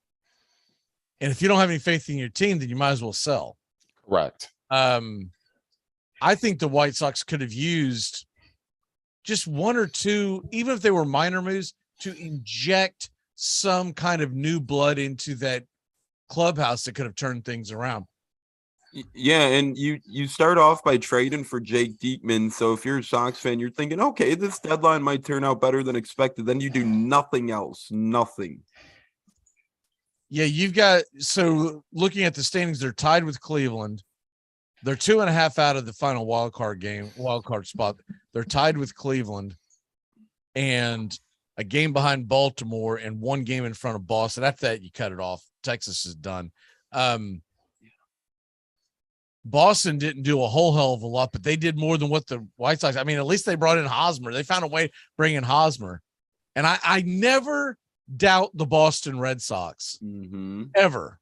[SPEAKER 1] And if you don't have any faith in your team, then you might as well sell.
[SPEAKER 7] Correct.
[SPEAKER 1] I think the White Sox could have used just one or two, even if they were minor moves, to inject some kind of new blood into that clubhouse that could have turned things around.
[SPEAKER 9] Yeah, and you start off by trading for Jake Diekman. So if you're a Sox fan, you're thinking, okay, this deadline might turn out better than expected. Then you do nothing else, nothing.
[SPEAKER 1] Yeah, you've got, so looking at the standings, they're tied with Cleveland. They're 2.5 out of the final wild card spot. They're tied with Cleveland and a game behind Baltimore and one game in front of Boston. After that, you cut it off. Texas is done. Boston didn't do a whole hell of a lot, but they did more than what the White Sox. I mean, at least they brought in Hosmer. They found a way to bring in Hosmer. And I never doubt the Boston Red Sox ever,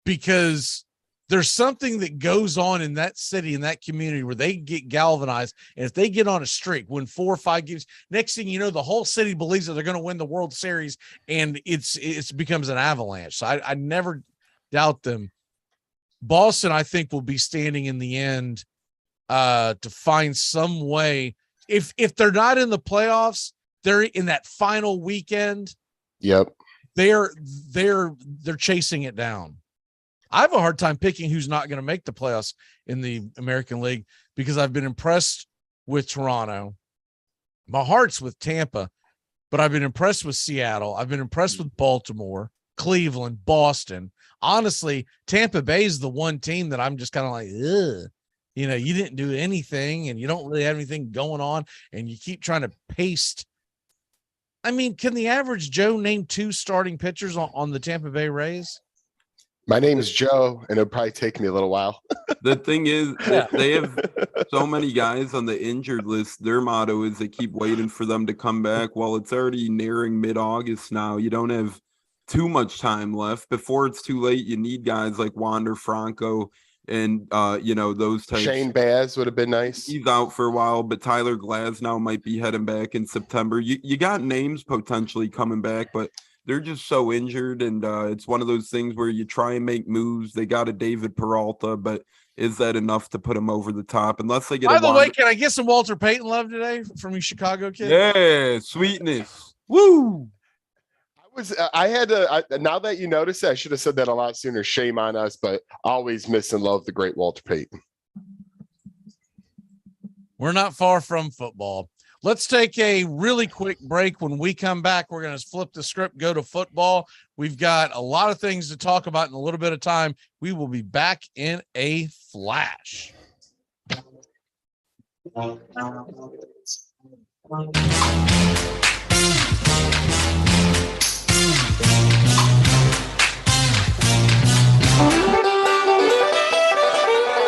[SPEAKER 1] because there's something that goes on in that city, in that community, where they get galvanized. And if they get on a streak, win 4 or 5 games, next thing you know, the whole city believes that they're going to win the World Series, and it becomes an avalanche. So I never doubt them. Boston, I think, will be standing in the end to find some way. If they're not in the playoffs, they're in that final weekend.
[SPEAKER 7] Yep.
[SPEAKER 1] They're chasing it down. I have a hard time picking who's not going to make the playoffs in the American League, because I've been impressed with Toronto. My heart's with Tampa, but I've been impressed with Seattle. I've been impressed with Baltimore, Cleveland, Boston. Honestly, Tampa Bay is the one team that I'm just kind of like, ugh. You know, you didn't do anything and you don't really have anything going on, and you keep trying to paste. I mean, can the average Joe name 2 starting pitchers on the Tampa Bay Rays?
[SPEAKER 7] My name is Joe, and it'll probably take me a little while.
[SPEAKER 9] The thing is, they have so many guys on the injured list. Their motto is they keep waiting for them to come back. Well, it's already nearing mid-August now. You don't have too much time left. Before it's too late, you need guys like Wander Franco and, those types.
[SPEAKER 7] Shane Baz would have been nice.
[SPEAKER 9] He's out for a while, but Tyler Glasnow might be heading back in September. You got names potentially coming back, but they're just so injured, and it's one of those things where you try and make moves. They got a David Peralta, but is that enough to put him over the top? Unless they get.
[SPEAKER 1] By the way, can I get some Walter Payton love today from you Chicago kid?
[SPEAKER 9] Yeah, sweetness. Woo!
[SPEAKER 7] Now that you notice it, I should have said that a lot sooner. Shame on us, but always miss and love the great Walter Payton.
[SPEAKER 1] We're not far from football. Let's take a really quick break. When we come back, we're going to flip the script, go to football. We've got a lot of things to talk about in a little bit of time. We will be back in a flash.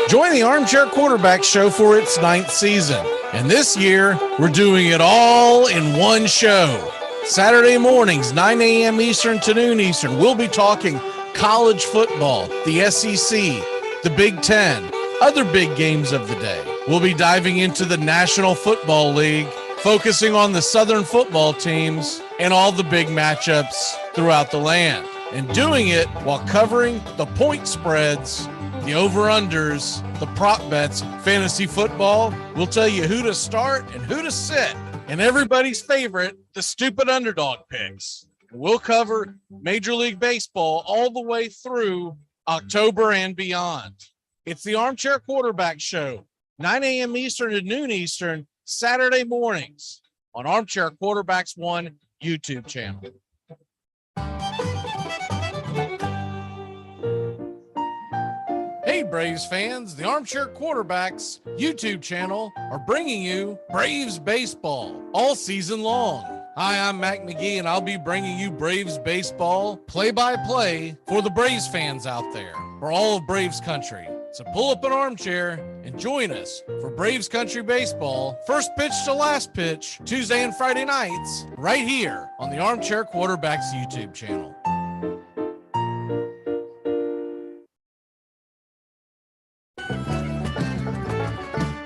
[SPEAKER 1] Join the Armchair Quarterback Show for its 9th season. And this year, we're doing it all in one show. Saturday mornings, 9 a.m. Eastern to noon Eastern, we'll be talking college football, the SEC, the Big Ten, other big games of the day. We'll be diving into the National Football League, focusing on the Southern football teams and all the big matchups throughout the land. And doing it while covering the point spreads, the over-unders, the prop bets, fantasy football. We'll tell you who to start and who to sit. And everybody's favorite, the stupid underdog picks. We'll cover Major League Baseball all the way through October and beyond. It's the Armchair Quarterback Show, 9 a.m. Eastern to noon Eastern, Saturday mornings on Armchair Quarterbacks 1 YouTube channel. Hey, Braves fans, the Armchair Quarterbacks YouTube channel are bringing you Braves baseball all season long. Hi, I'm Mac McGee, and I'll be bringing you Braves baseball play-by-play for the Braves fans out there, for all of Braves country. So pull up an armchair and join us for Braves Country Baseball, first pitch to last pitch, Tuesday and Friday nights, right here on the Armchair Quarterbacks YouTube channel.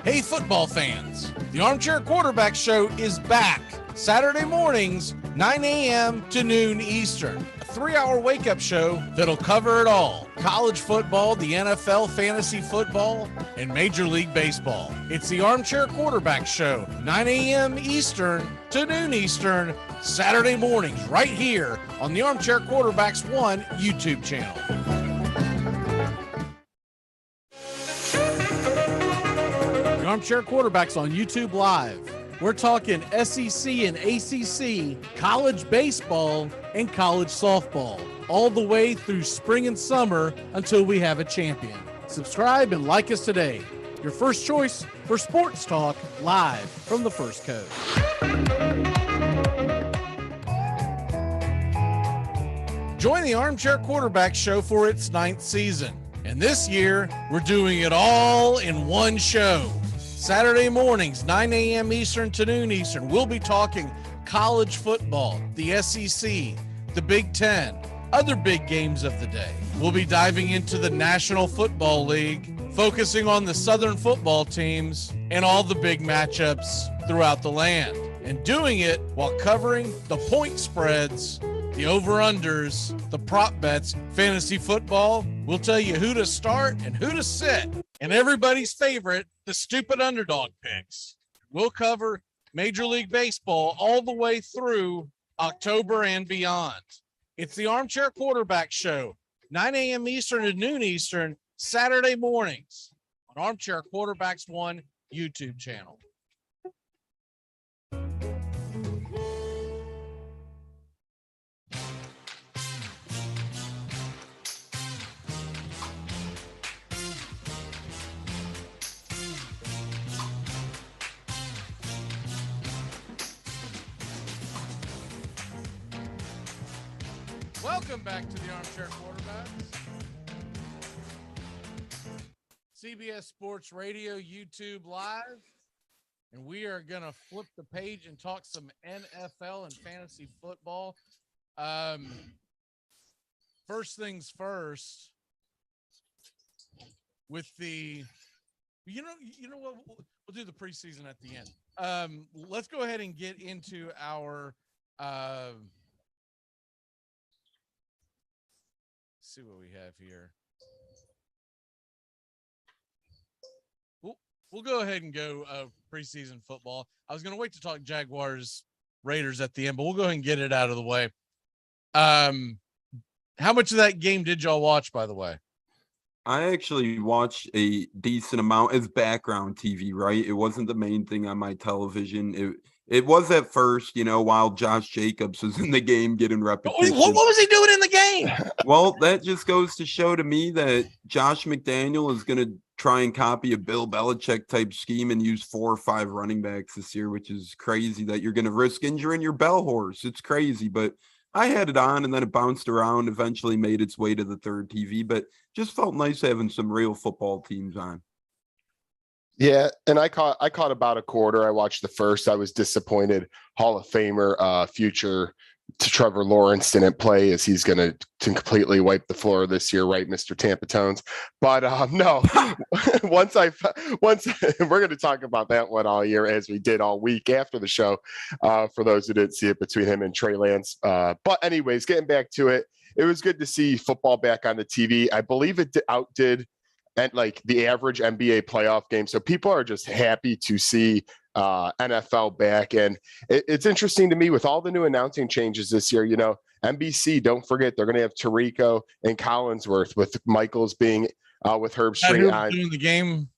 [SPEAKER 1] Hey, football fans, the Armchair Quarterback Show is back Saturday mornings, 9 a.m. to noon Eastern. A 3-hour wake-up show that'll cover it all. College football, the NFL, fantasy football, and Major League Baseball. It's the Armchair Quarterback Show, 9 a.m. Eastern to noon Eastern, Saturday mornings, right here on the Armchair Quarterbacks 1 YouTube channel. The Armchair Quarterbacks on YouTube Live. We're talking SEC and ACC, college baseball, and college softball, all the way through spring and summer until we have a champion. Subscribe and like us today. Your first choice for sports talk live from the First Coast. Join the Armchair Quarterback Show for its 9th season. And this year, we're doing it all in one show. Saturday mornings, 9 a.m. Eastern to noon Eastern, we'll be talking college football, the SEC, the Big Ten, other big games of the day. We'll be diving into the National Football League, focusing on the Southern football teams and all the big matchups throughout the land, and doing it while covering the point spreads, the over-unders, the prop bets, fantasy football. We'll tell you who to start and who to sit. And everybody's favorite, the stupid underdog picks. We'll cover Major League Baseball all the way through October and beyond. It's the Armchair Quarterback Show, 9 a.m. Eastern to noon Eastern, Saturday mornings on Armchair Quarterbacks 1 YouTube channel. Welcome back to the Armchair Quarterbacks. CBS Sports Radio, YouTube Live. And we are going to flip the page and talk some NFL and fantasy football. First things first, with the, you know what, we'll do the preseason at the end. Let's go ahead and get into our, see what we have here. We'll go ahead and go preseason football. I was going to wait to talk Jaguars Raiders at the end, but we'll go ahead and get it out of the way. How much of that game did y'all watch, by the way?
[SPEAKER 9] I actually watched a decent amount as background TV, right? It wasn't the main thing on my television. It was at first, while Josh Jacobs was in the game getting repetition.
[SPEAKER 1] What was he doing in the game?
[SPEAKER 9] Well, that just goes to show to me that Josh McDaniel is going to try and copy a Bill Belichick type scheme and use 4 or 5 running backs this year, which is crazy that you're going to risk injuring your bell horse. It's crazy, but I had it on and then it bounced around, eventually made its way to the third TV, but just felt nice having some real football teams on.
[SPEAKER 7] Yeah, and I caught about a quarter. I watched the first. I was disappointed. Hall of Famer, future to Trevor Lawrence didn't play, as he's going to completely wipe the floor this year, right, Mr. Tampa Tones? But no, once we're going to talk about that one all year, as we did all week after the show, for those who didn't see it, between him and Trey Lance. But anyways, getting back to it, it was good to see football back on the TV. I believe it outdid and like the average NBA playoff game. So people are just happy to see NFL back. And it's interesting to me with all the new announcing changes this year, NBC, don't forget, they're going to have Tirico and Collinsworth, with Michaels being with Herb Street on
[SPEAKER 1] doing the game.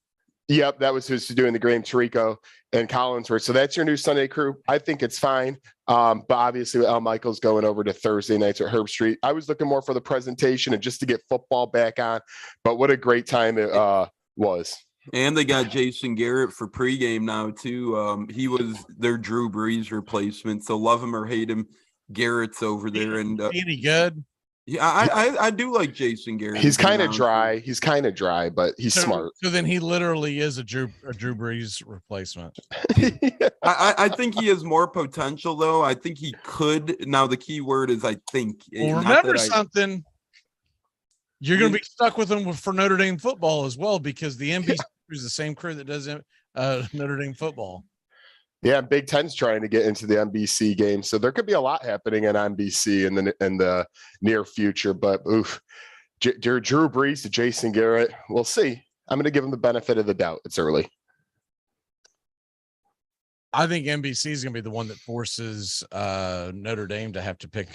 [SPEAKER 7] Yep, that was who's doing the game, Tirico and Collinsworth. So that's your new Sunday crew. I think it's fine. But obviously with Al Michaels going over to Thursday nights at Herb Street, I was looking more for the presentation and just to get football back on. But what a great time it was.
[SPEAKER 9] And they got Jason Garrett for pregame now too. He was their Drew Brees replacement. So love him or hate him, Garrett's over there. And
[SPEAKER 1] any good?
[SPEAKER 9] Yeah, I do like Jason Garrett.
[SPEAKER 7] He's
[SPEAKER 9] to be
[SPEAKER 7] kind of
[SPEAKER 9] honest
[SPEAKER 7] dry. He's kind of dry, but he's smart.
[SPEAKER 1] So then he literally is a Drew Brees replacement.
[SPEAKER 9] I think he has more potential, though. I think he could. Now, the key word is I think.
[SPEAKER 1] Well, remember something. You're going to be stuck with him for Notre Dame football as well, because the NBC is the same crew that does Notre Dame football.
[SPEAKER 7] Yeah, Big Ten's trying to get into the NBC game, so there could be a lot happening at NBC in the near future. But Drew Brees to Jason Garrett, we'll see. I'm going to give him the benefit of the doubt. It's early.
[SPEAKER 1] I think NBC is going to be the one that forces Notre Dame to have to pick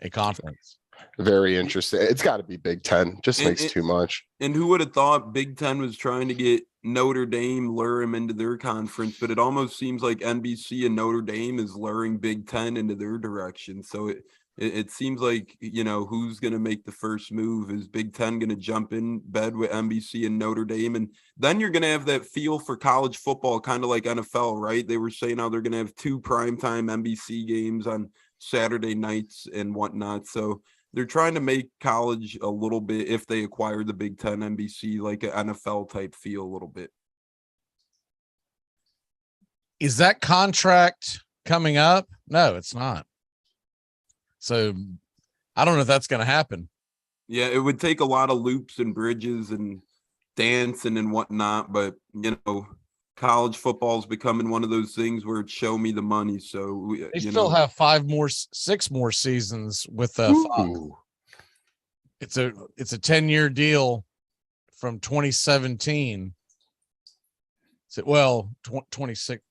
[SPEAKER 1] a conference.
[SPEAKER 7] Very interesting. It's got to be Big Ten. Just makes too much.
[SPEAKER 9] And who would have thought Big Ten was trying to get Notre Dame, lure him into their conference? But it almost seems like NBC and Notre Dame is luring Big Ten into their direction. So it seems like, who's going to make the first move? Is Big Ten going to jump in bed with NBC and Notre Dame? And then you're going to have that feel for college football, kind of like NFL, right? They were saying how they're going to have 2 primetime NBC games on Saturday nights and whatnot. So they're trying to make college a little bit, if they acquire the Big Ten NBC, like an NFL type feel a little bit.
[SPEAKER 1] Is that contract coming up? No, it's not. So I don't know if that's going to happen.
[SPEAKER 9] Yeah, it would take a lot of loops and bridges and dancing and whatnot, but college football is becoming one of those things where it's show me the money. So
[SPEAKER 1] they still have 6 more seasons with Fox. It's a 10-year deal from 2017. So, 26,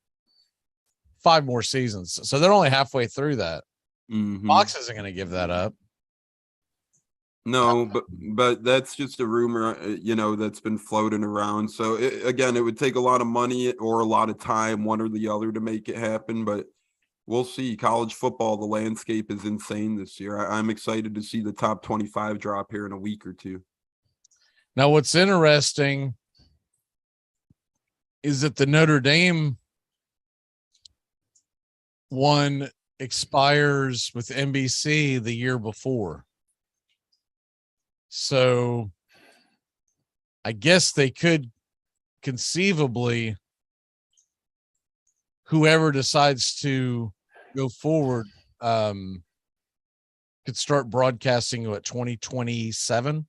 [SPEAKER 1] 5 more seasons. So they're only halfway through that.
[SPEAKER 9] Mm-hmm.
[SPEAKER 1] Fox isn't going to give that up.
[SPEAKER 9] No, but that's just a rumor, that's been floating around. So again, it would take a lot of money or a lot of time, one or the other, to make it happen. But we'll see. College football, the landscape is insane this year. I'm excited to see the top 25 drop here in a week or two.
[SPEAKER 1] Now, what's interesting is that the Notre Dame one expires with NBC the year before. So I guess they could conceivably, whoever decides to go forward, could start broadcasting at 2027.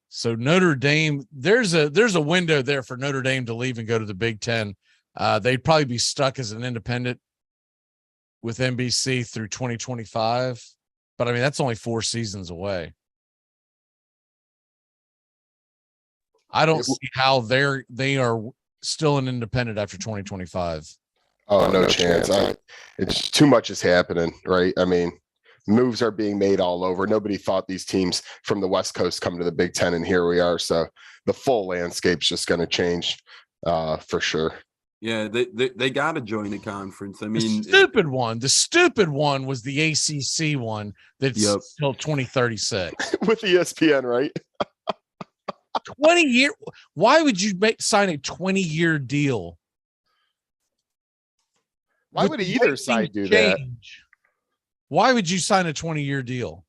[SPEAKER 1] So Notre Dame, there's a window there for Notre Dame to leave and go to the Big Ten. They'd probably be stuck as an independent with NBC through 2025. But I mean, that's only 4 seasons away. I don't see how they are still an independent after 2025.
[SPEAKER 7] Oh, no chance. It's too much is happening, right? I mean, moves are being made all over. Nobody thought these teams from the West Coast come to the Big Ten, and here we are. So the full landscape's just going to change for sure.
[SPEAKER 9] Yeah, they got to join a conference. I mean,
[SPEAKER 1] the stupid one was the ACC one that's till 2036
[SPEAKER 7] with ESPN, right?
[SPEAKER 1] 20 year. Why would you sign a 20-year deal?
[SPEAKER 7] Why would either side do that?
[SPEAKER 1] Why would you sign a 20-year deal?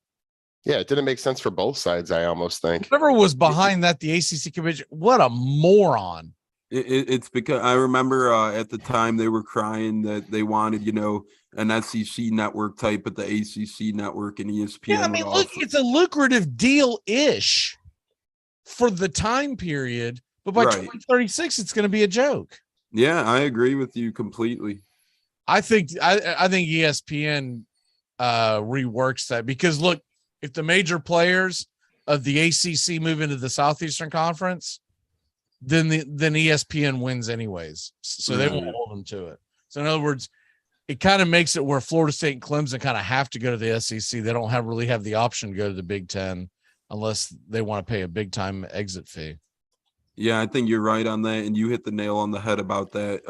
[SPEAKER 7] Yeah, it didn't make sense for both sides, I almost think.
[SPEAKER 1] Whoever was behind that, the ACC commission, what a moron.
[SPEAKER 9] It's because I remember at the time they were crying that they wanted, an SEC network type, but the ACC network and ESPN.
[SPEAKER 1] Yeah, I mean, look, it's a lucrative deal-ish for the time period, but by 2036, it's going to be a joke.
[SPEAKER 9] Yeah, I agree with you completely.
[SPEAKER 1] I think ESPN reworks that because look, if the major players of the ACC move into the Southeastern Conference, then ESPN wins anyways. So they won't hold them to it. So in other words, it kind of makes it where Florida State and Clemson kind of have to go to the SEC. They don't really have the option to go to the Big Ten unless they want to pay a big time exit fee.
[SPEAKER 9] Yeah, I think you're right on that, and you hit the nail on the head about that.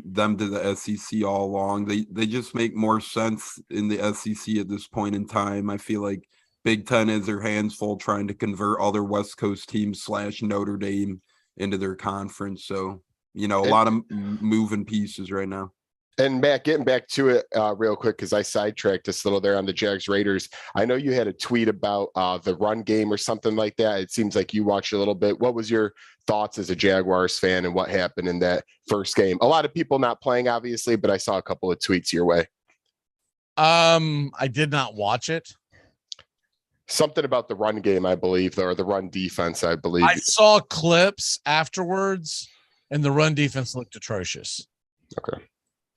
[SPEAKER 9] Them to the SEC all along, they just make more sense in the SEC at this point in time. I feel like Big Ten has their hands full trying to convert other West Coast teams / Notre Dame into their conference. So, a lot of moving pieces right now.
[SPEAKER 7] And Matt, getting back to it real quick, because I sidetracked us a little there on the Jags Raiders. I know you had a tweet about the run game or something like that. It seems like you watched a little bit. What was your thoughts as a Jaguars fan and what happened in that first game? A lot of people not playing, obviously, but I saw a couple of tweets your way.
[SPEAKER 1] I did not watch it.
[SPEAKER 7] Something about the run game, I believe, or the run defense, I believe.
[SPEAKER 1] I saw clips afterwards, and the run defense looked atrocious.
[SPEAKER 7] Okay.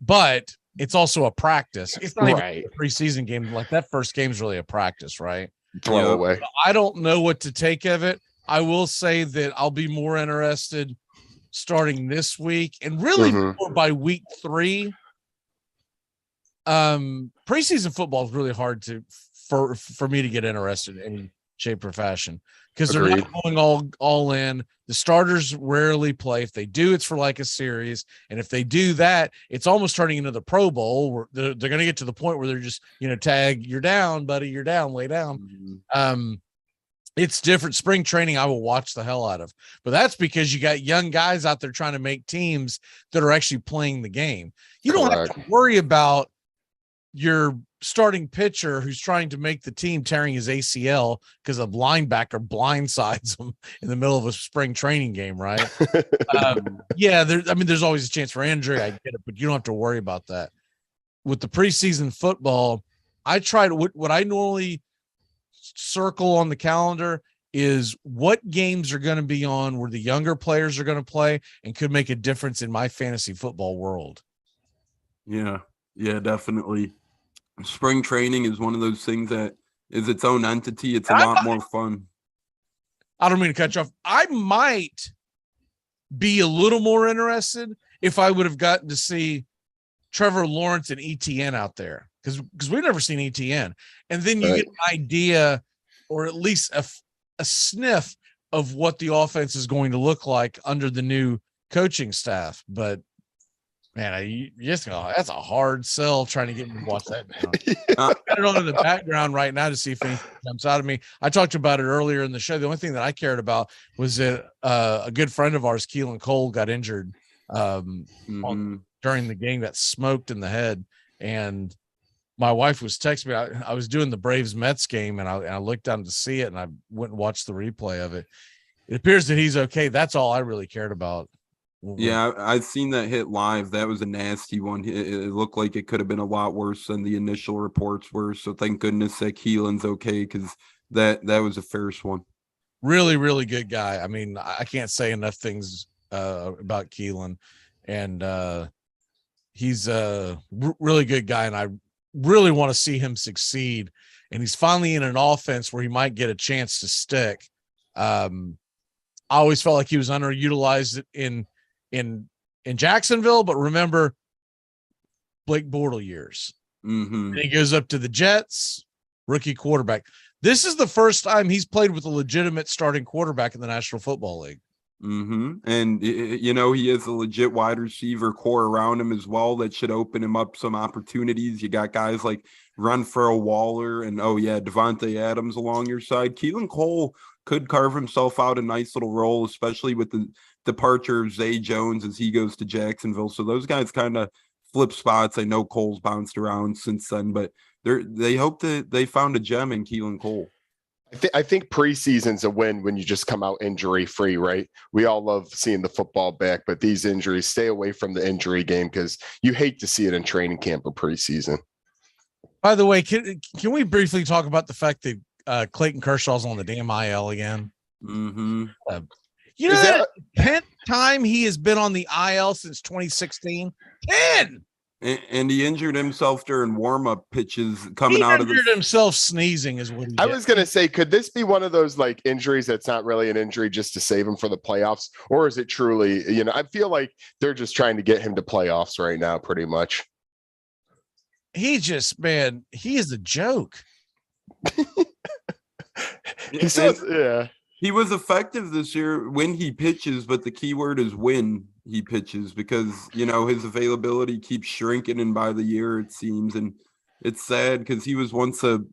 [SPEAKER 1] But it's also a practice. It's not even
[SPEAKER 7] Right.
[SPEAKER 1] a preseason game. Like that first game is really a practice, right?
[SPEAKER 7] Throw away.
[SPEAKER 1] I don't know what to take of it. I will say that I'll be more interested starting this week and really more by week 3. Preseason football is really hard for me to get interested in any shape or fashion because they're not going all in. The starters rarely play. If they do, it's for like a series. And if they do that, it's almost turning into the Pro Bowl where they're going to get to the point where they're just, tag, you're down, buddy, you're down, lay down. It's different. Spring training, I will watch the hell out of, but that's because you got young guys out there trying to make teams that are actually playing the game. You don't have to worry about your starting pitcher who's trying to make the team tearing his ACL because a linebacker blindsides him in the middle of a spring training game, right? There's always a chance for injury. I get it, but you don't have to worry about that. With the preseason football, I try to what I normally circle on the calendar is what games are going to be on where the younger players are going to play and could make a difference in my fantasy football world.
[SPEAKER 9] Yeah, definitely. Spring training is one of those things that is its own entity. It's a lot more fun.
[SPEAKER 1] I don't mean to cut you off. I might be a little more interested if I would have gotten to see Trevor Lawrence and ETN out there because we've never seen ETN. And then you get an idea or at least a sniff of what the offense is going to look like under the new coaching staff. But man, that's a hard sell trying to get me to watch that now. I've got it on in the background right now to see if anything jumps out of me. I talked about it earlier in the show. The only thing that I cared about was that a good friend of ours, Keelan Cole, got injured during the game, got smoked in the head. And my wife was texting me. I was doing the Braves-Mets game, and I looked down to see it, and I went and watched the replay of it. It appears that he's okay. That's all I really cared about.
[SPEAKER 9] Yeah, I've seen that hit live. That was a nasty one. It looked like it could have been a lot worse than the initial reports were. So thank goodness that Keelan's okay because that was a fierce one.
[SPEAKER 1] Really, really good guy. I mean, I can't say enough things about Keelan, and he's a really good guy, and I really want to see him succeed. And he's finally in an offense where he might get a chance to stick. I always felt like he was underutilized in Jacksonville, but remember Blake Bortles years. And he goes up to the Jets, rookie quarterback. This is the first time he's played with a legitimate starting quarterback in the National Football League.
[SPEAKER 9] And he has a legit wide receiver core around him as well that should open him up some opportunities. You got guys like Renfro, Waller, and Devontae Adams along your side. Keelan Cole could carve himself out a nice little role, especially with the departure of Zay Jones as he goes to Jacksonville. So those guys kind of flip spots. I know Cole's bounced around since then, but they hope that they found a gem in Keelan Cole.
[SPEAKER 7] I think preseason's a win when you just come out injury free, right? We all love seeing the football back, but these injuries, stay away from the injury game because you hate to see it in training camp or preseason.
[SPEAKER 1] By the way, can we briefly talk about the fact that Clayton Kershaw's on the damn IL again? That 10th time he has been on the IL since 2016? 10!
[SPEAKER 9] And he injured himself during warm-up pitches
[SPEAKER 1] He injured himself sneezing is what he did.
[SPEAKER 7] I was going to say, could this be one of those like injuries that's not really an injury just to save him for the playoffs? Or is it truly, I feel like they're just trying to get him to playoffs right now, pretty much.
[SPEAKER 1] He is a joke.
[SPEAKER 9] He was effective this year when he pitches, but the key word is when he pitches because, his availability keeps shrinking and by the year it seems. And it's sad because he was once the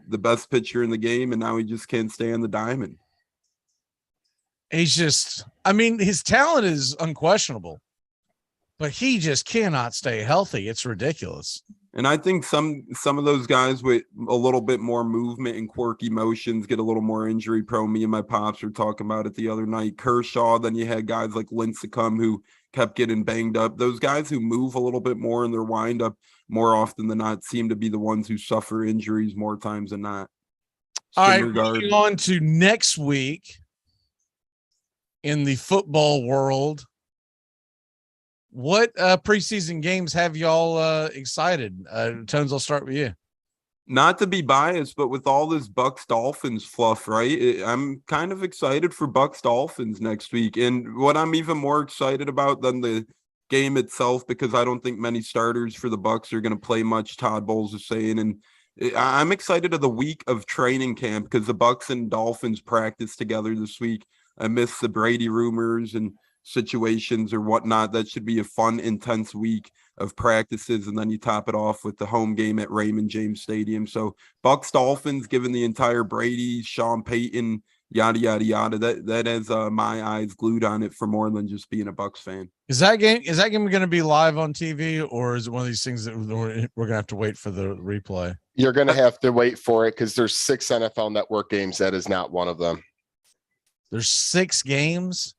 [SPEAKER 9] best pitcher in the game and now he just can't stay on the diamond.
[SPEAKER 1] His talent is unquestionable. but he just cannot stay healthy. It's ridiculous.
[SPEAKER 9] And I think some of those guys with a little bit more movement and quirky motions get a little more injury prone. Me and my pops were talking about it the other night. Kershaw, then you had guys like Lincecum who kept getting banged up. Those guys who move a little bit more in their windup more often than not seem to be the ones who suffer injuries more times than not.
[SPEAKER 1] All right, moving on to next week in the football world. What preseason games have y'all excited? Tones, I'll start with you.
[SPEAKER 9] Not to be biased, but with all this Bucks Dolphins fluff, right? I'm kind of excited for Bucks Dolphins next week. And what I'm even more excited about than the game itself, because I don't think many starters for the Bucks are going to play much, Todd Bowles is saying. And I'm excited of the week of training camp because the Bucks and Dolphins practice together this week. I miss the Brady rumors and situations or whatnot. That should be a fun, intense week of practices, and then you top it off with the home game at Raymond James Stadium. So Bucks Dolphins, given the entire Brady, Sean Payton, yada yada yada, that has my eyes glued on it for more than just being a Bucks fan.
[SPEAKER 1] Is that game going to be live on TV, or is it one of these things that we're going to have to wait for the replay?
[SPEAKER 7] You're going to have to wait for it because there's 6 NFL Network games. That is not one of them.
[SPEAKER 1] There's 6 games.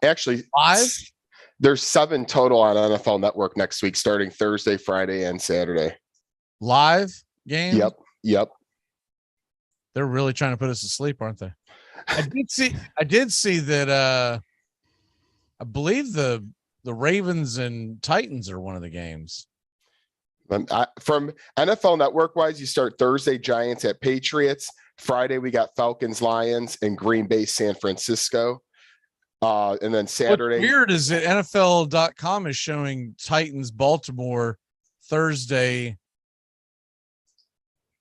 [SPEAKER 7] Actually,
[SPEAKER 1] 5.
[SPEAKER 7] There's 7 total on NFL Network next week, starting Thursday, Friday, and Saturday.
[SPEAKER 1] Live games.
[SPEAKER 7] Yep.
[SPEAKER 1] They're really trying to put us to sleep, aren't they? I did see that. I believe the Ravens and Titans are one of the games.
[SPEAKER 7] From NFL Network wise, you start Thursday, Giants at Patriots. Friday, we got Falcons, Lions, and Green Bay, San Francisco. And then Saturday.
[SPEAKER 1] What's weird is that NFL.com is showing Titans Baltimore Thursday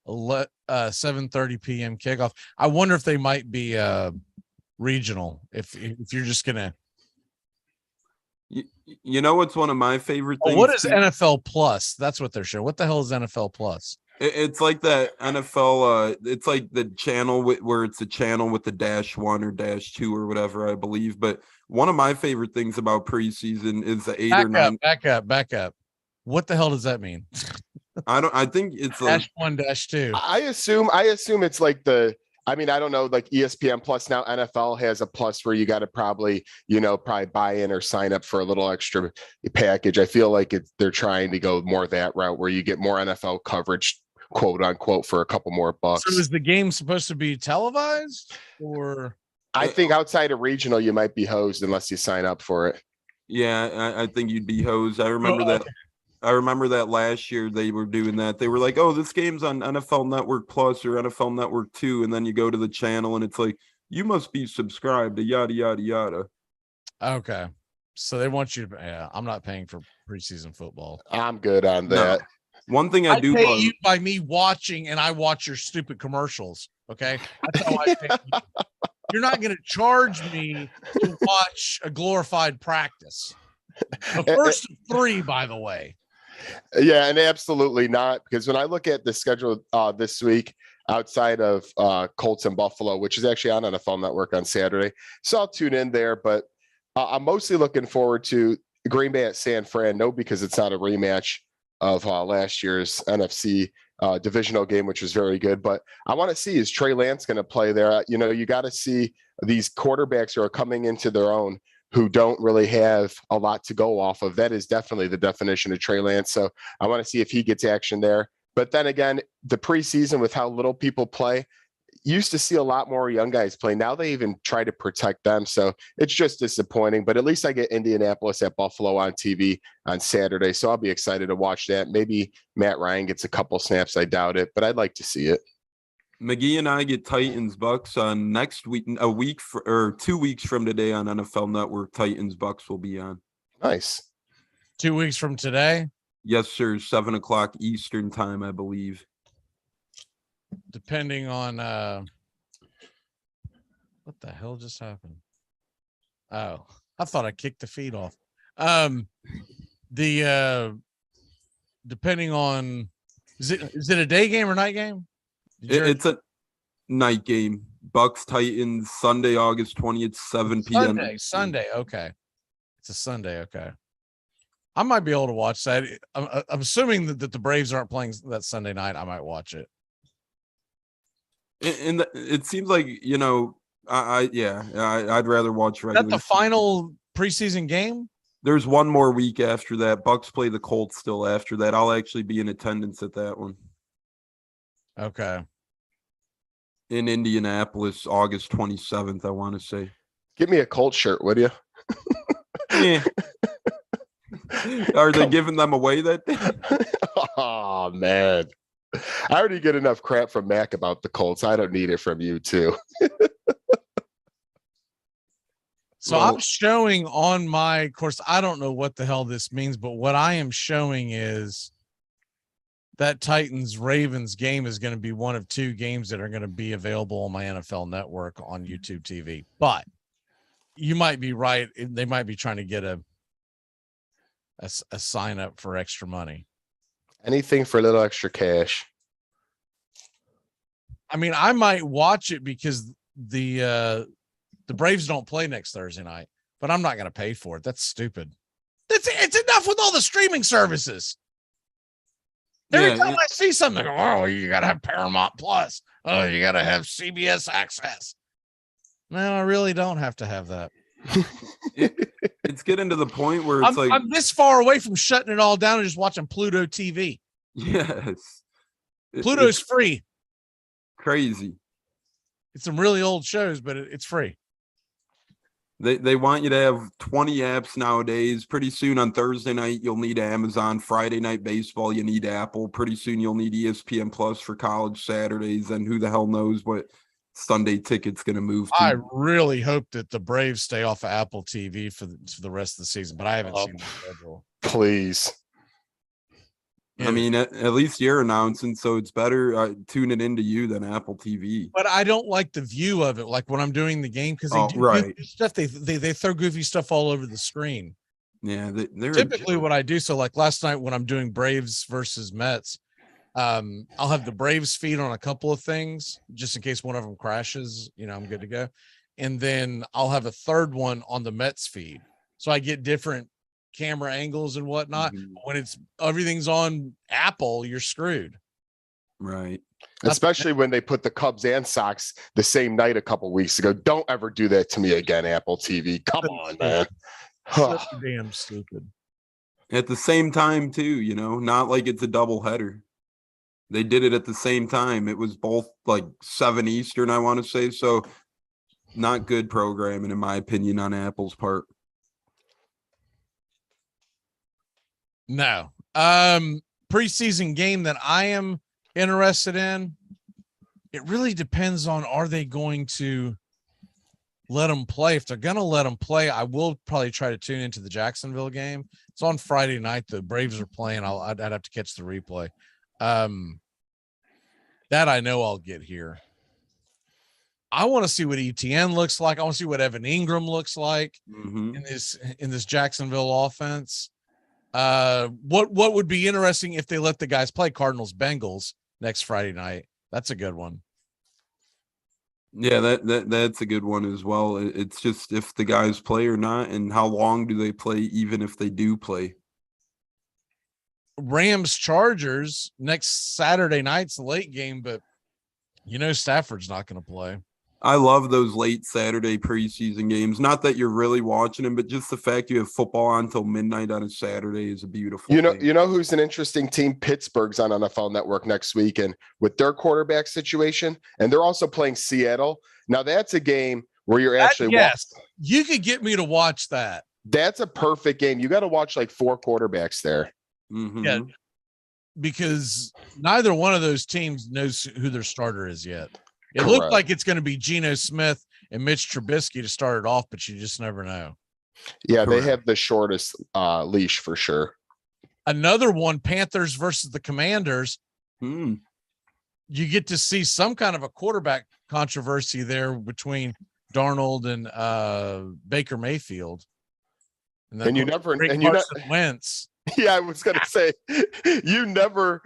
[SPEAKER 1] 7:30 p.m. kickoff. I wonder if they might be regional. If you're just gonna,
[SPEAKER 9] you know, what's one of my favorite things.
[SPEAKER 1] What is NFL Plus? That's what they're showing. What the hell is NFL Plus?
[SPEAKER 9] It's like that NFL. It's like the channel where it's a channel with the -1 or -2 or whatever, I believe. But one of my favorite things about preseason is the 8 or 9.
[SPEAKER 1] Back up. What the hell does that mean?
[SPEAKER 9] I think it's
[SPEAKER 1] -1, -2.
[SPEAKER 7] I assume it's like I don't know, like ESPN Plus now. NFL has a plus where you got to probably buy in or sign up for a little extra package. I feel like they're trying to go more that route where you get more NFL coverage, quote unquote, for a couple more bucks.
[SPEAKER 1] So is the game supposed to be televised, or?
[SPEAKER 7] I think outside of regional, you might be hosed unless you sign up for it.
[SPEAKER 9] Yeah, I think you'd be hosed. I remember that. I remember that last year they were doing that. They were like, oh, this game's on NFL Network Plus or NFL Network 2. And then you go to the channel and it's like, you must be subscribed to yada, yada, yada.
[SPEAKER 1] Okay. So they want you to, I'm not paying for preseason football.
[SPEAKER 7] I'm good on that.
[SPEAKER 9] No. One thing I do
[SPEAKER 1] pay you by me watching, and I watch your stupid commercials. Okay. That's how I pay you. You're not going to charge me to watch a glorified practice. The first of 3, by the way.
[SPEAKER 7] Yeah, and absolutely not, because when I look at the schedule this week, outside of Colts and Buffalo, which is actually on NFL Network on Saturday, so I'll tune in there. But I'm mostly looking forward to Green Bay at San Fran. No, because it's not a rematch of last year's NFC divisional game, which was very good. But I want to see, is Trey Lance going to play there? You got to see these quarterbacks who are coming into their own, who don't really have a lot to go off of. That is definitely the definition of Trey Lance. So I want to see if he gets action there. But then again, the preseason, with how little people play, used to see a lot more young guys play. Now they even try to protect them. So it's just disappointing. But at least I get Indianapolis at Buffalo on TV on Saturday. So I'll be excited to watch that. Maybe Matt Ryan gets a couple snaps. I doubt it, but I'd like to see it.
[SPEAKER 9] McGee and I get Titans Bucks on next week, 2 weeks from today on NFL Network. Titans Bucks will be on.
[SPEAKER 7] Nice.
[SPEAKER 1] 2 weeks from today?
[SPEAKER 9] Yes, sir. 7:00 Eastern time, I believe.
[SPEAKER 1] Depending on what the hell just happened? Oh, I thought I kicked the feed off. Depending on, is it a day game or night game?
[SPEAKER 9] It's a night game. Bucks Titans Sunday, August 20th, 7 p.m.
[SPEAKER 1] Sunday. Okay. It's a Sunday. Okay. I might be able to watch that. I'm assuming that the Braves aren't playing that Sunday night. I might watch it.
[SPEAKER 9] And it seems like, I'd rather watch regular.
[SPEAKER 1] Is that the final preseason game?
[SPEAKER 9] There's one more week after that. Bucks play the Colts still after that. I'll actually be in attendance at that one.
[SPEAKER 1] Okay.
[SPEAKER 9] In Indianapolis, August 27th, I want to say.
[SPEAKER 7] Give me a Colts shirt, would you?
[SPEAKER 9] Yeah. Are they giving them away that day?
[SPEAKER 7] Oh, man. I already get enough crap from Mac about the Colts. I don't need it from you, too.
[SPEAKER 1] So I'm showing on my course. I don't know what the hell this means, but what I am showing is that Titans Ravens game is going to be one of two games that are going to be available on my NFL network on YouTube TV. But you might be right. They might be trying to get a sign up for extra money.
[SPEAKER 7] Anything for a little extra cash.
[SPEAKER 1] I mean, I might watch it because the Braves don't play next Thursday night, but I'm not going to pay for it. That's stupid. It's enough with all the streaming services. Every time I see something, oh, you got to have Paramount Plus. Oh, you got to have CBS Access. No, I really don't have to have that.
[SPEAKER 9] It's getting to the point where
[SPEAKER 1] I'm this far away from shutting it all down and just watching Pluto TV.
[SPEAKER 9] Yes.
[SPEAKER 1] Pluto's free.
[SPEAKER 9] Crazy.
[SPEAKER 1] It's some really old shows, but it's free.
[SPEAKER 9] They want you to have 20 apps nowadays. Pretty soon on Thursday night, you'll need Amazon. Friday night baseball, you need Apple. Pretty soon you'll need ESPN Plus for college Saturdays. And who the hell knows what Sunday ticket's going to move to.
[SPEAKER 1] I really hope that the Braves stay off of Apple TV for the rest of the season, but I haven't seen the schedule.
[SPEAKER 7] Please.
[SPEAKER 9] I mean, at least you're announcing, so it's better tuning into you than Apple TV.
[SPEAKER 1] But I don't like the view of it, like when I'm doing the game, because they do goofy stuff. They throw goofy stuff all over the screen.
[SPEAKER 9] Yeah, they're
[SPEAKER 1] typically what I do. So, like last night when I'm doing Braves versus Mets, I'll have the Braves feed on a couple of things just in case one of them crashes. I'm good to go, and then I'll have a third one on the Mets feed, so I get different camera angles and whatnot. When everything's on Apple, you're screwed.
[SPEAKER 9] Right.
[SPEAKER 7] Especially when they put the Cubs and Sox the same night a couple weeks ago. Don't ever do that to me again, Apple TV. Come on, man.
[SPEAKER 1] So damn stupid.
[SPEAKER 9] At the same time, too, not like it's a double header. They did it at the same time. It was both like 7 Eastern, I want to say. So not good programming, in my opinion, on Apple's part.
[SPEAKER 1] No. Preseason game that I am interested in, it really depends on, are they going to let them play? If they're going to let them play, I will probably try to tune into the Jacksonville game. It's on Friday night. The Braves are playing. I'd have to catch the replay. That I know I'll get here. I want to see what ETN looks like. I want to see what Evan Ingram looks like in this Jacksonville offense. What would be interesting if they let the guys play Cardinals Bengals next Friday night? That's a good one.
[SPEAKER 9] Yeah, that's a good one as well. It's just if the guys play or not, and how long do they play, even if they do play.
[SPEAKER 1] Rams Chargers next Saturday night's the late game, but Stafford's not going to play.
[SPEAKER 9] I love those late Saturday preseason games. Not that you're really watching them, but just the fact you have football on until midnight on a Saturday is a beautiful thing.
[SPEAKER 7] You know who's an interesting team? Pittsburgh's on NFL Network next week, and with their quarterback situation, and they're also playing Seattle. Now that's a game where you're actually
[SPEAKER 1] you could get me to watch that.
[SPEAKER 7] That's a perfect game. You got to watch like 4 quarterbacks there.
[SPEAKER 1] Yeah, because neither one of those teams knows who their starter is yet. It looked like it's going to be Geno Smith and Mitch Trubisky to start it off, but you just never know.
[SPEAKER 7] Yeah, they have the shortest leash for sure.
[SPEAKER 1] Another one, Panthers versus the Commanders.
[SPEAKER 9] You
[SPEAKER 1] get to see some kind of a quarterback controversy there between Darnold and Baker Mayfield.
[SPEAKER 7] And you never
[SPEAKER 1] Wentz.
[SPEAKER 7] Yeah, I was going to say, you never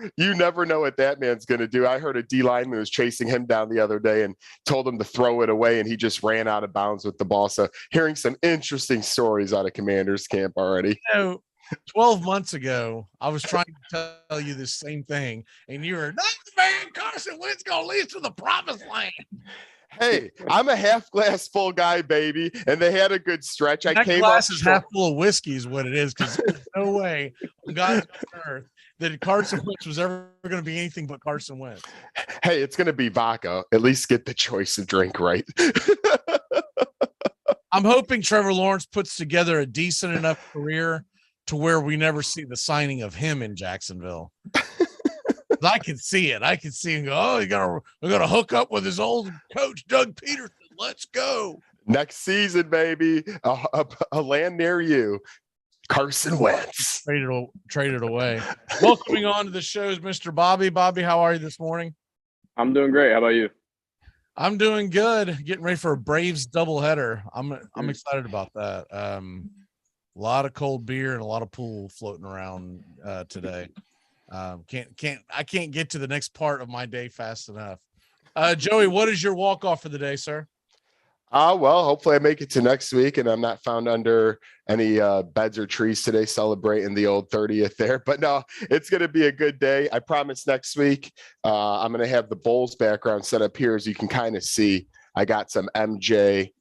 [SPEAKER 7] know what that man's going to do. I heard a D lineman was chasing him down the other day and told him to throw it away, and he just ran out of bounds with the ball. So hearing some interesting stories out of Commanders camp already.
[SPEAKER 1] 12 months ago, I was trying to tell you the same thing, and you were, no, man, Carson Wentz going to lead to the promised land.
[SPEAKER 7] Hey, I'm a half glass full guy, baby, and they had a good stretch.
[SPEAKER 1] That glass is half full of whiskey is what it is, because there's no way on God's earth that Carson Wentz was ever going to be anything but Carson Wentz.
[SPEAKER 7] Hey, it's going to be vodka. At least get the choice of drink right.
[SPEAKER 1] I'm hoping Trevor Lawrence puts together a decent enough career to where we never see the signing of him in Jacksonville. I can see it. I can see him go, oh, we're gonna hook up with his old coach, Doug Peterson. Let's go.
[SPEAKER 7] Next season, baby. A land near you. Carson Wentz.
[SPEAKER 1] Traded away. Welcoming on to the show is Mr. Bobby. Bobby, how are you this morning?
[SPEAKER 4] I'm doing great. How about you?
[SPEAKER 1] I'm doing good. Getting ready for a Braves doubleheader. I'm excited about that. A lot of cold beer and a lot of pool floating around today. I can't get to the next part of my day fast enough. Joey, what is your walk-off for the day, sir?
[SPEAKER 7] Well, hopefully I make it to next week and I'm not found under any beds or trees today celebrating the old 30th there. But no, it's going to be a good day. I promise next week I'm going to have the Bulls background set up here. As you can kind of see, I got some MJ,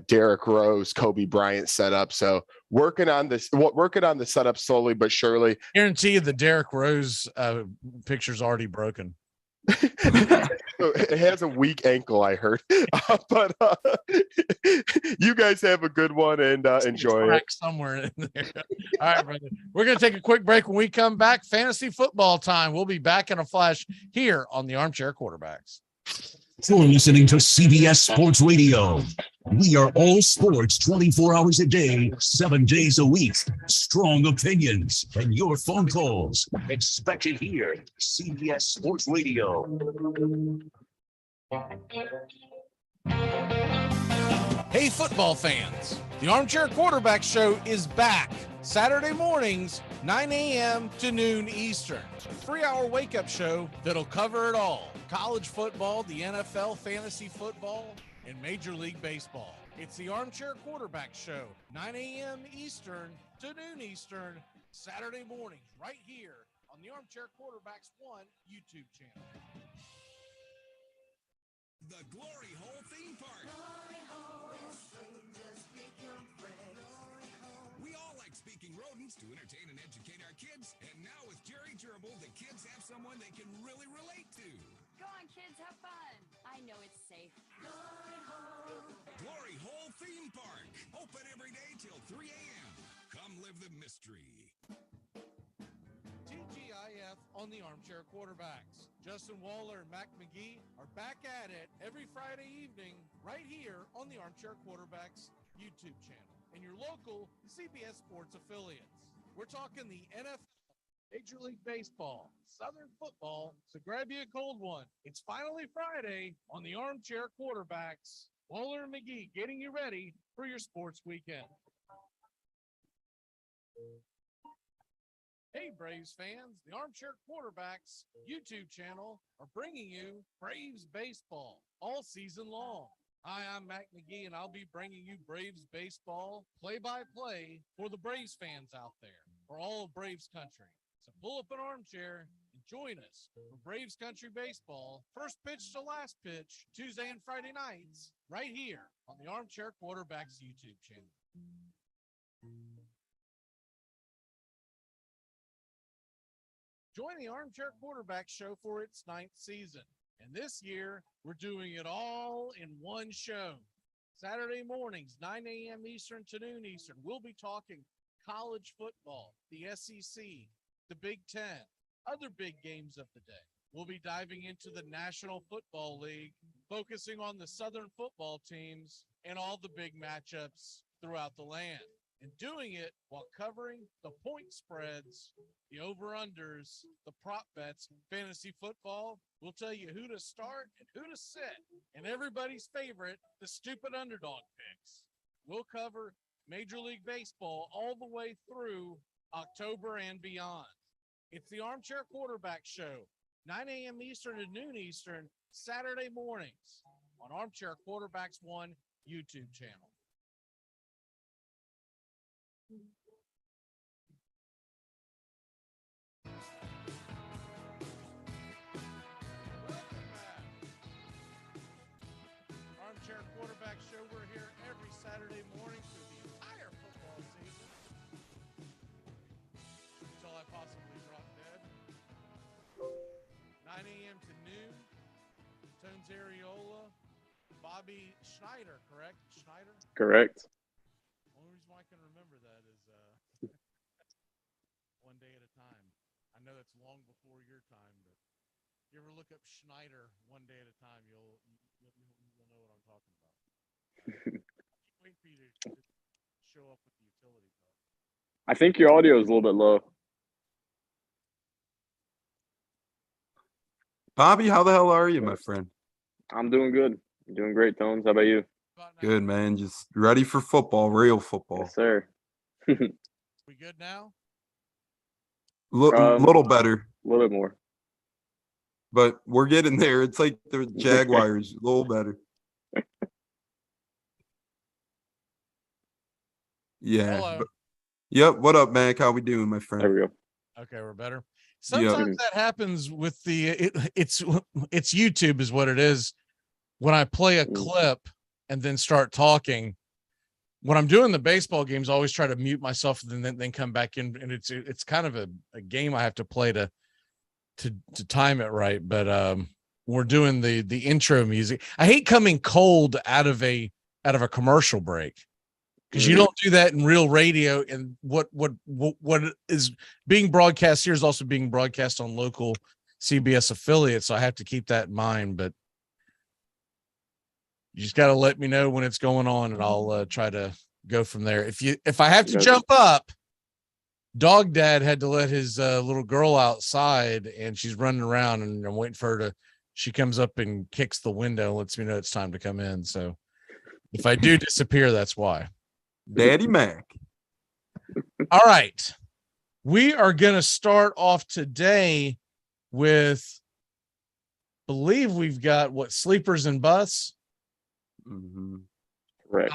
[SPEAKER 7] Derrick Rose, Kobe Bryant set up. So working on the setup slowly but surely.
[SPEAKER 1] Guarantee you the Derrick Rose picture's already broken.
[SPEAKER 7] It has a weak ankle, I heard. But you guys have a good one and enjoy it.
[SPEAKER 1] Somewhere in there. All right, brother. We're going to take a quick break. When we come back, fantasy football time. We'll be back in a flash here on the Armchair Quarterbacks.
[SPEAKER 21] You're listening to CBS Sports Radio. We are all sports 24 hours a day, 7 days a week. Strong opinions and your phone calls. Expect it here. CBS Sports Radio.
[SPEAKER 1] Hey, football fans. The Armchair Quarterback Show is back. Saturday mornings, 9 a.m. to noon Eastern. A 3-hour wake-up show that'll cover it all. College football, the NFL, fantasy football, and Major League Baseball. It's the Armchair Quarterback Show, 9 a.m. Eastern to noon Eastern, Saturday mornings, right here on the Armchair Quarterbacks 1 YouTube channel.
[SPEAKER 10] The Glory Hole Theme Park. We all like speaking rodents to entertain and educate our kids. And now with Jerry Gerbil, the kids have someone they can really relate to.
[SPEAKER 12] Go on, kids, have fun. I know it's safe.
[SPEAKER 10] Glory Hole Theme Park. Open every day till 3 a.m. Come live the mystery.
[SPEAKER 1] TGIF on the Armchair Quarterbacks. Justin Waller and Mac McGee are back at it every Friday evening right here on the Armchair Quarterbacks YouTube channel and your local CBS Sports affiliates. We're talking the NFL, Major League Baseball, Southern football, so grab you a cold one. It's finally Friday on the Armchair Quarterbacks. Waller and McGee getting you ready for your sports weekend. Hey, Braves fans, the Armchair Quarterbacks YouTube channel are bringing you Braves baseball all season long. Hi, I'm Mac McGee, and I'll be bringing you Braves baseball play-by-play for the Braves fans out there, for all of Braves country. So pull up an armchair and join us for Braves country baseball, first pitch to last pitch, Tuesday and Friday nights, right here on the Armchair Quarterbacks YouTube channel. Join the Armchair Quarterback Show for its 9th season. And this year, we're doing it all in one show. Saturday mornings, 9 a.m. Eastern to noon Eastern. We'll be talking college football, the SEC, the Big Ten, other big games of the day. We'll be diving into the National Football League, focusing on the Southern football teams and all the big matchups throughout the land. And doing it while covering the point spreads, the over-unders, the prop bets, fantasy football. We'll tell you who to start and who to sit. And everybody's favorite, the stupid underdog picks. We'll cover Major League Baseball all the way through October and beyond. It's the Armchair Quarterback Show, 9 a.m. Eastern to noon Eastern, Saturday mornings on Armchair Quarterbacks 1 YouTube channel. p.m. to noon. Tones Areola, Bobby Schneider, correct? Schneider?
[SPEAKER 4] Correct.
[SPEAKER 1] Only reason why I can remember that is one day at a time. I know that's long before your time, but if you ever look up Schneider one day at a time, you'll know what I'm talking about. Can't wait for you to show up with the utility belt.
[SPEAKER 4] I think your audio is a little bit low.
[SPEAKER 9] Bobby, how the hell are you, my friend?
[SPEAKER 4] I'm doing good. I'm doing great, Tones. How about you?
[SPEAKER 9] Good, man. Just ready for football, real football.
[SPEAKER 4] Yes, sir.
[SPEAKER 1] We good now?
[SPEAKER 9] Little better.
[SPEAKER 4] A little bit more.
[SPEAKER 9] But we're getting there. It's like the Jaguars, a little better. Yeah.
[SPEAKER 1] Hello.
[SPEAKER 9] Yep. What up, Mac? How we doing, my friend?
[SPEAKER 4] There we go.
[SPEAKER 1] Okay, we're better. Sometimes that happens with it's YouTube is what it is. When I play a clip and then start talking, when I'm doing the baseball games, I always try to mute myself and then come back in, and it's kind of a game I have to play to time it right. But we're doing the intro music. I hate coming cold out of a commercial break, because you don't do that in real radio, and what is being broadcast here is also being broadcast on local CBS affiliates, so I have to keep that in mind. But you just got to let me know when it's going on, and I'll try to go from there. If I have to jump up, Dog Dad had to let his little girl outside, and she's running around, and I'm waiting for her to. She comes up and kicks the window and lets me know it's time to come in. So if I do disappear, that's why.
[SPEAKER 9] Daddy Mac.
[SPEAKER 1] All right. We are going to start off today with, believe we've got sleepers and busts.
[SPEAKER 9] Mm-hmm.
[SPEAKER 4] Right.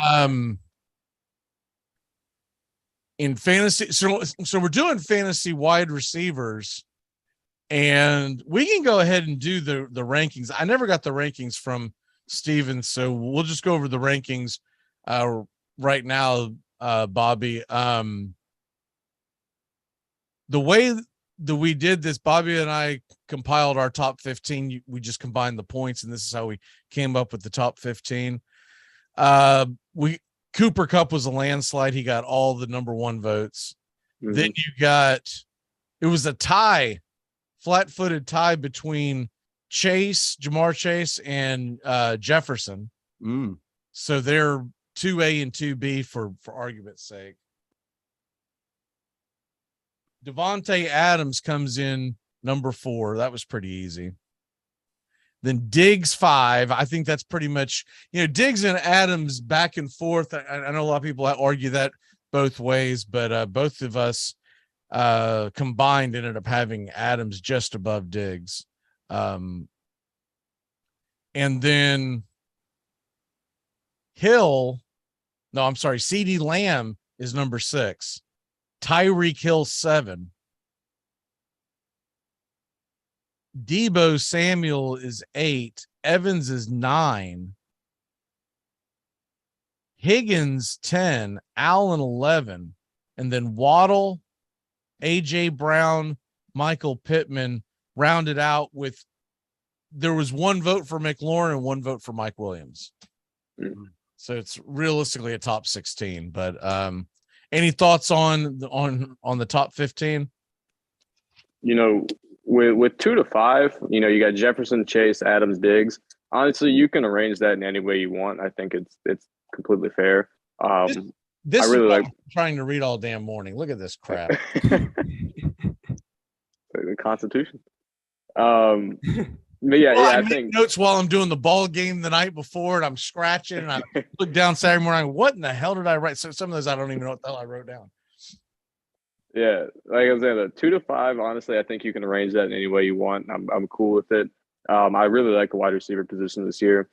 [SPEAKER 1] In fantasy. So we're doing fantasy wide receivers, and we can go ahead and do the rankings. I never got the rankings from Steven, so we'll just go over the rankings right now, Bobby. The way that we did this, Bobby and I compiled our top 15. We just combined the points, and this is how we came up with the top 15. Cooper Kupp was a landslide. He got all the number one votes. Mm-hmm. Then it was a tie, flat-footed tie between Jamar Chase and Jefferson. So they're 2A and 2B for argument's sake. Devontae Adams comes in number 4. That was pretty easy. Then Diggs 5. I think that's pretty much, Diggs and Adams back and forth. I know a lot of people argue that both ways, but both of us combined ended up having Adams just above Diggs. And then CeeDee Lamb is number 6. Tyreek Hill 7. Deebo Samuel is 8. Evans is 9. Higgins 10. Allen 11. And then Waddle, AJ Brown, Michael Pittman rounded out with, there was 1 vote for McLaurin and 1 vote for Mike Williams. Mm-hmm. So it's realistically a top 16. But any thoughts on the top 15?
[SPEAKER 4] With 2 to 5, you got Jefferson, Chase, Adams, Diggs. Honestly, you can arrange that in any way you want. I think it's completely fair.
[SPEAKER 1] This I really is I'm trying to read all damn morning. Look at this crap.
[SPEAKER 4] The Constitution. But I think
[SPEAKER 1] notes while I'm doing the ball game the night before, and I'm scratching, and I look down Saturday morning. What in the hell did I write? So some of those I don't even know what the hell I wrote down.
[SPEAKER 4] Yeah, like I was saying, the 2 to 5. Honestly, I think you can arrange that in any way you want. I'm cool with it. I really like the wide receiver position this year.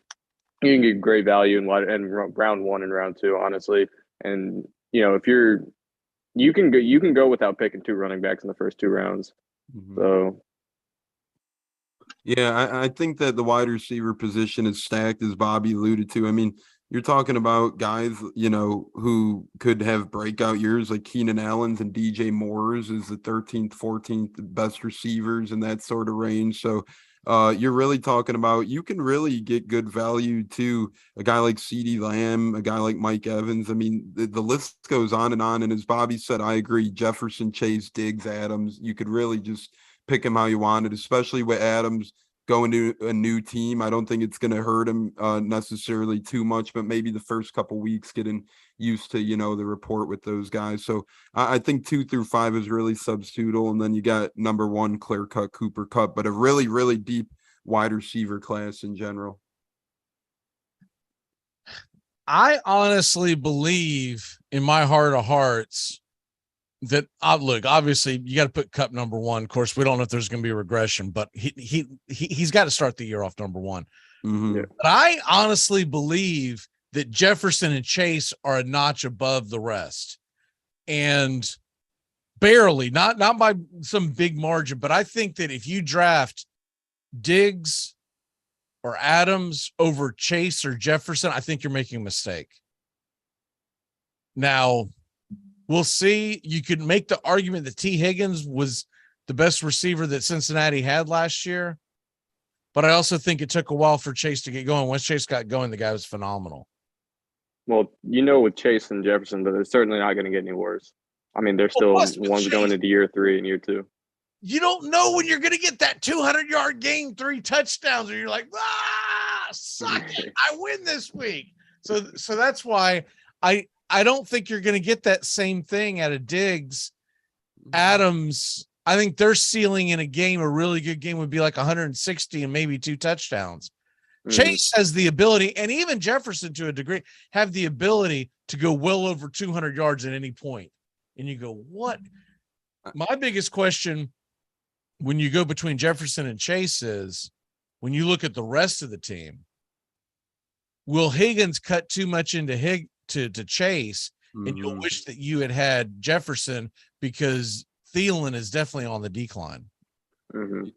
[SPEAKER 4] You can get great value in round 1 and round 2, honestly. And if you can go without picking 2 running backs in the first 2 rounds. Mm-hmm. So.
[SPEAKER 9] Yeah, I think that the wide receiver position is stacked, as Bobby alluded to. I mean, you're talking about guys, who could have breakout years like Keenan Allen's and DJ Moore's is the 13th, 14th best receivers in that sort of range. So you're really talking about, you can really get good value to a guy like CeeDee Lamb, a guy like Mike Evans. I mean, the list goes on. And as Bobby said, I agree. Jefferson, Chase, Diggs, Adams, you could really just pick him how you wanted, especially with Adams going to a new team. I don't think it's going to hurt him necessarily too much, but maybe the first couple weeks getting used to, the report with those guys. So I think 2 through 5 is really substitutable. And then you got number 1, clear cut Cooper Kupp, but a really, really deep wide receiver class in general.
[SPEAKER 1] I honestly believe in my heart of hearts that look, obviously you got to put Kupp number 1. Of course, we don't know if there's going to be a regression, but he's got to start the year off number 1.
[SPEAKER 9] Mm-hmm.
[SPEAKER 1] But I honestly believe that Jefferson and Chase are a notch above the rest, and barely, not by some big margin. But I think that if you draft Diggs or Adams over Chase or Jefferson, I think you're making a mistake. Now, we'll see. You could make the argument that T. Higgins was the best receiver that Cincinnati had last year, but I also think it took a while for Chase to get going. Once Chase got going, the guy was phenomenal.
[SPEAKER 4] Well, with Chase and Jefferson, but it's certainly not going to get any worse. I mean, they're still ones going into year 3 and year 2.
[SPEAKER 1] You don't know when you're going to get that 200-yard game, 3 touchdowns, or you're like, suck it, I win this week. So that's why I don't think you're going to get that same thing out of Diggs. Adams, I think their ceiling in a game, a really good game, would be like 160 and maybe 2 touchdowns. Chase has the ability, and even Jefferson to a degree, have the ability to go well over 200 yards at any point. And you go, what? My biggest question when you go between Jefferson and Chase is, when you look at the rest of the team, will Higgins cut too much into to Chase, and you'll wish that you had Jefferson, because Thielen is definitely on the decline.
[SPEAKER 4] Mm-hmm.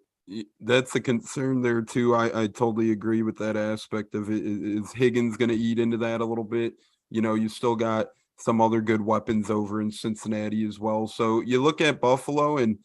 [SPEAKER 9] That's a concern there too. I totally agree with that aspect of it. Is Higgins going to eat into that a little bit? You still got some other good weapons over in Cincinnati as well. So you look at Buffalo, and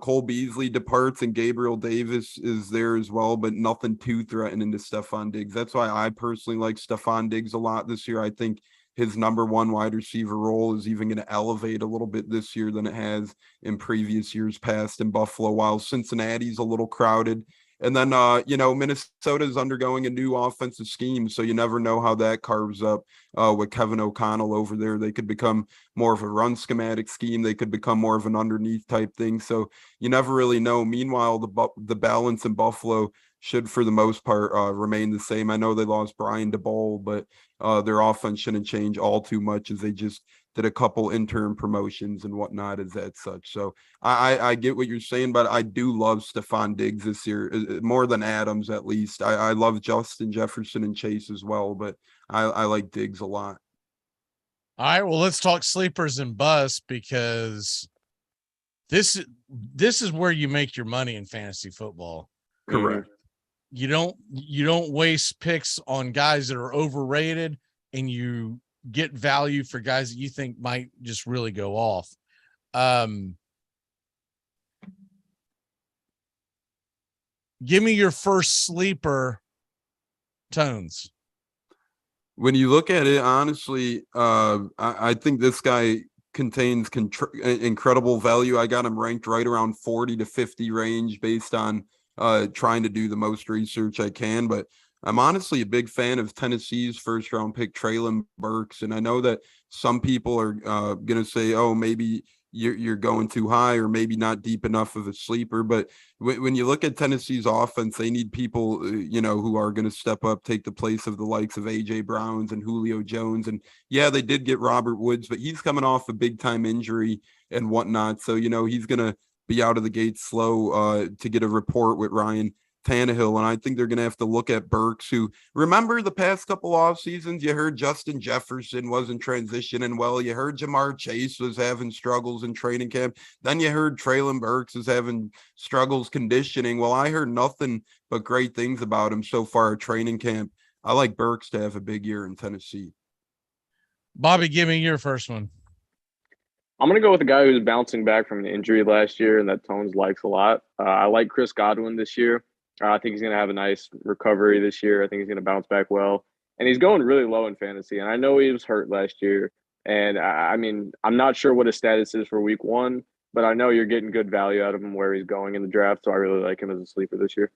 [SPEAKER 9] Cole Beasley departs and Gabriel Davis is there as well, but nothing too threatening to Stephon Diggs. That's why I personally like Stephon Diggs a lot this year. I think his number 1 wide receiver role is even going to elevate a little bit this year than it has in previous years past in Buffalo, while Cincinnati's a little crowded. And then, Minnesota is undergoing a new offensive scheme, so you never know how that carves up with Kevin O'Connell over there. They could become more of a run schematic scheme. They could become more of an underneath type thing. So you never really know. Meanwhile, the balance in Buffalo should, for the most part, remain the same. I know they lost Brian DeBole, but their offense shouldn't change all too much, as they just did a couple interim promotions and whatnot as that such. So I get what you're saying, but I do love Stephon Diggs this year, more than Adams at least. I love Justin Jefferson and Chase as well, but I like Diggs a lot.
[SPEAKER 1] All right, well, let's talk sleepers and busts, because this is where you make your money in fantasy football.
[SPEAKER 9] Correct.
[SPEAKER 1] You don't waste picks on guys that are overrated, and you get value for guys that you think might just really go off. Give me your first sleeper, Tones.
[SPEAKER 9] When you look at it, honestly, I think this guy contains incredible value. I got him ranked right around 40 to 50 range based on trying to do the most research I can, but I'm honestly a big fan of Tennessee's first round pick, Treylon Burks. And I know that some people are going to say, oh, maybe you're going too high, or maybe not deep enough of a sleeper. But when you look at Tennessee's offense, they need people, who are going to step up, take the place of the likes of AJ Browns and Julio Jones. And yeah, they did get Robert Woods, but he's coming off a big time injury and whatnot. So, he's going to be out of the gate slow to get a report with Ryan Tannehill. And I think they're going to have to look at Burks, who, remember the past couple off seasons, you heard Justin Jefferson wasn't transitioning well. You heard Jamar Chase was having struggles in training camp. Then you heard Treylon Burks is having struggles conditioning. Well, I heard nothing but great things about him so far at training camp. I like Burks to have a big year in Tennessee.
[SPEAKER 1] Bobby, give me your first one.
[SPEAKER 4] I'm going to go with a guy who's bouncing back from an injury last year and that Tones likes a lot. I like Chris Godwin this year. I think he's going to have a nice recovery this year. I think he's going to bounce back well. And he's going really low in fantasy. And I know he was hurt last year. And I mean, I'm not sure what his status is for week 1, but I know you're getting good value out of him where he's going in the draft. So I really like him as a sleeper this year.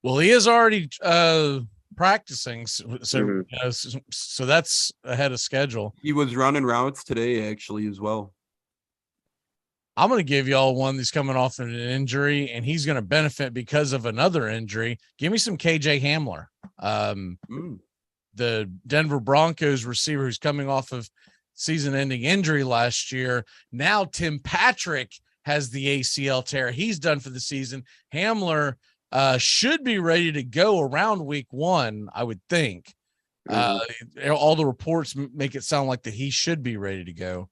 [SPEAKER 1] Well, he is already practicing. So that's ahead of schedule.
[SPEAKER 9] He was running routes today, actually, as well.
[SPEAKER 1] I'm going to give y'all one that's coming off of an injury, and he's going to benefit because of another injury. Give me some KJ Hamler, the Denver Broncos receiver who's coming off of season-ending injury last year. Now Tim Patrick has the ACL tear. He's done for the season. Hamler should be ready to go around week 1, I would think. All the reports make it sound like that he should be ready to go.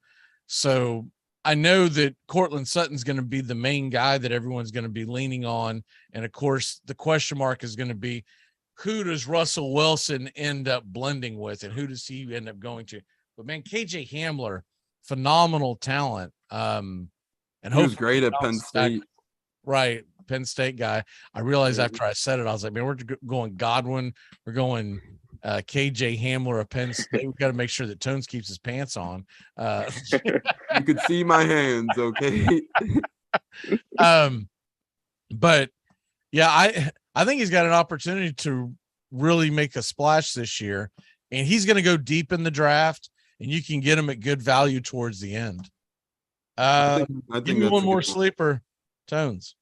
[SPEAKER 1] So I know that Cortland Sutton's going to be the main guy that everyone's going to be leaning on. And of course, the question mark is going to be, who does Russell Wilson end up blending with, and who does he end up going to? But man, KJ Hamler, phenomenal talent. And
[SPEAKER 9] he was great at Penn State.
[SPEAKER 1] Right. Penn State guy. I realized after I said it, I was like, man, we're going Godwin. We're going KJ Hamler of Penn State. We got to make sure that Tones keeps his pants on.
[SPEAKER 9] You could see my hands, okay?
[SPEAKER 1] But yeah, I think he's got an opportunity to really make a splash this year, and he's going to go deep in the draft, and you can get him at good value towards the end. I think give me one more sleeper, Tones.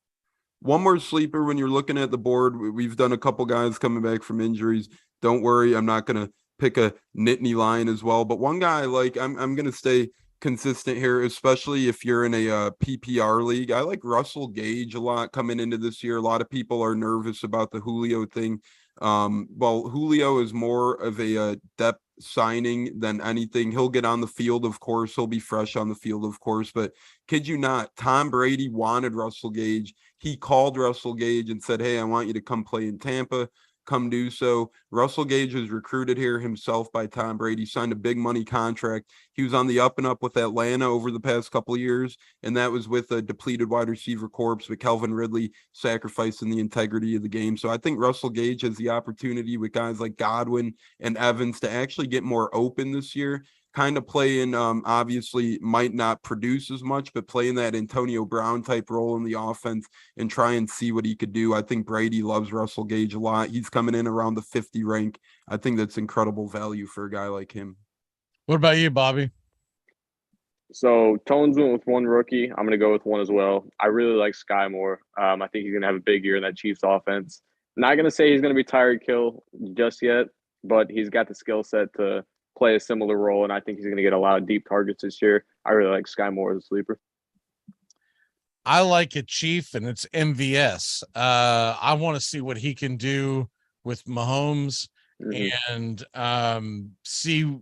[SPEAKER 9] One more sleeper when you're looking at the board. We've done a couple guys coming back from injuries. Don't worry, I'm not going to pick a Nittany line as well. But one guy, like, I'm going to stay consistent here, especially if you're in a PPR league. I like Russell Gage a lot coming into this year. A lot of people are nervous about the Julio thing. Well, Julio is more of a depth signing than anything. He'll get on the field, of course. He'll be fresh on the field, of course. But kid you not, Tom Brady wanted Russell Gage. He called Russell Gage and said, hey, I want you to come play in Tampa. Come do so. Russell Gage was recruited here himself by Tom Brady, signed a big money contract. He was on the up and up with Atlanta over the past couple of years, and that was with a depleted wide receiver corps with Calvin Ridley sacrificing the integrity of the game. So I think Russell Gage has the opportunity with guys like Godwin and Evans to actually get more open this year, kind of play in, obviously might not produce as much, but play in that Antonio Brown type role in the offense and try and see what he could do. I think Brady loves Russell Gage a lot. He's coming in around the 50 rank. I think that's incredible value for a guy like him.
[SPEAKER 1] What about you, Bobby?
[SPEAKER 4] So Tones went with one rookie. I'm going to go with one as well. I really like Sky Moore. I think he's going to have a big year in that Chiefs offense. Not going to say he's going to be Tyreek Hill just yet, but he's got the skill set to play a similar role, and I think he's going to get a lot of deep targets this year. I really like Sky Moore as a sleeper.
[SPEAKER 1] I like a Chief, and it's MVS. I want to see what he can do with Mahomes and see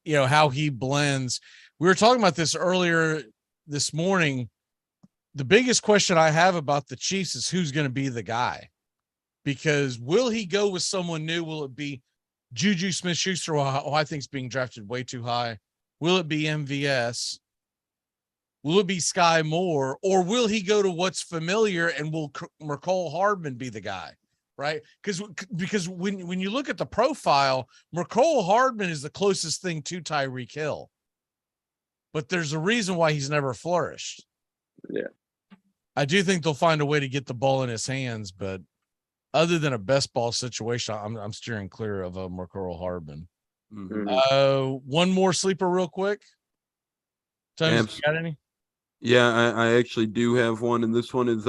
[SPEAKER 1] how he blends. We were talking about this earlier this morning. The biggest question I have about the Chiefs is who's going to be the guy, because will he go with someone new? Will it be Juju Smith-Schuster, who I think is being drafted way too high? Will it be MVS? Will it be Sky Moore? Or will he go to what's familiar, and will Mecole Hardman be the guy, right? Because when you look at the profile, Mecole Hardman is the closest thing to Tyreek Hill. But there's a reason why he's never flourished.
[SPEAKER 4] Yeah.
[SPEAKER 1] I do think they'll find a way to get the ball in his hands, but other than a best ball situation, I'm steering clear of a Mecole Hardman. One more sleeper real quick. Tony, you got any?
[SPEAKER 9] Yeah, I actually do have one, and this one is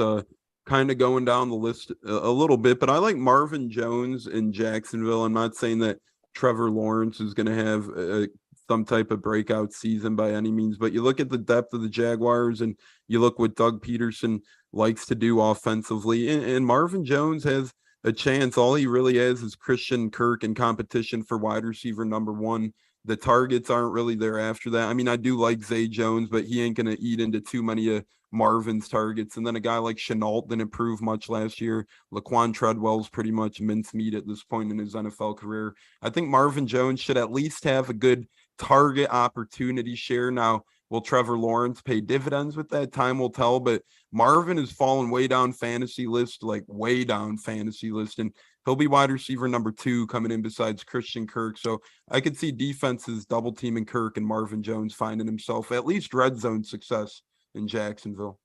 [SPEAKER 9] kind of going down the list a little bit, but I like Marvin Jones in Jacksonville. I'm not saying that Trevor Lawrence is going to have some type of breakout season by any means, but you look at the depth of the Jaguars and you look what Doug Peterson likes to do offensively, and Marvin Jones has a chance. All he really has is Christian Kirk in competition for wide receiver number one. The targets aren't really there after that. I mean, I do like Zay Jones, but he ain't going to eat into too many of Marvin's targets. And then a guy like Chenault didn't improve much last year. Laquan Treadwell's pretty much mincemeat at this point in his NFL career. I think Marvin Jones should at least have a good target opportunity share. Now, Will Trevor Lawrence pay dividends with that? Time will tell, but Marvin has fallen way down fantasy list, like way down fantasy list, and he'll be wide receiver number 2 coming in besides Christian Kirk. So I could see defenses double teaming Kirk and Marvin Jones finding himself at least red zone success in Jacksonville.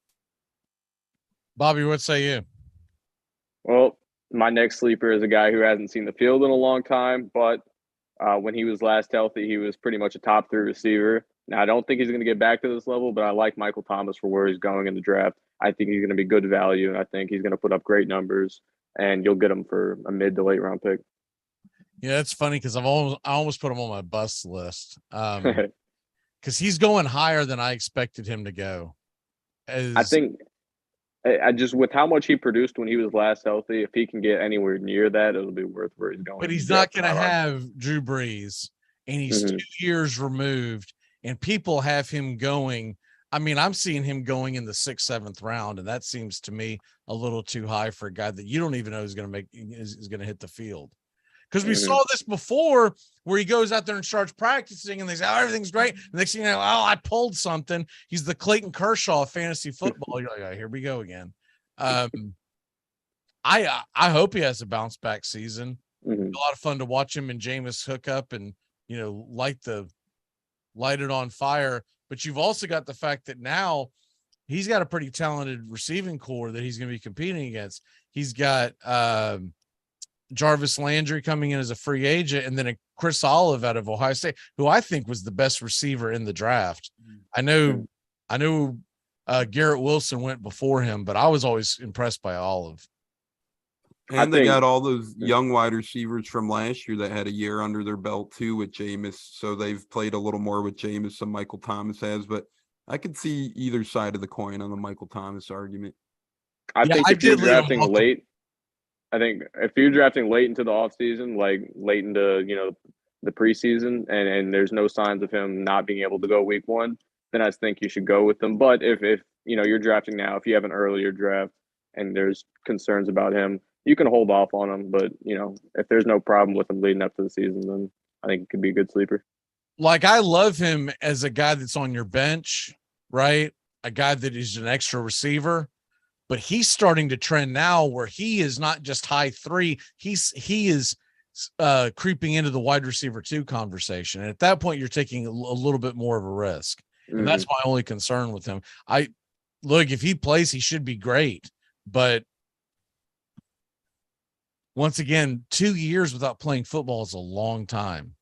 [SPEAKER 1] Bobby, what say you?
[SPEAKER 4] Well, my next sleeper is a guy who hasn't seen the field in a long time, but when he was last healthy, he was pretty much a top 3 receiver. Now, I don't think he's going to get back to this level, but I like Michael Thomas for where he's going in the draft. I think he's going to be good value, and I think he's going to put up great numbers, and you'll get him for a mid to late round pick.
[SPEAKER 1] Yeah, it's funny because I almost put him on my bust list because he's going higher than I expected him to go.
[SPEAKER 4] I think I just, with how much he produced when he was last healthy, if he can get anywhere near that, it'll be worth where he's going.
[SPEAKER 1] But he's not going to have Drew Brees, and he's 2 years removed, and people have him going. I mean, I'm seeing him going in the 6th, 7th round, and that seems to me a little too high for a guy that you don't even know is going to hit the field. Because we saw this before where he goes out there and starts practicing and they say, oh, everything's great. And next thing you know, oh, I pulled something. He's the Clayton Kershaw of fantasy football. You're like, oh, here we go again. I hope he has a bounce back season. It's a lot of fun to watch him and Jameis hook up and, light it on fire. But you've also got the fact that now he's got a pretty talented receiving core that he's going to be competing against. He's got Jarvis Landry coming in as a free agent, and then a Chris Olive out of Ohio State, who I think was the best receiver in the draft. I know Garrett Wilson went before him, but I was always impressed by Olive.
[SPEAKER 9] And they got all those young wide receivers from last year that had a year under their belt too with Jameis. So they've played a little more with Jameis than Michael Thomas has, but I could see either side of the coin on the Michael Thomas argument.
[SPEAKER 4] I think if you're drafting late into the offseason, like late into, the preseason, and there's no signs of him not being able to go week 1, then I think you should go with him. But if you're drafting now, if you have an earlier draft and there's concerns about him, you can hold off on him. But, if there's no problem with him leading up to the season, then I think it could be a good sleeper.
[SPEAKER 1] Like, I love him as a guy that's on your bench, right? A guy that is an extra receiver. But he's starting to trend now where he is not just high 3. He is creeping into the wide receiver 2 conversation. And at that point, you're taking a little bit more of a risk. And that's my only concern with him. If he plays, he should be great. But once again, 2 years without playing football is a long time.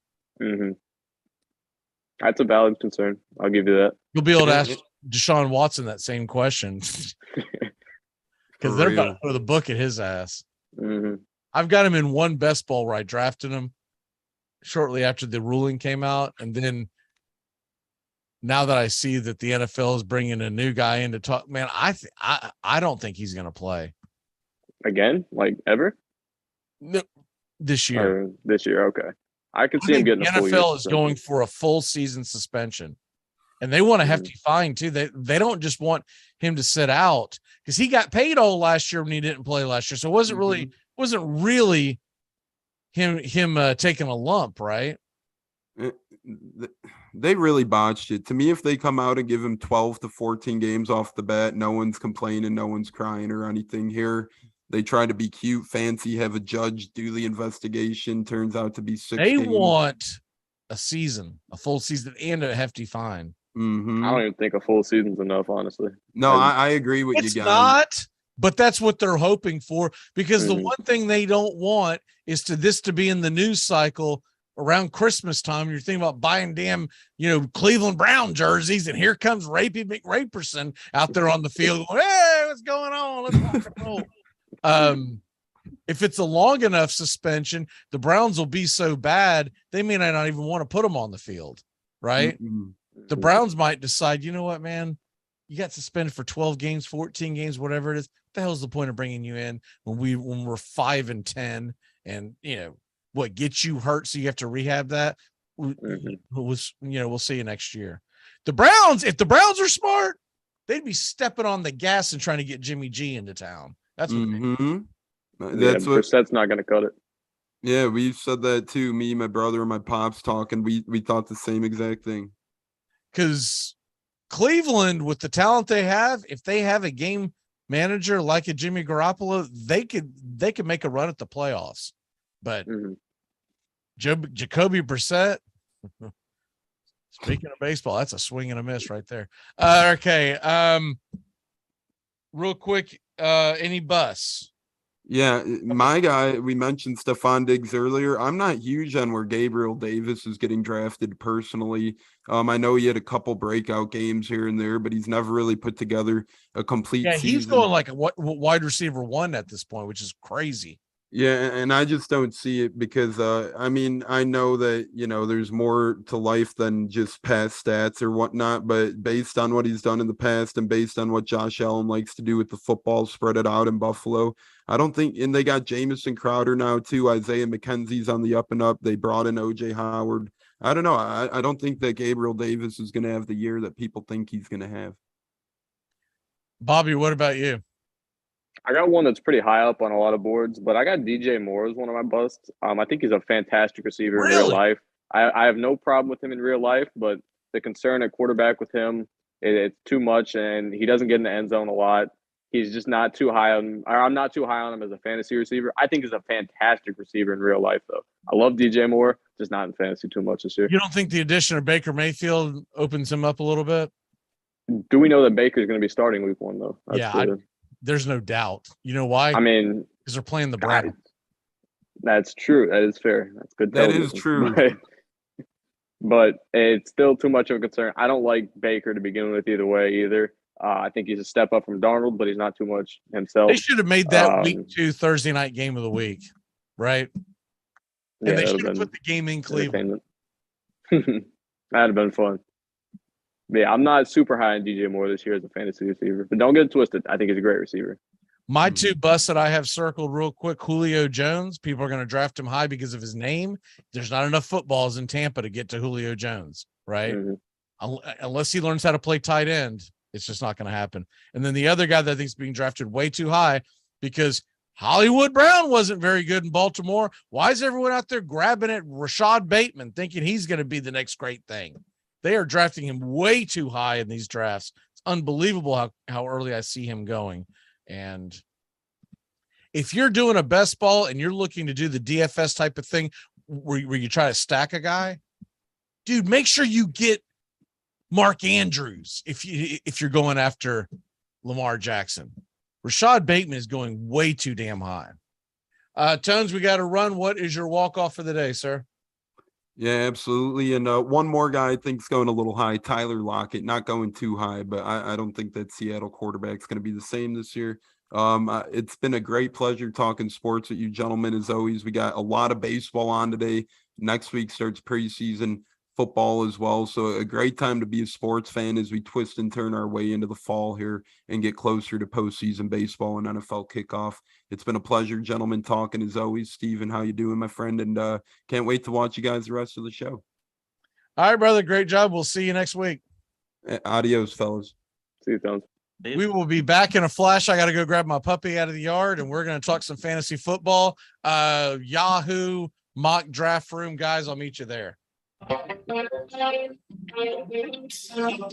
[SPEAKER 4] That's a valid concern. I'll give you that.
[SPEAKER 1] You'll be able to ask Deshaun Watson that same question. Because they're about to throw the book at his ass. I've got him in one best ball where I drafted him shortly after the ruling came out. And then now that I see that the NFL is bringing a new guy in to talk, man, I don't think he's going to play.
[SPEAKER 4] Again? Like ever?
[SPEAKER 1] No, this year.
[SPEAKER 4] This year, okay. I could see him getting
[SPEAKER 1] the NFL is going for a full season suspension. And they want a hefty fine too. They don't just want him to sit out because he got paid all last year when he didn't play last year. So it wasn't really him taking a lump, right?
[SPEAKER 9] They really botched it. To me, if they come out and give him 12 to 14 games off the bat, no one's complaining, no one's crying or anything here. They try to be cute, fancy, have a judge do the investigation. Turns out to be 6
[SPEAKER 1] They
[SPEAKER 9] games.
[SPEAKER 1] Want a season, a full season, and a hefty fine.
[SPEAKER 4] I don't even think a full season's enough, honestly.
[SPEAKER 9] No, I agree with you guys.
[SPEAKER 1] It's not, but that's what they're hoping for because the one thing they don't want is this to be in the news cycle around Christmas time. You're thinking about buying damn, Cleveland Brown jerseys, and here comes Rapey McRaperson out there on the field going, hey, what's going on? Let's rock and roll. If it's a long enough suspension, the Browns will be so bad they may not even want to put them on the field, right? The Browns might decide, you know what, man, you got suspended for 12 games, 14 games, whatever it is. What the hell's the point of bringing you in when we're 5-10 and what gets you hurt? So you have to rehab that. We'll see you next year. The Browns, if the Browns are smart, they'd be stepping on the gas and trying to get Jimmy G into town. That's what
[SPEAKER 4] that's not going to cut it.
[SPEAKER 9] Yeah, we've said that too. Me, my brother, and my pops talking. We thought the same exact thing.
[SPEAKER 1] Because Cleveland, with the talent they have, if they have a game manager like a Jimmy Garoppolo, they could make a run at the playoffs. But Jacoby Brissett, speaking of baseball, that's a swing and a miss right there. Okay. Real quick, any busts?
[SPEAKER 9] Yeah, my guy, we mentioned Stephon Diggs earlier. I'm not huge on where Gabriel Davis is getting drafted personally. I know he had a couple breakout games here and there, but he's never really put together a complete season.
[SPEAKER 1] He's going like a wide receiver 1 at this point, which is crazy.
[SPEAKER 9] Yeah, and I just don't see it because, I mean, I know that, there's more to life than just past stats or whatnot, but based on what he's done in the past and based on what Josh Allen likes to do with the football, spread it out in Buffalo, I don't think, and they got Jamison Crowder now too, Isaiah McKenzie's on the up and up, they brought in OJ Howard. I don't know, I don't think that Gabriel Davis is going to have the year that people think he's going to have.
[SPEAKER 1] Bobby, what about you?
[SPEAKER 4] I got one that's pretty high up on a lot of boards, but I got DJ Moore as one of my busts. I think he's a fantastic receiver in real life. I have no problem with him in real life, but the concern at quarterback with him, it's too much, and he doesn't get in the end zone a lot. He's just not too high on, or I'm not too high on him as a fantasy receiver. I think he's a fantastic receiver in real life, though. I love DJ Moore, just not in fantasy too much this year.
[SPEAKER 1] You don't think the addition of Baker Mayfield opens him up a little bit?
[SPEAKER 4] Do we know that Baker's going to be starting week 1, though?
[SPEAKER 1] There's no doubt. You know why?
[SPEAKER 4] I mean,
[SPEAKER 1] because they're playing the Browns.
[SPEAKER 4] That's true. That is fair. That's good.
[SPEAKER 9] That is true.
[SPEAKER 4] But it's still too much of a concern. I don't like Baker to begin with either. I think he's a step up from Darnold, but he's not too much himself.
[SPEAKER 1] They should have made that week 2 Thursday night game of the week, right? And they should have put the game in Cleveland.
[SPEAKER 4] That'd have been fun. But yeah, I'm not super high on DJ Moore this year as a fantasy receiver, but don't get it twisted. I think he's a great receiver.
[SPEAKER 1] My 2 busts that I have circled real quick: Julio Jones. People are going to draft him high because of his name. There's not enough footballs in Tampa to get to Julio Jones, right? Unless he learns how to play tight end, it's just not going to happen. And then the other guy that I think is being drafted way too high because Hollywood Brown wasn't very good in Baltimore. Why is everyone out there grabbing at Rashad Bateman, thinking he's going to be the next great thing? They are drafting him way too high in these drafts. It's unbelievable how early I see him going. And if you're doing a best ball and you're looking to do the DFS type of thing where you try to stack a guy, dude, make sure you get Mark Andrews if you're going after Lamar Jackson. Rashad Bateman is going way too damn high. Tones, we got to run. What is your walk-off for the day, sir?
[SPEAKER 9] Yeah, absolutely. And one more guy I think is going a little high, Tyler Lockett, not going too high, but I don't think that Seattle quarterback is going to be the same this year. It's been a great pleasure talking sports with you gentlemen. As always, we got a lot of baseball on today. Next week starts preseason football as well. So a great time to be a sports fan as we twist and turn our way into the fall here and get closer to postseason baseball and NFL kickoff. It's been a pleasure, gentlemen, talking as always. Steven, how you doing, my friend? And can't wait to watch you guys the rest of the show.
[SPEAKER 1] All right, brother. Great job. We'll see you next week.
[SPEAKER 9] Adios, fellas.
[SPEAKER 4] See you, Tones.
[SPEAKER 1] We will be back in a flash. I got to go grab my puppy out of the yard, and we're going to talk some fantasy football. Yahoo mock draft room, guys. I'll meet you there.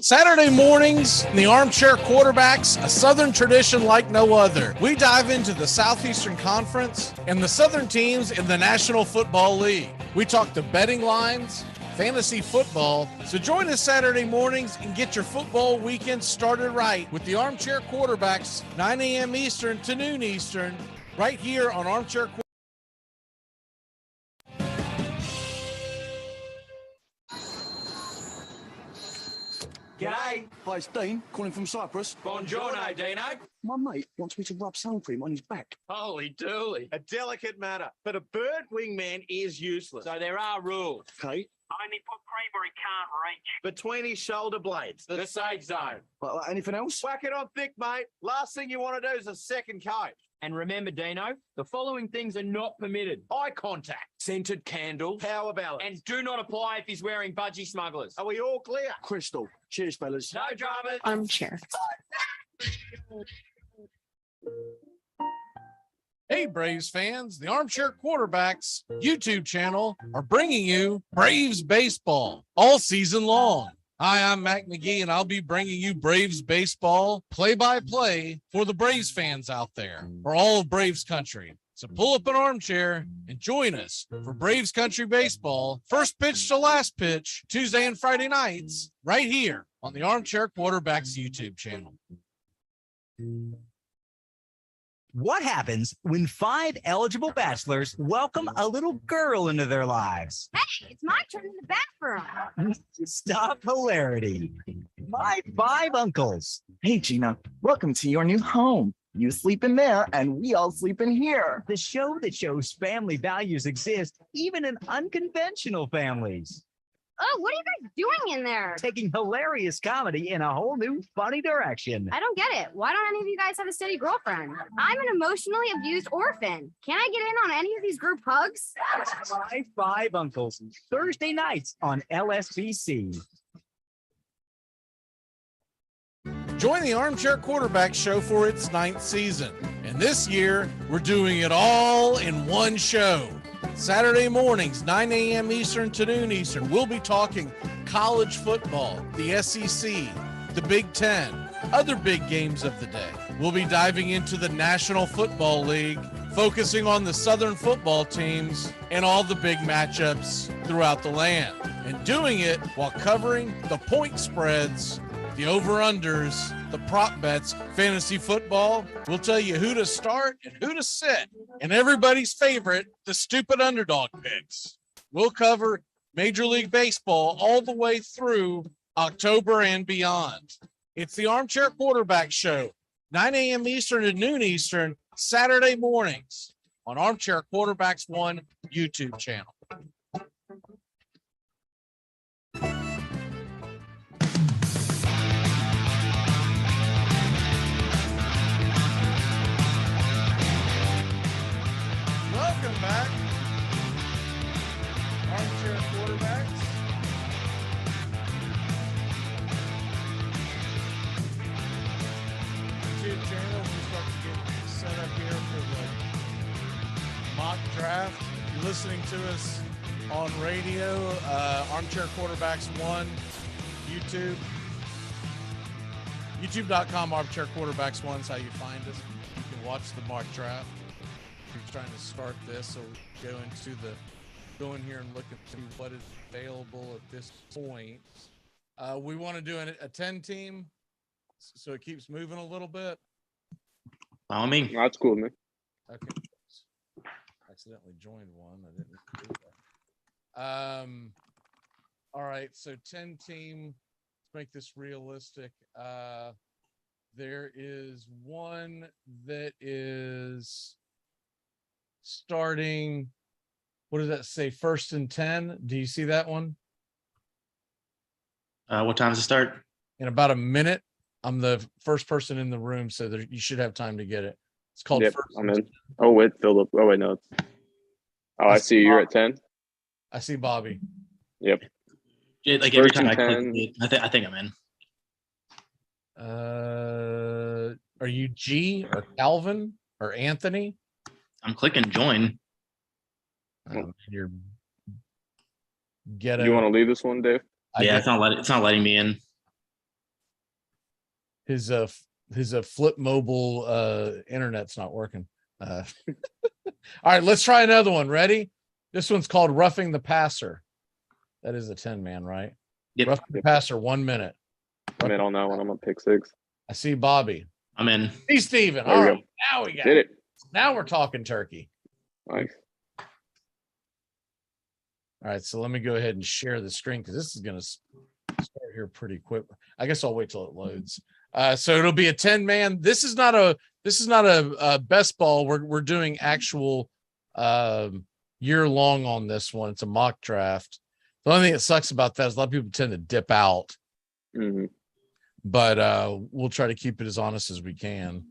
[SPEAKER 1] Saturday mornings, the Armchair Quarterbacks, a Southern tradition like no other. We dive into the Southeastern Conference and the Southern teams in the National Football League. We talk the betting lines, fantasy football. So join us Saturday mornings and get your football weekend started right with the Armchair Quarterbacks, 9 a.m. Eastern to noon Eastern, right here on Armchair Quarterbacks.
[SPEAKER 16] G'day. Hi, it's Dean, calling from Cyprus.
[SPEAKER 18] Buongiorno, Dino.
[SPEAKER 16] My mate wants me to rub sun cream on his back.
[SPEAKER 20] Holy dooly. A delicate matter, but a bird wingman is useless.
[SPEAKER 18] So there are rules.
[SPEAKER 16] Okay.
[SPEAKER 13] Only put cream where he can't reach.
[SPEAKER 20] Between his shoulder blades.
[SPEAKER 18] The safe zone.
[SPEAKER 16] Like anything else?
[SPEAKER 20] Whack it on thick, mate. Last thing you want to do is a second coat.
[SPEAKER 18] And remember, Dino, the following things are not permitted.
[SPEAKER 20] Eye contact.
[SPEAKER 18] Scented candles.
[SPEAKER 20] Power balance.
[SPEAKER 18] And do not apply if he's wearing budgie smugglers.
[SPEAKER 20] Are we all clear?
[SPEAKER 16] Crystal. Cheers, fellas.
[SPEAKER 18] No dramas.
[SPEAKER 12] Armchair.
[SPEAKER 1] Hey, Braves fans, the Armchair Quarterbacks YouTube channel are bringing you Braves baseball all season long. Hi, I'm Mac McGee, and I'll be bringing you Braves baseball play-by-play for the Braves fans out there, for all of Braves country. So pull up an armchair and join us for Braves Country Baseball, first pitch to last pitch, Tuesday and Friday nights, right here on the Armchair Quarterbacks YouTube channel.
[SPEAKER 8] What happens when 5 eligible bachelors welcome a little girl into their lives?
[SPEAKER 12] Hey, it's my turn in the bathroom.
[SPEAKER 8] Stop hilarity. My 5 uncles.
[SPEAKER 15] Hey, Gina, welcome to your new home. You sleep in there, and we all sleep in here.
[SPEAKER 8] The show that shows family values exist even in unconventional families.
[SPEAKER 12] Oh, what are you guys doing in there?
[SPEAKER 8] Taking hilarious comedy in a whole new funny direction.
[SPEAKER 12] I don't get it. Why don't any of you guys have a steady girlfriend? I'm an emotionally abused orphan. Can I get in on any of these group hugs?
[SPEAKER 8] My 5 uncles, Thursday nights on LSBC.
[SPEAKER 1] Join the Armchair Quarterback Show for its 9th season. And this year, we're doing it all in one show. Saturday mornings, 9 a.m. Eastern to noon Eastern, we'll be talking college football, the SEC, the Big Ten, other big games of the day. We'll be diving into the National Football League, focusing on the Southern football teams and all the big matchups throughout the land, and doing it while covering the point spreads, the over-unders, the prop bets, fantasy football. We'll tell you who to start and who to sit, and everybody's favorite, the stupid underdog picks. We'll cover Major League Baseball all the way through October and beyond. It's the Armchair Quarterback Show, 9 a.m. Eastern to noon Eastern, Saturday mornings on Armchair Quarterbacks 1 YouTube channel. Welcome back, Armchair Quarterbacks. YouTube channel. We start to get set up here for the mock draft. If you're listening to us on radio, Armchair Quarterbacks 1, YouTube. YouTube.com, Armchair Quarterbacks 1 is how you find us. You can watch the mock draft. We're trying to start this, so we go in here and look at see what is available at this point. We want to do a 10 team, so it keeps moving a little bit.
[SPEAKER 17] Follow me.
[SPEAKER 4] That's cool, man.
[SPEAKER 1] Okay. Accidentally joined one. I didn't do that. All right, so 10 team. Let's make this realistic. There is one that is starting, what does that say? 1st and 10. Do you see that one?
[SPEAKER 17] What time does it start?
[SPEAKER 1] In about a minute. I'm the first person in the room, so you should have time to get it. It's called
[SPEAKER 4] Yep,
[SPEAKER 1] First.
[SPEAKER 4] I'm in. Oh, wait, Philip. Oh, wait, no. Oh, I see you're at 10.
[SPEAKER 1] I see Bobby.
[SPEAKER 4] Yep.
[SPEAKER 17] Yeah, like every
[SPEAKER 4] 1st
[SPEAKER 17] time I
[SPEAKER 4] and
[SPEAKER 17] click,
[SPEAKER 4] 10.
[SPEAKER 17] I think I'm in.
[SPEAKER 1] Are you G or Calvin or Anthony?
[SPEAKER 17] I'm clicking join.
[SPEAKER 1] You're
[SPEAKER 4] Do you want to leave this one, Dave?
[SPEAKER 17] Yeah, it's not letting me in.
[SPEAKER 1] His flip mobile internet's not working. All right, let's try another one. Ready? This one's called Roughing the Passer. That is a 10-man, right?
[SPEAKER 17] Yep.
[SPEAKER 1] Roughing the Passer, 1 minute.
[SPEAKER 4] I'm in on that one. I'm on pick 6.
[SPEAKER 1] I see Bobby.
[SPEAKER 17] I'm in.
[SPEAKER 1] See Steven.
[SPEAKER 4] There
[SPEAKER 1] All
[SPEAKER 4] we
[SPEAKER 1] right,
[SPEAKER 4] go.
[SPEAKER 1] now we got
[SPEAKER 4] Did it.
[SPEAKER 1] Now we're talking turkey.
[SPEAKER 4] Nice.
[SPEAKER 1] All right, so let me go ahead and share the screen because this is going to start here pretty quick. I guess I'll wait till it loads. So it'll be a 10-man. This is not a best ball. We're doing actual year long on this one. It's a mock draft. The only thing that sucks about that is a lot of people tend to dip out.
[SPEAKER 4] Mm-hmm.
[SPEAKER 1] But we'll try to keep it as honest as we can.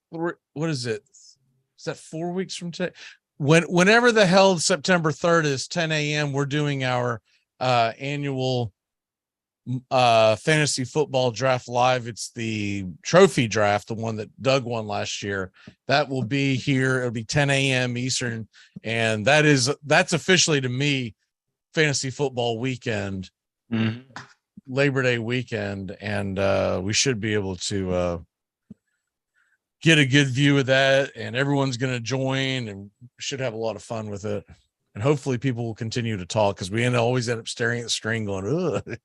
[SPEAKER 1] What is it? Is that 4 weeks from today? Whenever the hell September 3rd is 10 a.m., we're doing our annual fantasy football draft live. It's the trophy draft, the one that Doug won last year. That will be here. It'll be 10 a.m. Eastern. And that's officially to me fantasy football weekend, Labor Day weekend, and we should be able to get a good view of that, and everyone's going to join, and should have a lot of fun with it. And hopefully people will continue to talk, because we always end up staring at the screen going, ugh,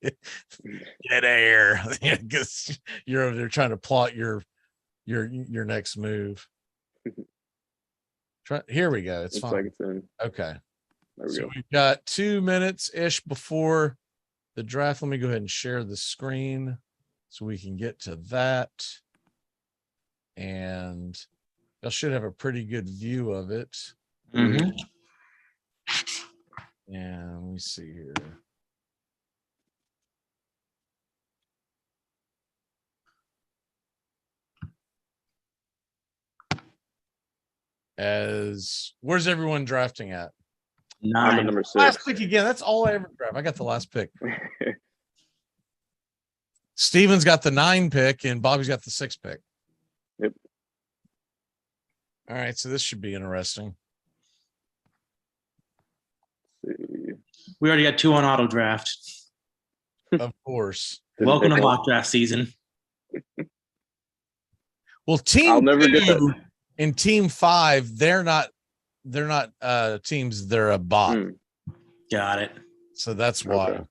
[SPEAKER 1] dead air, because you're over there trying to plot your next move. Here we go. It's fine.
[SPEAKER 4] Like it's in.
[SPEAKER 1] Okay.
[SPEAKER 4] There we
[SPEAKER 1] So
[SPEAKER 4] go.
[SPEAKER 1] we've got 2 minutes ish before the draft. Let me go ahead and share the screen so we can get to that. And I should have a pretty good view of it.
[SPEAKER 17] Mm-hmm.
[SPEAKER 1] And let me see here. Where's everyone drafting at?
[SPEAKER 4] I'm at number 6.
[SPEAKER 1] Last pick again. That's all I ever draft. I got the last pick. Steven's got the 9 pick and Bobby's got the 6 pick.
[SPEAKER 4] Yep.
[SPEAKER 1] All right, so this should be interesting.
[SPEAKER 17] We already got 2 on auto draft.
[SPEAKER 1] Of course.
[SPEAKER 17] Welcome to mock draft season.
[SPEAKER 1] Well, team
[SPEAKER 4] I'll never get
[SPEAKER 1] 2
[SPEAKER 4] that.
[SPEAKER 1] and team 5, they're not teams, they're a bot.
[SPEAKER 17] Got it.
[SPEAKER 1] So that's why.
[SPEAKER 4] Okay.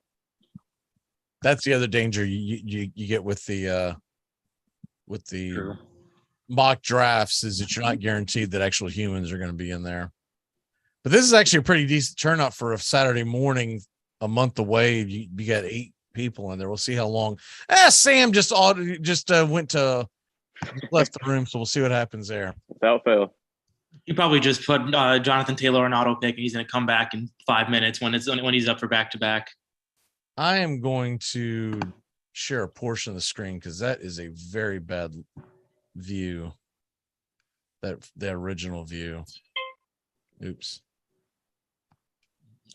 [SPEAKER 1] That's the other danger you get with the
[SPEAKER 17] True.
[SPEAKER 1] mock drafts, is that you're not guaranteed that actual humans are going to be in there. But this is actually a pretty decent turnout for a Saturday morning, a month away. You got 8 people in there. We'll see how long. Sam just went to left the room, so we'll see what happens there.
[SPEAKER 4] Without fail.
[SPEAKER 17] You probably just put Jonathan Taylor on auto pick, and he's going to come back in 5 minutes when he's up for back to back.
[SPEAKER 1] I am going to share a portion of the screen because that is a very bad view. The original view. Oops.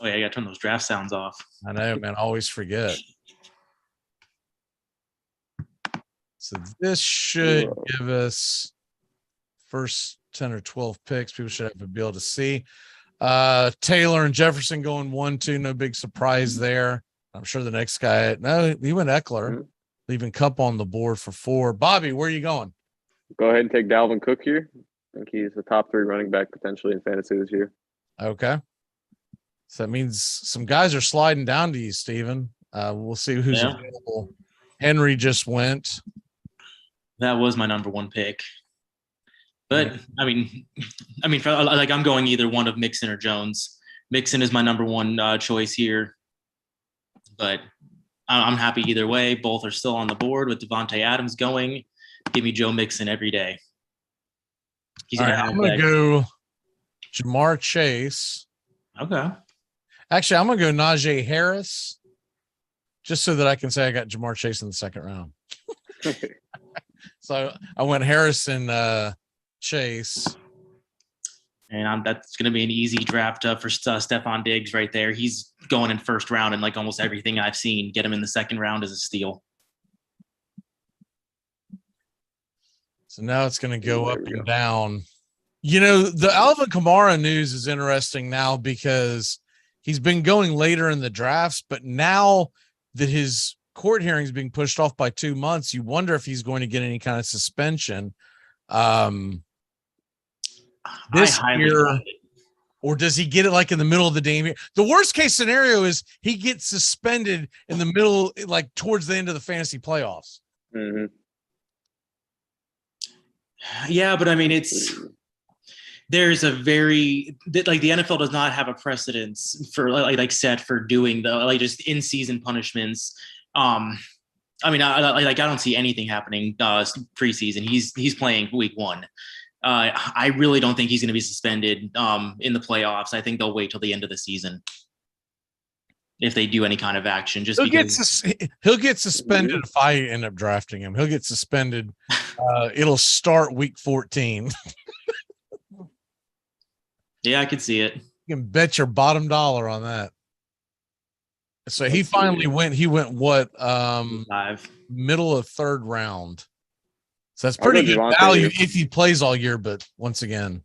[SPEAKER 17] Oh yeah, you got to turn those draft sounds off.
[SPEAKER 1] I know, man. I always forget. So this should give us first 10 or 12 picks. People should have to be able to see. Taylor and Jefferson going 1-2. No big surprise there. I'm sure the next guy. No, he went Eckler, leaving Cup on the board for 4. Bobby, where are you going?
[SPEAKER 4] Go ahead and take Dalvin Cook here. I think he's the top 3 running back potentially in fantasy this year.
[SPEAKER 1] Okay. So that means some guys are sliding down to you, Steven. We'll see who's available. Henry just went.
[SPEAKER 17] That was my number 1 pick. But I mean, for, I'm going either one of Mixon or Jones. Mixon is my number 1 choice here, but I'm happy either way. Both are still on the board with Devontae Adams going. Give me Joe Mixon every day.
[SPEAKER 1] I'm going to go Jamar Chase.
[SPEAKER 17] Okay.
[SPEAKER 1] Actually, I'm going to go Najee Harris, just so that I can say I got Jamar Chase in the 2nd round. So I went Harris and Chase.
[SPEAKER 17] And that's going to be an easy draft for Stephon Diggs right there. He's going in 1st round, and like almost everything I've seen, get him in the 2nd round as a steal.
[SPEAKER 1] So now it's going to go up and down. You know, the Alvin Kamara news is interesting now because he's been going later in the drafts, but now that his court hearing is being pushed off by 2 months, you wonder if he's going to get any kind of suspension this year, or does he get it like in the middle of the game? The worst case scenario is he gets suspended in the middle, like towards the end of the fantasy playoffs.
[SPEAKER 4] Mm-hmm.
[SPEAKER 17] Yeah, but I mean, there's a very, like, the NFL does not have a precedence for like set for doing the just in season punishments. I mean, I don't see anything happening preseason. He's playing week 1. I really don't think he's going to be suspended in the playoffs. I think they'll wait till the end of the season if they do any kind of action. Just
[SPEAKER 1] he'll get suspended if I end up drafting him. He'll get suspended. It'll start week 14.
[SPEAKER 17] Yeah, I could see it.
[SPEAKER 1] You can bet your bottom dollar on that. So he finally went. He went what?
[SPEAKER 17] 5.
[SPEAKER 1] Middle of 3rd round. So that's pretty good value if he plays all year. But once again,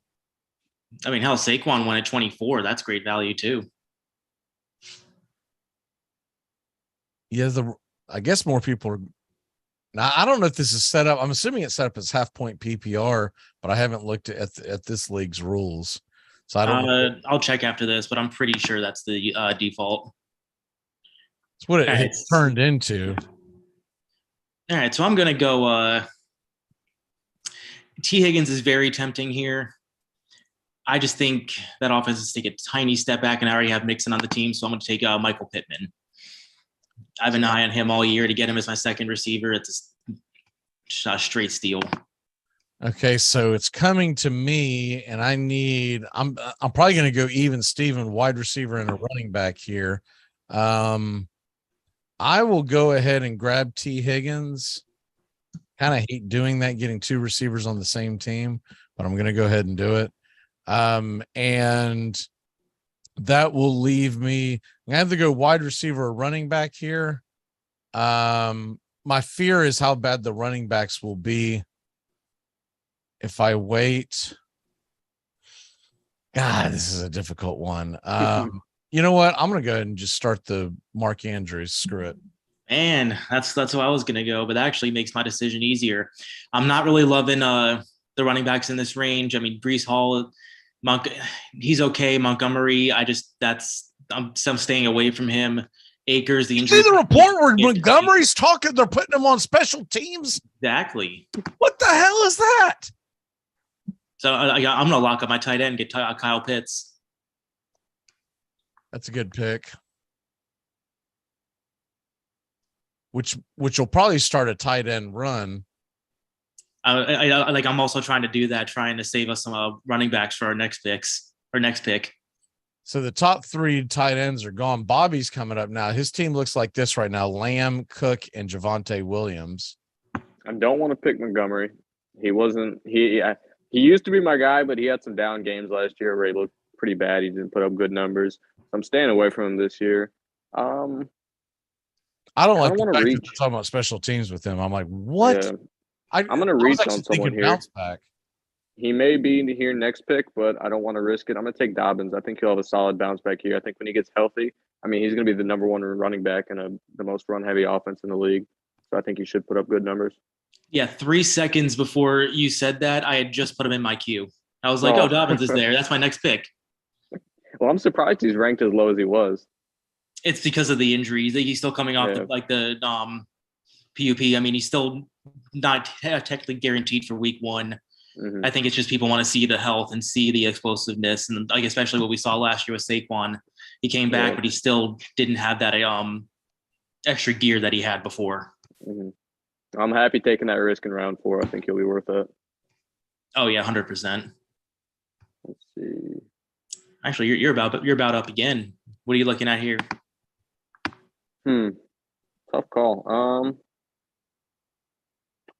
[SPEAKER 17] I mean, hell, Saquon went at 24. That's great value too.
[SPEAKER 1] I guess more people are now. I don't know if this is set up. I'm assuming it's set up as half point PPR, but I haven't looked at this league's rules, so I don't know.
[SPEAKER 17] I'll check after this, but I'm pretty sure that's the default.
[SPEAKER 1] It's what it has turned into.
[SPEAKER 17] All right, so I'm gonna go. T. Higgins is very tempting here. I just think that offense is take a tiny step back, and I already have Mixon on the team, so I'm going to take Michael Pittman. I have an eye on him all year to get him as my second receiver. It's a straight steal.
[SPEAKER 1] Okay, so it's coming to me, and I'm probably going to go even Steven, wide receiver and a running back here. I will go ahead and grab T. Higgins. Kind of hate doing that, getting two receivers on the same team, but I'm going to go ahead and do it. And that will leave me. I have to go wide receiver or running back here. My fear is how bad the running backs will be if I wait. God, this is a difficult one. You know what? I'm going to go ahead and just start the Mark Andrews. Screw it.
[SPEAKER 17] And that's what I was going to go, but that actually makes my decision easier. I'm not really loving the running backs in this range. I mean, Breece Hall, he's okay. Montgomery, I'm staying away from him. Akers, the injury.
[SPEAKER 1] See the report where Montgomery's talking, they're putting him on special teams?
[SPEAKER 17] Exactly.
[SPEAKER 1] What the hell is that?
[SPEAKER 17] So I'm going to lock up my tight end, get Kyle Pitts.
[SPEAKER 1] That's a good pick. Which will probably start a tight end run.
[SPEAKER 17] I'm also trying to do that, trying to save us some running backs for our next pick.
[SPEAKER 1] So the top three tight ends are gone. Bobby's coming up now. His team looks like this right now: Lamb, Cook, and Javonte Williams.
[SPEAKER 4] I don't want to pick Montgomery. He used to be my guy, but he had some down games last year where he looked pretty bad. He didn't put up good numbers. I'm staying away from him this year.
[SPEAKER 1] I don't like the fact that they're talking about special teams with him. I'm like, what?
[SPEAKER 4] Yeah. I'm going to reach on someone here.
[SPEAKER 1] Bounce back.
[SPEAKER 4] He may be here next pick, but I don't want to risk it. I'm going to take Dobbins. I think he'll have a solid bounce back here. I think when he gets healthy, I mean, he's going to be the number one running back in the most run-heavy offense in the league. So I think he should put up good numbers.
[SPEAKER 17] Yeah, 3 seconds before you said that, I had just put him in my queue. I was like, oh Dobbins is there. That's my next pick.
[SPEAKER 4] Well, I'm surprised he's ranked as low as he was.
[SPEAKER 17] It's because of the injuries. He's still coming off the PUP. I mean, he's still not technically guaranteed for week 1.
[SPEAKER 4] Mm-hmm.
[SPEAKER 17] I think it's just people want to see the health and see the explosiveness. And like, especially what we saw last year with Saquon. He came back, but he still didn't have that extra gear that he had before.
[SPEAKER 4] Mm-hmm. I'm happy taking that risk in round 4. I think he'll be worth it.
[SPEAKER 17] Oh, yeah, 100%.
[SPEAKER 4] Let's see.
[SPEAKER 17] Actually, you're about up again. What are you looking at here?
[SPEAKER 4] Tough call.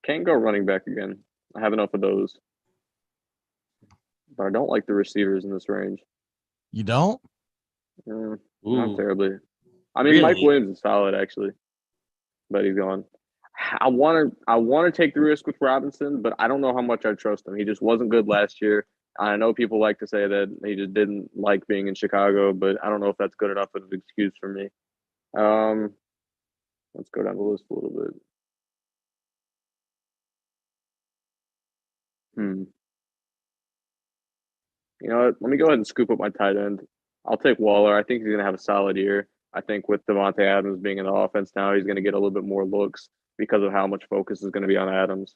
[SPEAKER 4] Can't go running back again. I have enough of those. But I don't like the receivers in this range.
[SPEAKER 1] You don't?
[SPEAKER 4] Not terribly. I mean,
[SPEAKER 17] Really?
[SPEAKER 4] Mike Williams is solid, actually. But he's gone. I want to take the risk with Robinson, but I don't know how much I trust him. He just wasn't good last year. I know people like to say that he just didn't like being in Chicago, but I don't know if that's good enough of an excuse for me. Let's go down the list a little bit. You know what? Let me go ahead and scoop up my tight end. I'll take Waller. I think he's going to have a solid year. I think with Devontae Adams being in the offense now, he's going to get a little bit more looks because of how much focus is going to be on Adams.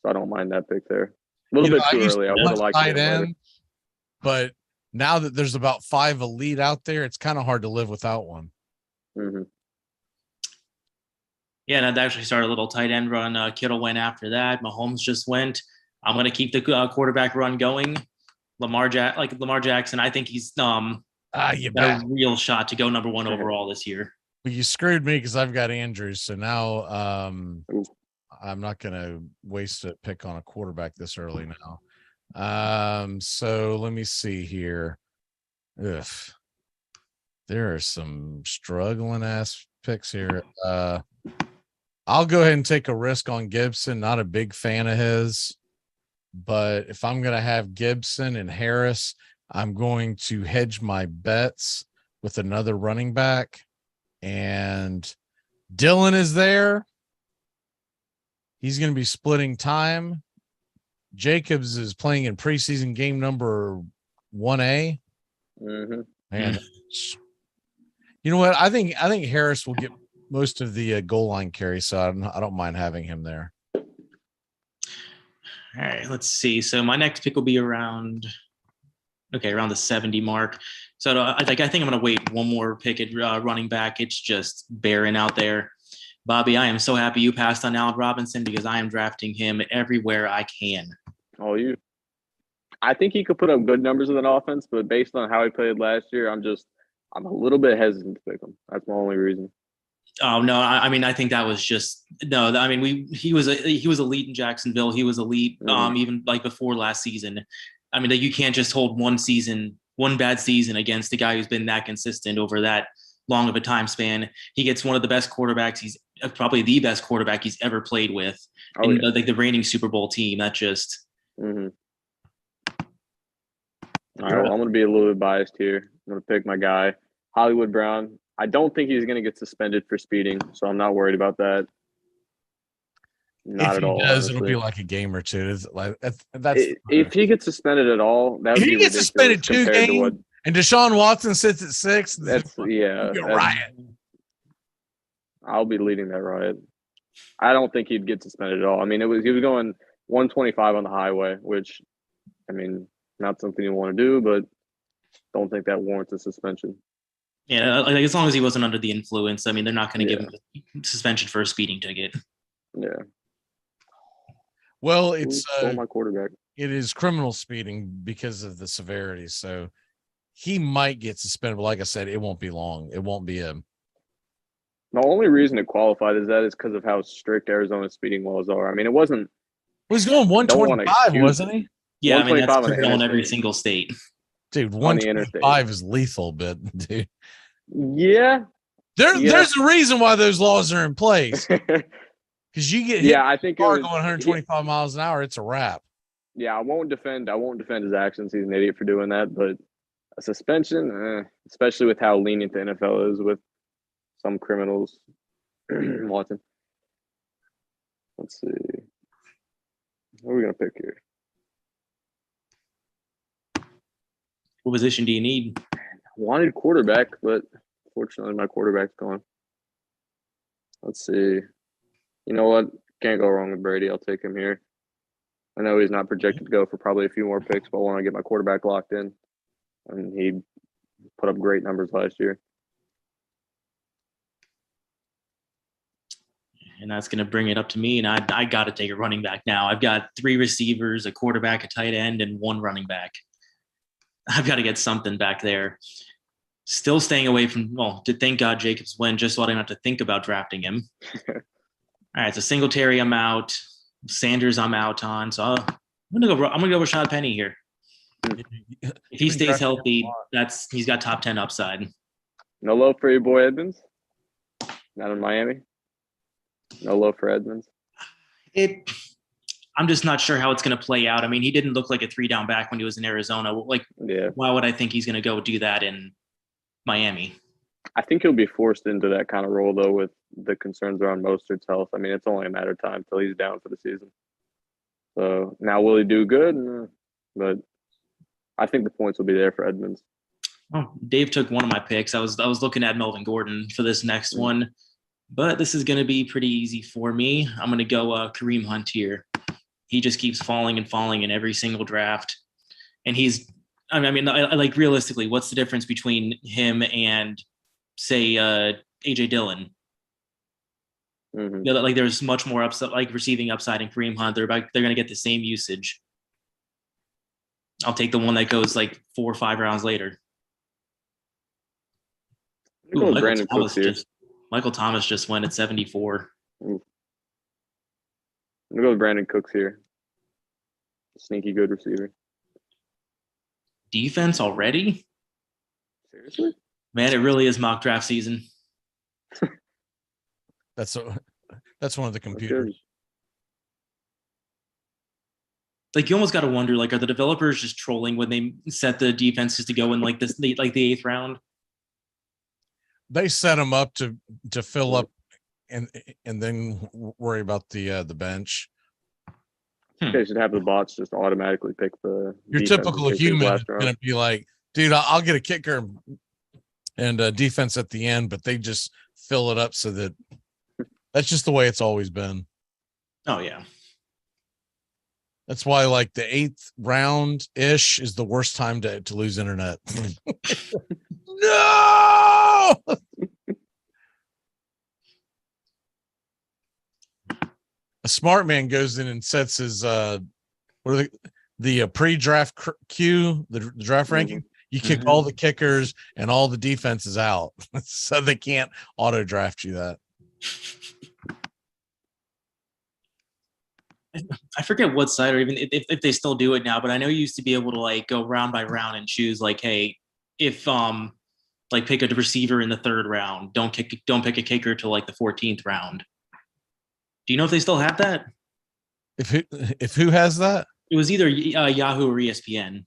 [SPEAKER 4] So I don't mind that pick there. A little bit too early. I would have liked
[SPEAKER 1] tight end, but now that there's about 5 elite out there, it's kind of hard to live without one.
[SPEAKER 4] Mm-hmm.
[SPEAKER 17] Yeah, and I'd actually start a little tight end run. Kittle went after that. Mahomes just went. I'm going to keep the quarterback run going. Lamar Jackson, I think he's got a real shot to go number 1 overall this year.
[SPEAKER 1] But you screwed me because I've got Andrews. So now I'm not going to waste a pick on a quarterback this early now. So let me see here. Ugh. There are some struggling ass picks here. I'll go ahead and take a risk on Gibson. Not a big fan of his. But if I'm going to have Gibson and Harris, I'm going to hedge my bets with another running back. And Dylan is there. He's going to be splitting time. Jacobs is playing in preseason game number 1A.
[SPEAKER 4] Mm-hmm.
[SPEAKER 1] Man, you know what? I think Harris will get most of the goal line carry, so I don't mind having him there.
[SPEAKER 17] All right, let's see. So my next pick will be around the 70 mark. So I think I'm going to wait one more pick at running back. It's just barren out there. Bobby, I am so happy you passed on Allen Robinson because I am drafting him everywhere I can.
[SPEAKER 4] Oh, I think he could put up good numbers with an offense, but based on how he played last year, I'm a little bit hesitant to pick him. That's my only reason.
[SPEAKER 17] Oh no, I mean I think that was just no. I mean he was elite in Jacksonville. He was elite even like before last season. I mean you can't just hold one bad season against a guy who's been that consistent over that long of a time span. He gets one of the best quarterbacks. He's probably the best quarterback he's ever played with.
[SPEAKER 4] Oh,
[SPEAKER 17] and, like the reigning Super Bowl team. That just.
[SPEAKER 4] Mm-hmm. All right, well, I'm going to be a little bit biased here. I'm going to pick my guy, Hollywood Brown. I don't think he's going to get suspended for speeding, so I'm not worried about that. Not at all.
[SPEAKER 1] If he does,
[SPEAKER 4] honestly.
[SPEAKER 1] It'll be like a game or two. It's like
[SPEAKER 4] if he gets suspended at all, that would
[SPEAKER 1] if
[SPEAKER 4] be
[SPEAKER 1] he gets suspended 2 games and Deshaun Watson sits at 6,
[SPEAKER 4] that's a
[SPEAKER 1] riot.
[SPEAKER 4] I'll be leading that riot. I don't think he'd get suspended at all. I mean, he was going 125 on the highway, which, I mean, not something you want to do, but don't think that warrants a suspension.
[SPEAKER 17] Yeah, like as long as he wasn't under the influence, I mean, they're not going to give him a suspension for a speeding ticket.
[SPEAKER 4] Yeah.
[SPEAKER 1] Well, it's
[SPEAKER 4] my quarterback.
[SPEAKER 1] It is criminal speeding because of the severity, so he might get suspended. But like I said, it won't be long. It won't be a.
[SPEAKER 4] The only reason it qualified is because of how strict Arizona's speeding laws are. I mean, it wasn't.
[SPEAKER 1] He was going 125, wasn't he?
[SPEAKER 17] Yeah, I mean that's criminal in every single state.
[SPEAKER 1] Dude, 125 is lethal, but dude.
[SPEAKER 4] Yeah.
[SPEAKER 1] There's a reason why those laws are in place. Because you get hit
[SPEAKER 4] I think
[SPEAKER 1] going 125 miles an hour, it's a wrap.
[SPEAKER 4] Yeah, I won't defend his actions. He's an idiot for doing that, but a suspension, especially with how lenient the NFL is with some criminals. Watson. Let's see. What are we gonna pick here?
[SPEAKER 17] What position do you need?
[SPEAKER 4] I wanted quarterback, but fortunately my quarterback's gone. Let's see. You know what? Can't go wrong with Brady. I'll take him here. I know he's not projected to go for probably a few more picks, but I want to get my quarterback locked in. And he put up great numbers last year.
[SPEAKER 17] And that's going to bring it up to me. And I got to take a running back now. I've got 3 receivers, a quarterback, a tight end, and 1 running back. I've got to get something back there. Still staying away from, thank God Jacobs went just so I don't have to think about drafting him. All right, so Singletary, I'm out. Sanders, I'm out on. So I'm gonna go with Rashad Penny here. If he stays healthy, he's got top 10 upside.
[SPEAKER 4] No love for your boy Edmonds? Not in Miami? No love for Edmonds?
[SPEAKER 17] I'm just not sure how it's going to play out. I mean, he didn't look like a 3-down back when he was in Arizona. Why would I think he's going to go do that in Miami?
[SPEAKER 4] I think he'll be forced into that kind of role, though, with the concerns around Mostert's health. I mean, it's only a matter of time until he's down for the season. So now, will he do good? But I think the points will be there for Edmonds.
[SPEAKER 17] Oh, Dave took one of my picks. I was looking at Melvin Gordon for this next one, but this is going to be pretty easy for me. I'm going to go Kareem Hunt here. He just keeps falling and falling in every single draft, and like realistically, what's the difference between him and say AJ Dillon?
[SPEAKER 4] Mm-hmm.
[SPEAKER 17] Like there's much more upside, like receiving upside in Kareem Hunt. They're going to get the same usage. I'll take the one that goes like 4 or 5 rounds later. Michael Thomas just went at 74.
[SPEAKER 4] I'm gonna go with Brandon Cooks here. Sneaky good receiver.
[SPEAKER 17] Defense already?
[SPEAKER 4] Seriously?
[SPEAKER 17] Man, it really is mock draft season.
[SPEAKER 1] That's one of the computers.
[SPEAKER 17] Like you almost got to wonder, like, are the developers just trolling when they set the defenses to go in like the 8th round?
[SPEAKER 1] They set them up to fill up and then worry about the bench.
[SPEAKER 4] They should have the bots just automatically pick the.
[SPEAKER 1] Your
[SPEAKER 4] defensive
[SPEAKER 1] typical
[SPEAKER 4] kickers
[SPEAKER 1] human is
[SPEAKER 4] last round.
[SPEAKER 1] going to be like, dude, I'll get a kicker and defense at the end, but they just fill it up so that that's just the way it's always been.
[SPEAKER 17] Oh yeah.
[SPEAKER 1] That's why like the 8th round ish is the worst time to lose internet. No. A smart man goes in and sets his what are the pre-draft queue, the draft ranking. You kick all the kickers and all the defenses out, so they can't auto draft you that.
[SPEAKER 17] I forget what side, or even if they still do it now, but I know you used to be able to like go round by round and choose like, hey, if like pick a receiver in the 3rd round, don't pick a kicker till like the 14th round. Do you know if they still have that?
[SPEAKER 1] If who has that?
[SPEAKER 17] It was either Yahoo or ESPN.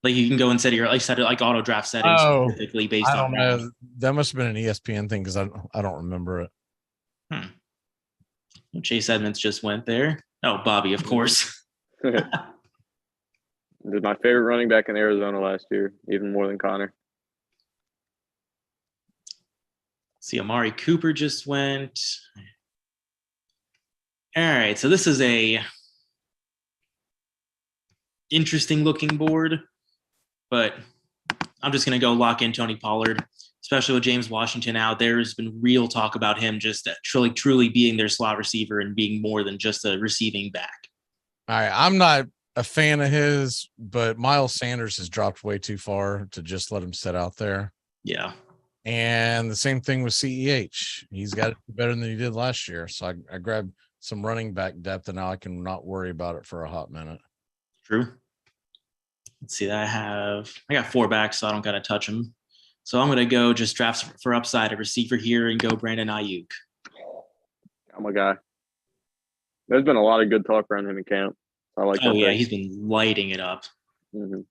[SPEAKER 17] Like you can go and set it like auto draft settings specifically based on.
[SPEAKER 1] I don't know. That must have been an ESPN thing because I don't remember it.
[SPEAKER 17] Chase Edmonds just went there. Oh, Bobby, of course.
[SPEAKER 4] He was my favorite running back in Arizona last year, even more than Connor.
[SPEAKER 17] See, Amari Cooper just went. All right, so this is a interesting looking board, but I'm just going to go lock in Tony Pollard, especially with James Washington out. There's been real talk about him just truly being their slot receiver and being more than just a receiving back.
[SPEAKER 1] All right, I'm not a fan of his, but Miles Sanders has dropped way too far to just let him sit out there.
[SPEAKER 17] Yeah.
[SPEAKER 1] And the same thing with CEH. He's got to do better than he did last year. So I grabbed some running back depth, and now I can not worry about it for a hot minute.
[SPEAKER 17] True. Let's see. I got 4 backs, so I don't got to touch them. So I'm going to go just draft for upside a receiver here and go Brandon Ayuk.
[SPEAKER 4] Oh my guy. There's been a lot of good talk around him in camp. I like.
[SPEAKER 17] Oh yeah, he's been lighting it up.
[SPEAKER 4] Mm-hmm.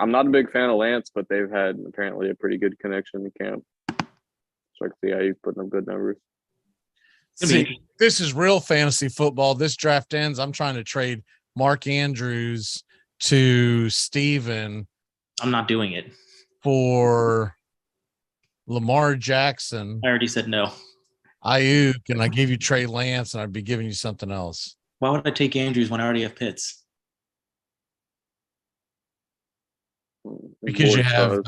[SPEAKER 4] I'm not a big fan of Lance, but they've had apparently a pretty good connection in camp. So I can see Ayuk putting up good numbers.
[SPEAKER 1] See, this is real fantasy football. This draft ends. I'm trying to trade Mark Andrews to Steven.
[SPEAKER 17] I'm not doing it.
[SPEAKER 1] For Lamar Jackson.
[SPEAKER 17] I already said no.
[SPEAKER 1] Ayuk, and I gave you Trey Lance, and I'd be giving you something else.
[SPEAKER 17] Why would I take Andrews when I already have Pitts?
[SPEAKER 1] Because you have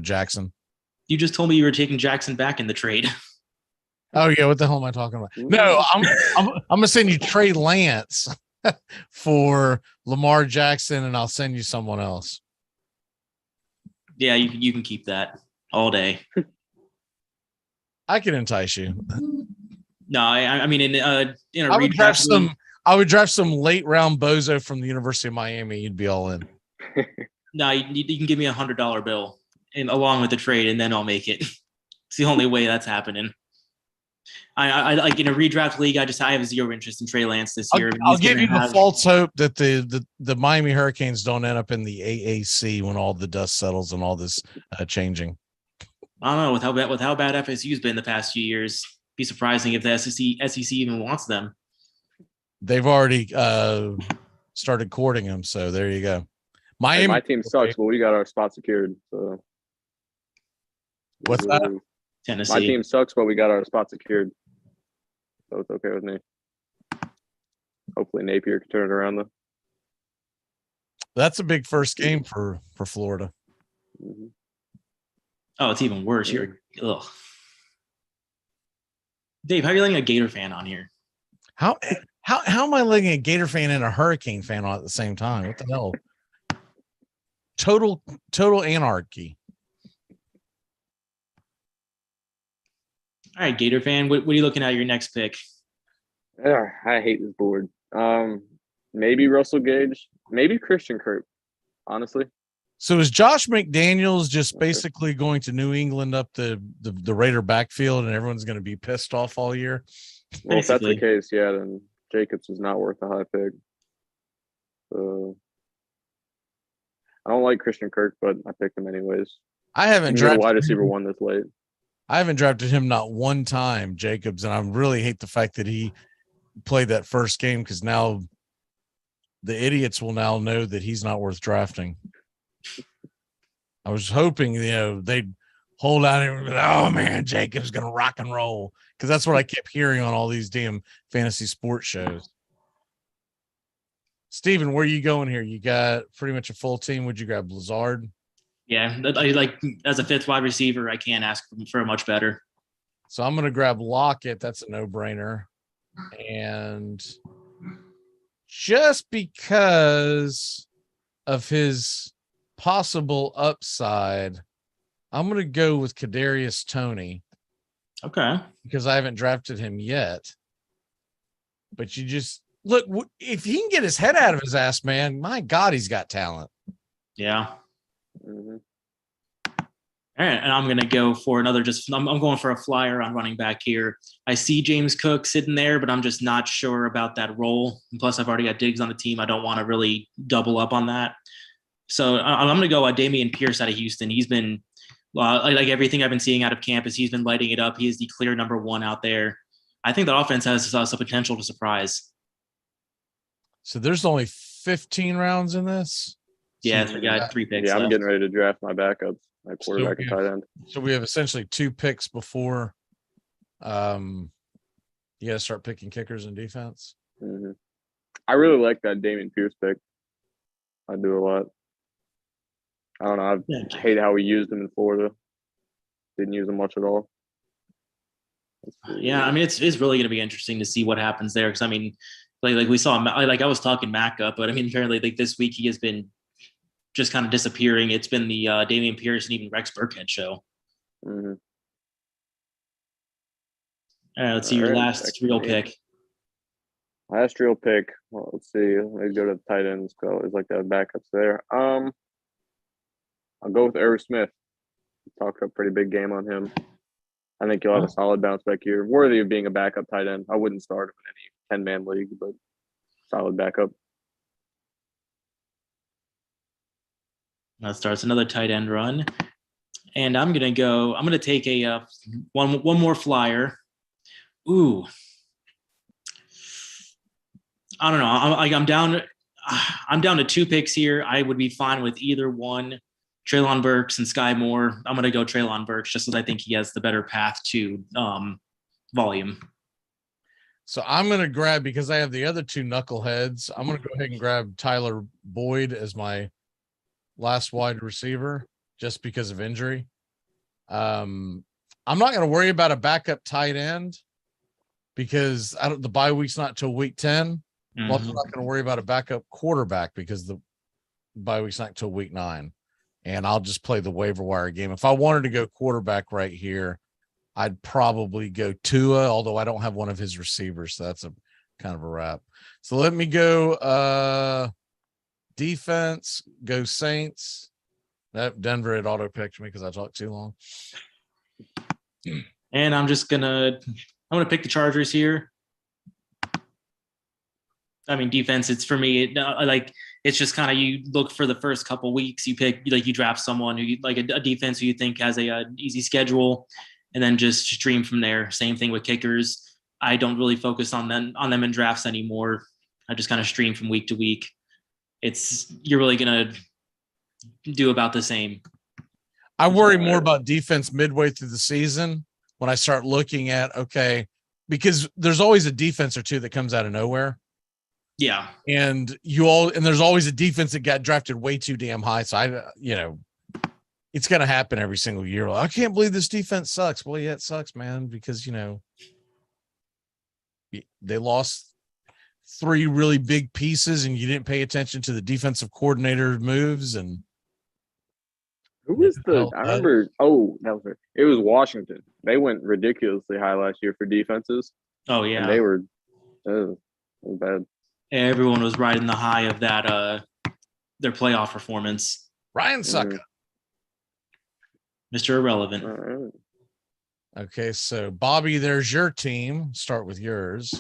[SPEAKER 1] Jackson.
[SPEAKER 17] You just told me you were taking Jackson back in the trade.
[SPEAKER 1] Oh yeah, what the hell am I talking about? No, I'm gonna send you Trey Lance for Lamar Jackson, and I'll send you someone else.
[SPEAKER 17] Yeah, you can keep that all day.
[SPEAKER 1] I can entice you.
[SPEAKER 17] No, I mean in a
[SPEAKER 1] I would draft some. I would draft some late round bozo from the University of Miami. You'd be all in.
[SPEAKER 17] No, you can give me $100 bill and along with the trade, and then I'll make it. It's the only way that's happening. I like in a redraft league. I have zero interest in Trey Lance this year.
[SPEAKER 1] I'll give you the false hope that the Miami Hurricanes don't end up in the AAC when all the dust settles and all this changing.
[SPEAKER 17] I don't know with how bad FSU's been the past few years. Be surprising if the SEC even wants them.
[SPEAKER 1] They've already started courting him, so there you go. Miami,
[SPEAKER 4] my team sucks, but we got our spot secured. So
[SPEAKER 1] what's that?
[SPEAKER 17] Tennessee.
[SPEAKER 4] My team sucks, but we got our spot secured, so it's okay with me. Hopefully Napier can turn it around though.
[SPEAKER 1] That's a big first game for Florida.
[SPEAKER 4] Mm-hmm.
[SPEAKER 17] Oh, it's even worse. You're Dave, how are you letting a Gator fan on here?
[SPEAKER 1] How am I letting a Gator fan and a Hurricane fan on at the same time? What the hell? Total anarchy.
[SPEAKER 17] All right, Gator fan, what are you looking at your next pick?
[SPEAKER 4] I hate this board. Maybe Russell Gage, maybe Christian Kirk, honestly.
[SPEAKER 1] So is Josh McDaniels just basically going to New England up the Raider backfield and everyone's going to be pissed off all year?
[SPEAKER 4] Well, if that's the case, yeah, then Jacobs is not worth a high pick. So I don't like Christian Kirk, but I picked him anyways.
[SPEAKER 1] I haven't
[SPEAKER 4] drafted
[SPEAKER 1] drafted
[SPEAKER 4] wide receiver one this late.
[SPEAKER 1] I haven't drafted him not one time, Jacobs, and I really hate the fact that he played that first game because now the idiots will now know that he's not worth drafting. I was hoping, they'd hold out and be like, oh man, Jacobs gonna rock and roll, because that's what I kept hearing on all these damn fantasy sports shows. Steven, where are you going here? You got pretty much a full team. Would you grab Lazard?
[SPEAKER 17] Yeah, like as a fifth wide receiver, I can't ask for much better.
[SPEAKER 1] So I'm going to grab Lockett. That's a no-brainer. And just because of his possible upside, I'm going to go with Kadarius Toney.
[SPEAKER 17] Okay.
[SPEAKER 1] Because I haven't drafted him yet. But you just look, if he can get his head out of his ass, man, my God, he's got talent.
[SPEAKER 17] Yeah.
[SPEAKER 4] Mm-hmm.
[SPEAKER 17] All right, and I'm going to go for another. I'm going for a flyer on running back here. I see James Cook sitting there, but I'm just not sure about that role. And plus, I've already got Diggs on the team. I don't want to really double up on that. So I'm going to go Dameon Pierce out of Houston. He's been like everything I've been seeing out of campus. He's been lighting it up. He is the clear number one out there. I think the offense has some potential to surprise.
[SPEAKER 1] So there's only 15 rounds in this.
[SPEAKER 17] Yeah, so we got 3 picks.
[SPEAKER 4] Yeah, I'm
[SPEAKER 17] left.
[SPEAKER 4] getting ready to draft my backups, my quarterback and tight end.
[SPEAKER 1] So we have essentially 2 picks before you got to start picking kickers and defense.
[SPEAKER 4] Mm-hmm. I really like that Dameon Pierce pick. I do a lot. I don't know. I hate how we used him in Florida. Didn't use him much at all.
[SPEAKER 17] Yeah, I mean, it's really going to be interesting to see what happens there. Because I mean, like we saw, like I was talking Mac up, but I mean, apparently, like this week he has been just kind of disappearing. It's been the Dameon Pierce and even Rex Burkhead show.
[SPEAKER 4] Mm-hmm.
[SPEAKER 17] All right, let's see your last real pick.
[SPEAKER 4] Last real pick. Well, let's see. Let's go to the tight ends. Go. It's like the backups there. I'll go with Irv Smith. Talked a pretty big game on him. I think you'll have a solid bounce back here, worthy of being a backup tight end. I wouldn't start him in any 10-man league, but solid backup.
[SPEAKER 17] That starts another tight end run, and I'm gonna take a one more flyer. Ooh, I don't know. I'm down to 2 picks here. I would be fine with either one. Treylon Burks and Sky Moore. I'm going to go Treylon Burks just because I think he has the better path to volume.
[SPEAKER 1] So I'm going to grab, because I have the other 2 knuckleheads, I'm going to go ahead and grab Tyler Boyd as my last wide receiver just because of injury. I'm not going to worry about a backup tight end because the bye week's not till week 10.
[SPEAKER 17] Mm-hmm.
[SPEAKER 1] Well, I'm not going to worry about a backup quarterback because the bye week's not till week 9. And I'll just play the waiver wire game. If I wanted to go quarterback right here, I'd probably go Tua, although I don't have one of his receivers. So that's a kind of a wrap. So let me go defense, go Saints. Denver had auto picked me because I talked too long.
[SPEAKER 17] And I'm gonna pick the Chargers here. I mean, defense, it's for me, it's just kind of, you look for the first couple weeks, you pick, you draft someone who a defense who you think has a easy schedule, and then just stream from there. Same thing with kickers. I don't really focus on them in drafts anymore. I just kind of stream from week to week. You're really going to do about the same.
[SPEAKER 1] I worry more about defense midway through the season when I start looking at, because there's always a defense or 2 that comes out of nowhere.
[SPEAKER 17] Yeah.
[SPEAKER 1] And there's always a defense that got drafted way too damn high. So it's going to happen every single year. I can't believe this defense sucks. Well, yeah, it sucks, man, because, they lost 3 really big pieces and you didn't pay attention to the defensive coordinator moves. And
[SPEAKER 4] who was I remember, it was Washington. They went ridiculously high last year for defenses.
[SPEAKER 17] Oh, yeah.
[SPEAKER 4] And they were bad.
[SPEAKER 17] Everyone was riding the high of that, their playoff performance.
[SPEAKER 1] Ryan Sucka.
[SPEAKER 17] Mr. Irrelevant.
[SPEAKER 4] All right.
[SPEAKER 1] Okay, so Bobby, there's your team. Start with yours.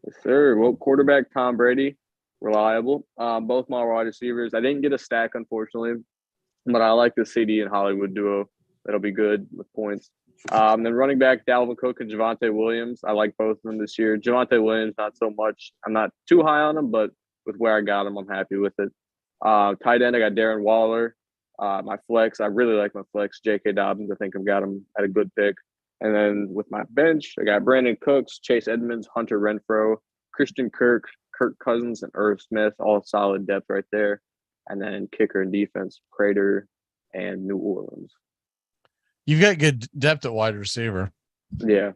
[SPEAKER 4] Yes, sir. Well, quarterback Tom Brady, reliable. Both my wide receivers. I didn't get a stack, unfortunately, but I like the CD and Hollywood duo. That'll be good with points. Then running back Dalvin Cook and Javonte Williams. I like both of them this year. Javonte Williams, not so much. I'm not too high on him, but with where I got him, I'm happy with it. Tight end, I got Darren Waller. My flex, I really like my flex. J.K. Dobbins, I think I've got him at a good pick. And then with my bench, I got Brandon Cooks, Chase Edmonds, Hunter Renfrow, Christian Kirk, Kirk Cousins, and Irv Smith. All solid depth right there. And then kicker and defense, Prater and New Orleans.
[SPEAKER 1] You've got good depth at wide receiver.
[SPEAKER 4] Yeah.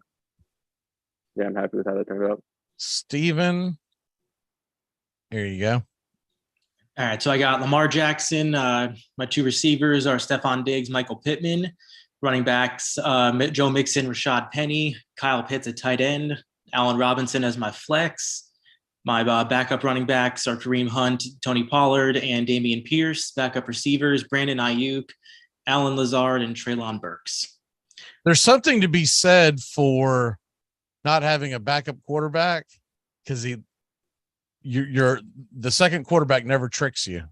[SPEAKER 4] Yeah, I'm happy with how that turned out.
[SPEAKER 1] Steven, here you go.
[SPEAKER 17] All right, so I got Lamar Jackson. My two receivers are Stephon Diggs, Michael Pittman. Running backs, Joe Mixon, Rashad Penny, Kyle Pitts at tight end, Allen Robinson as my flex. My backup running backs are Kareem Hunt, Tony Pollard, and Damian Pierce. Backup receivers, Brandon Ayuk, Alan Lazard, and Treylon Burks.
[SPEAKER 1] There's something to be said for not having a backup quarterback because you're the second quarterback never tricks you.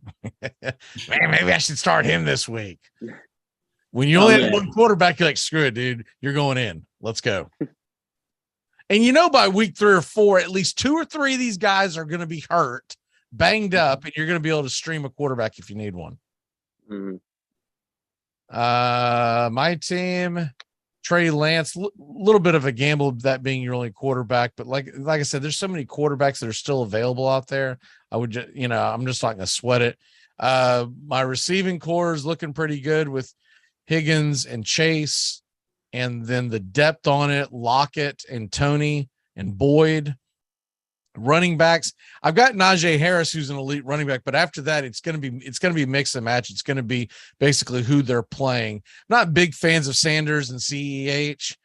[SPEAKER 1] Man, maybe I should start him this week. When you only have one quarterback, you're like, screw it, dude. You're going in. Let's go. And by week 3 or 4, at least 2 or 3 of these guys are going to be hurt, banged up, and you're going to be able to stream a quarterback if you need one.
[SPEAKER 4] Mm-hmm.
[SPEAKER 1] My team, Trey Lance, little bit of a gamble that being your only quarterback, but like I said, there's so many quarterbacks that are still available out there. I would just, I'm just not going to sweat it. My receiving core is looking pretty good with Higgins and Chase, and then the depth on it, Lockett and Tony and Boyd. Running backs, I've got Najee Harris, who's an elite running back, but after that, it's going to be mix and match. It's going to be basically who they're playing. I'm not big fans of Sanders and CEH,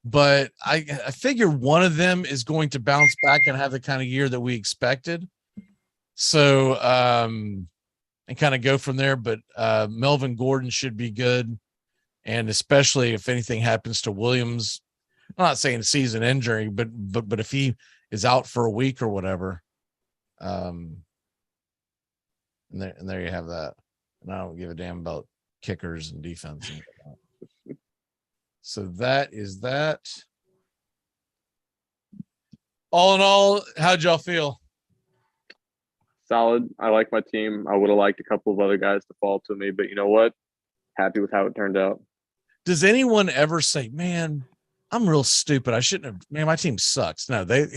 [SPEAKER 1] but I figure one of them is going to bounce back and have the kind of year that we expected. So, and kind of go from there. But Melvin Gordon should be good, and especially if anything happens to Williams. I'm not saying season injury, but if he is out for a week or whatever. And there you have that. And I don't give a damn about kickers and defense. So that is that. All in all, how'd y'all feel?
[SPEAKER 4] Solid. I like my team. I would have liked a couple of other guys to fall to me, but you know what? Happy with how it turned out.
[SPEAKER 1] Does anyone ever say, man, I'm real stupid. I shouldn't have, man, my team sucks. No, they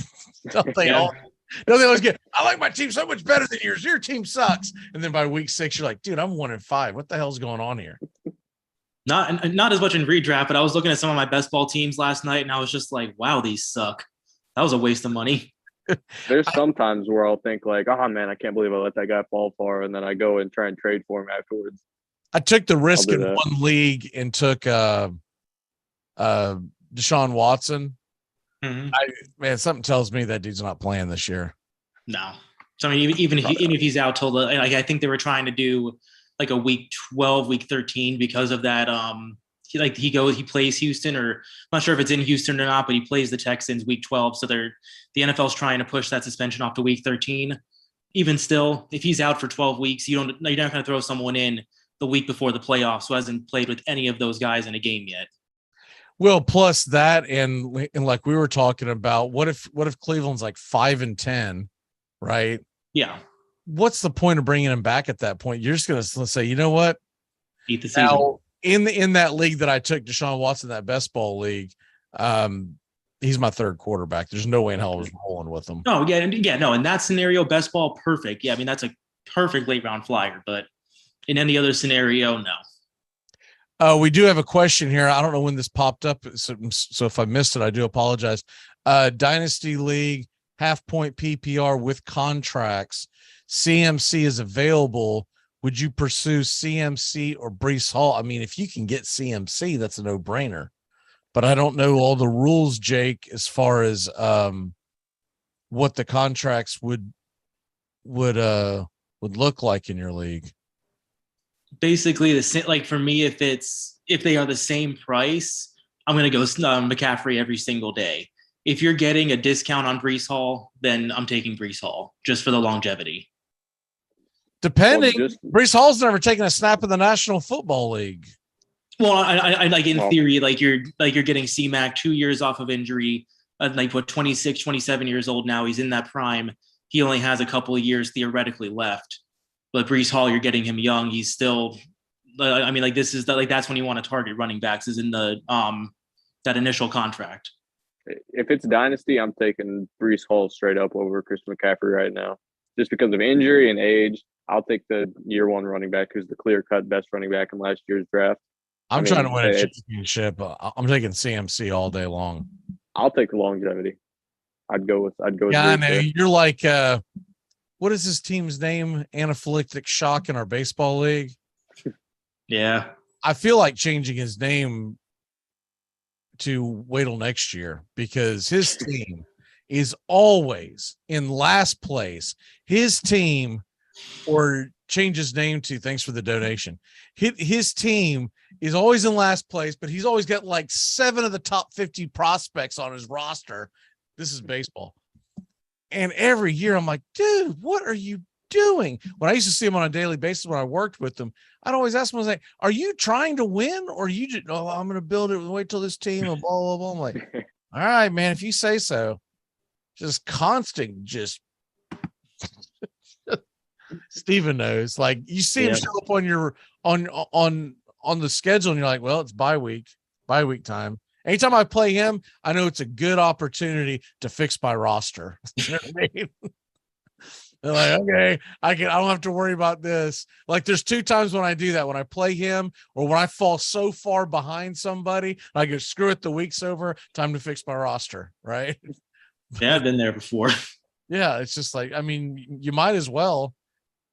[SPEAKER 1] always get, I like my team so much better than yours. Your team sucks. And then by week 6, you're like, dude, I'm 1-5. What the hell's going on here?
[SPEAKER 17] Not as much in redraft, but I was looking at some of my best ball teams last night and I was just like, wow, these suck. That was a waste of money.
[SPEAKER 4] There's sometimes where I'll think like, oh man, I can't believe I let that guy fall far. And then I go and try and trade for him afterwards.
[SPEAKER 1] I took the risk in one league and took Deshaun Watson.
[SPEAKER 17] Mm-hmm.
[SPEAKER 1] Something tells me that dude's not playing this year.
[SPEAKER 17] No. So I mean, even if he's out till I think they were trying to do like a week 12, week 13 because of that. He plays Houston, or I'm not sure if it's in Houston or not, but he plays the Texans week 12. So the NFL's trying to push that suspension off to week 13. Even still, if he's out for 12 weeks, you're not going to throw someone in the week before the playoffs who hasn't played with any of those guys in a game yet.
[SPEAKER 1] Well, plus that, and like we were talking about, what if Cleveland's like 5-10, right?
[SPEAKER 17] Yeah.
[SPEAKER 1] What's the point of bringing him back at that point? You're just going to say, you know what?
[SPEAKER 17] Eat the season.
[SPEAKER 1] Now, in that league that I took, Deshaun Watson, that best ball league, he's my third quarterback. There's no way in hell I was rolling with him.
[SPEAKER 17] Oh, yeah, no. In that scenario, best ball, perfect. Yeah, I mean, that's a perfect late round flyer, but in any other scenario, no.
[SPEAKER 1] We do have a question here. I don't know when this popped up, so if I missed it, I do apologize. Dynasty League, half-point PPR with contracts. CMC is available. Would you pursue CMC or Breece Hall? I mean, if you can get CMC, that's a no-brainer. But I don't know all the rules, Jake, as far as what the contracts would look like in your league.
[SPEAKER 17] Basically, like for me, if they are the same price, I'm going to go McCaffrey every single day. If you're getting a discount on Breece Hall, then I'm taking Breece Hall just for the longevity.
[SPEAKER 1] Depending, Breece Hall's never taken a snap in the National Football League.
[SPEAKER 17] Well, I like in theory, like you're getting C-Mac 2 years off of injury, like 26, 27 years old now. He's in that prime. He only has a couple of years theoretically left. But Breece Hall, you're getting him young. He's still, I mean, like this is that's when you want to target running backs is in the that initial contract.
[SPEAKER 4] If it's dynasty, I'm taking Breece Hall straight up over Christian McCaffrey right now, just because of injury and age. I'll take the year one running back who's the clear-cut best running back in last year's draft.
[SPEAKER 1] I'm trying to win a championship. I'm taking CMC all day long.
[SPEAKER 4] I'll take the longevity. I'd go with.
[SPEAKER 1] Yeah, I know. You're like, what is his team's name? Anaphylactic shock in our baseball league.
[SPEAKER 17] Yeah,
[SPEAKER 1] I feel like changing his name to wait till next year because his team is always in last place. His team, or change his name to thanks for the donation. His team is always in last place, but he's always got like 7 of the top 50 prospects on his roster. This is baseball. And every year I'm like, dude, what are you doing? When I used to see him on a daily basis when I worked with them, I'd always ask him, I was like, are you trying to win? Or you just, oh, I'm going to build it. Wait till this team and blah, blah, blah. I'm like, all right, man, if you say so. Just constant, just Steven knows. Like you see him show up on your on the schedule, and you're like, well, it's bye week time. Anytime I play him, I know it's a good opportunity to fix my roster. You know what I mean? They're like, okay, I don't have to worry about this. Like there's 2 times when I do that, when I play him or when I fall so far behind somebody, I go, screw it, the week's over, time to fix my roster, right?
[SPEAKER 17] Yeah, I've been there before.
[SPEAKER 1] Yeah, it's just like, I mean, you might as well,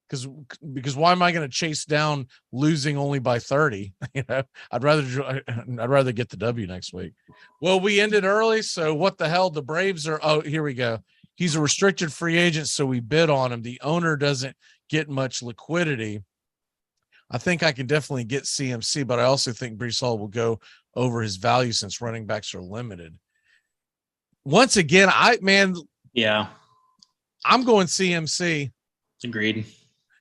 [SPEAKER 1] because why am I going to chase down losing only by 30? You know, I'd rather get the W next week. Well, we ended early, so what the hell? The Braves are. Oh, here we go. He's a restricted free agent, so we bid on him. The owner doesn't get much liquidity. I think I can definitely get CMC, but I also think Breece Hall will go over his value since running backs are limited. Once again, I'm going CMC.
[SPEAKER 17] Agreed.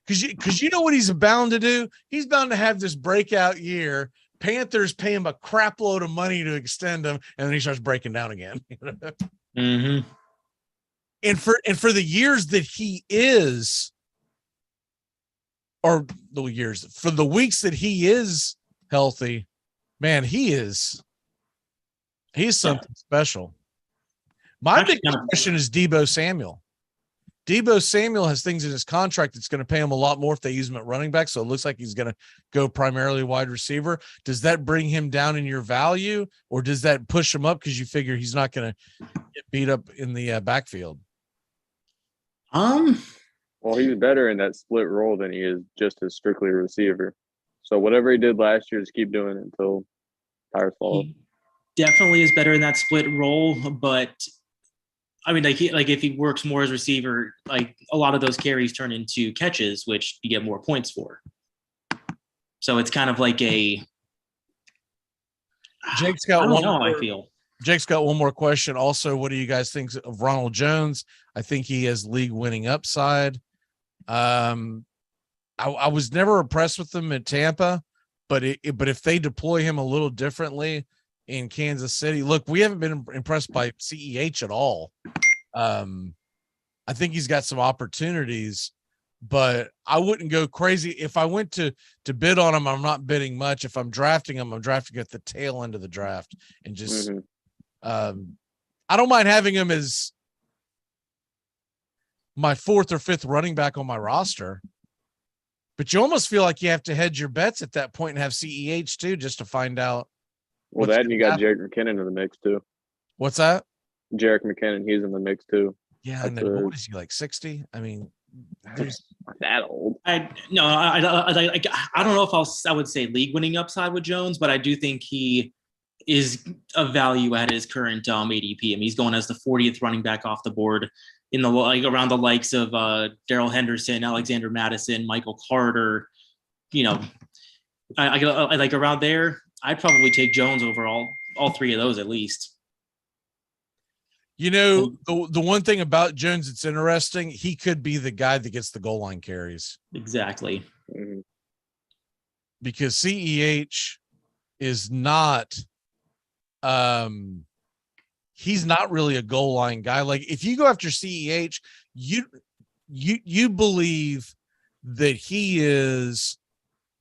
[SPEAKER 1] Because you know what he's bound to do? He's bound to have this breakout year. Panthers pay him a crap load of money to extend him, and then he starts breaking down again.
[SPEAKER 17] Mm-hmm.
[SPEAKER 1] And for the years that he is, or the years, for the weeks that he is healthy, man, he's something special. My big question is Deebo Samuel. Deebo Samuel has things in his contract that's going to pay him a lot more if they use him at running back. So it looks like he's going to go primarily wide receiver. Does that bring him down in your value, or does that push him up because you figure he's not going to get beat up in the backfield?
[SPEAKER 4] Well, he's better in that split role than he is just as strictly a receiver. So whatever he did last year, just keep doing it until tires fall.
[SPEAKER 17] He definitely is better in that split role, but I mean, like if he works more as receiver, like a lot of those carries turn into catches, which you get more points for. So it's kind of like a.
[SPEAKER 1] Jake's got one.
[SPEAKER 17] I feel
[SPEAKER 1] Jake's got one more question. Also, what do you guys think of Ronald Jones? I think he has league-winning upside. I was never impressed with him at Tampa, but if they deploy him a little differently in Kansas City, look, we haven't been impressed by CEH at all. I think he's got some opportunities, but I wouldn't go crazy. If I went to bid on him, I'm not bidding much. If I'm drafting him, I'm drafting at the tail end of the draft and just, I don't mind having him as my 4th or 5th running back on my roster, but you almost feel like you have to hedge your bets at that point and have CEH too, just to find out.
[SPEAKER 4] Well, that and you got Jerick McKinnon in the mix too.
[SPEAKER 1] What's that?
[SPEAKER 4] Jerick McKinnon, he's in the mix too.
[SPEAKER 1] Yeah, and then what is he, like 60? I mean,
[SPEAKER 4] there's not that old.
[SPEAKER 17] I don't know if I would say league winning upside with Jones, but I do think he is a value at his current ADP. I mean, he's going as the 40th running back off the board in the around the likes of Darrell Henderson, Alexander Madison, Michael Carter. You know, I like around there. I'd probably take Jones over all 3 of those at least.
[SPEAKER 1] You know, the one thing about Jones that's interesting, he could be the guy that gets the goal line carries.
[SPEAKER 17] Exactly.
[SPEAKER 1] Because CEH, is not he's not really a goal line guy. Like if you go after CEH, you believe that he is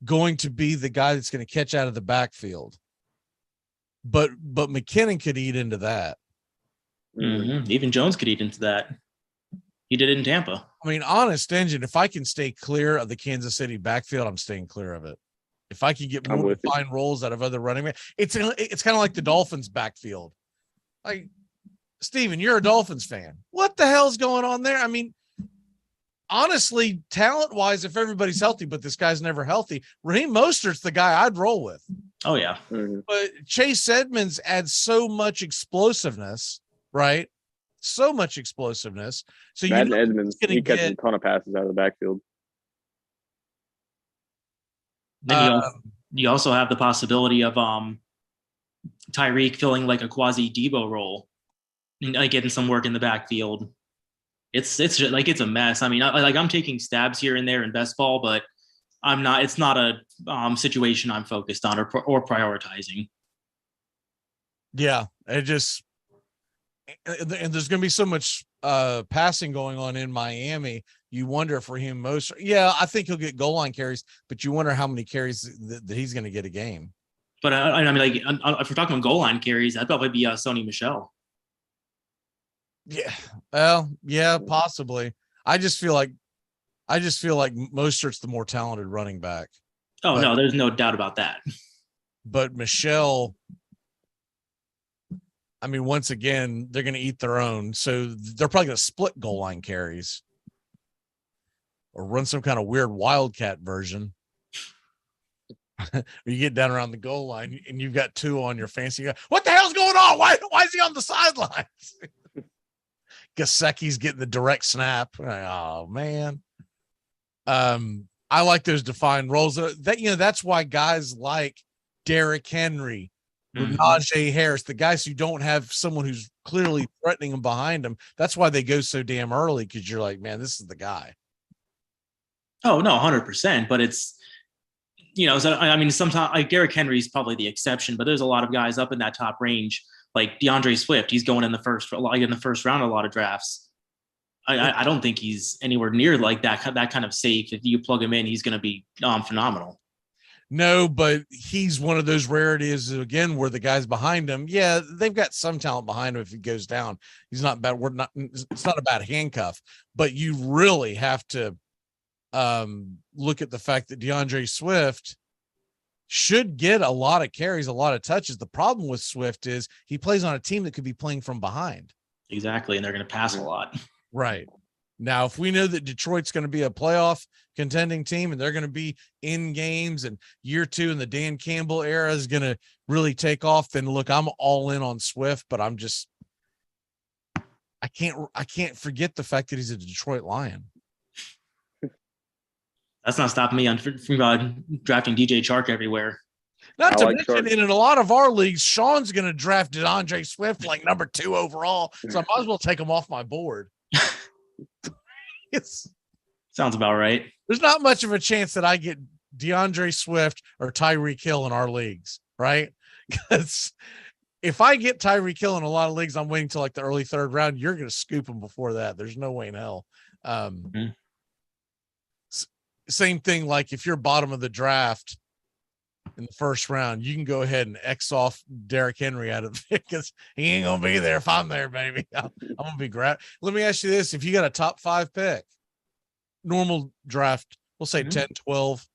[SPEAKER 1] going to be the guy that's going to catch out of the backfield. But McKinnon could eat into that.
[SPEAKER 17] Mm-hmm. Even Jones could eat into that. He did it in Tampa.
[SPEAKER 1] I mean, honest engine, if I can stay clear of the Kansas City backfield, I'm staying clear of it. If I can get more defined roles out of other running men, it's kind of like the Dolphins backfield. Like, Steven, you're a Dolphins fan. What the hell's going on there? I mean, honestly, talent-wise, if everybody's healthy, but this guy's never healthy, Raheem Mostert's the guy I'd roll with.
[SPEAKER 17] Oh, yeah.
[SPEAKER 1] But Chase Edmonds adds so much explosiveness, right? So much explosiveness. So
[SPEAKER 4] Madden Edmonds, he catches a ton of passes out of the backfield.
[SPEAKER 17] Then you also have the possibility of Tyreek filling like a quasi Debo role and like getting some work in the backfield. It's just, like it's a mess. I mean, I'm taking stabs here and there in best ball, but I'm not. It's not a situation I'm focused on or prioritizing.
[SPEAKER 1] Yeah, it just and there's going to be so much passing going on in Miami. You wonder for him most. Yeah, I think he'll get goal line carries, but you wonder how many carries that he's going to get a game.
[SPEAKER 17] But I mean, like if we're talking goal line carries, that'd probably be Sony Michel.
[SPEAKER 1] Yeah, well, yeah, possibly. I just feel like Mostert's the more talented running back.
[SPEAKER 17] Oh, no, there's no doubt about that.
[SPEAKER 1] But Michelle, I mean, once again, they're going to eat their own. So they're probably going to split goal line carries or run some kind of weird wildcat version. You get down around the goal line and you've got two on your fancy. You go, what the hell's going on? Why is he on the sidelines? Gasecki's getting the direct snap. Oh man. I like those defined roles. That's why guys like Derrick Henry, Najee Harris, the guys who don't have someone who's clearly threatening them behind them. That's why they go so damn early, because you're like, man, this is the guy.
[SPEAKER 17] Oh no, 100%. But it's, so I mean, sometimes like Derrick Henry's probably the exception, but there's a lot of guys up in that top range, like DeAndre Swift. He's going in the first round a lot of drafts. I don't think he's anywhere near like that kind of safe. If you plug him in, he's going to be phenomenal.
[SPEAKER 1] No, but he's one of those rarities again where the guys behind him, yeah, they've got some talent behind him. If he goes down, he's not bad. It's not a bad handcuff, but you really have to look at the fact that DeAndre Swift should get a lot of carries, a lot of touches. The problem with Swift is he plays on a team that could be playing from behind.
[SPEAKER 17] Exactly. And they're going to pass a lot.
[SPEAKER 1] Right. Now, if we know that Detroit's going to be a playoff contending team and they're going to be in games and year two and the Dan Campbell era is going to really take off, then look, I'm all in on Swift, but I can't forget the fact that he's a Detroit Lion.
[SPEAKER 17] That's not stopping me from drafting DJ Chark everywhere.
[SPEAKER 1] Not to mention, in a lot of our leagues, Sean's going to draft DeAndre Swift like number 2 overall, so I might as well take him off my board.
[SPEAKER 17] Sounds about right.
[SPEAKER 1] There's not much of a chance that I get DeAndre Swift or Tyreek Hill in our leagues, right? Because if I get Tyreek Hill in a lot of leagues, I'm waiting till like the early 3rd round. You're going to scoop him before that. There's no way in hell. Same thing, like if you're bottom of the draft in the 1st round, you can go ahead and X off Derrick Henry out of it because he ain't gonna be there if I'm there, baby. I'm gonna be great. Let me ask you this: if you got a top 5 pick, normal draft, we'll say 10, 12,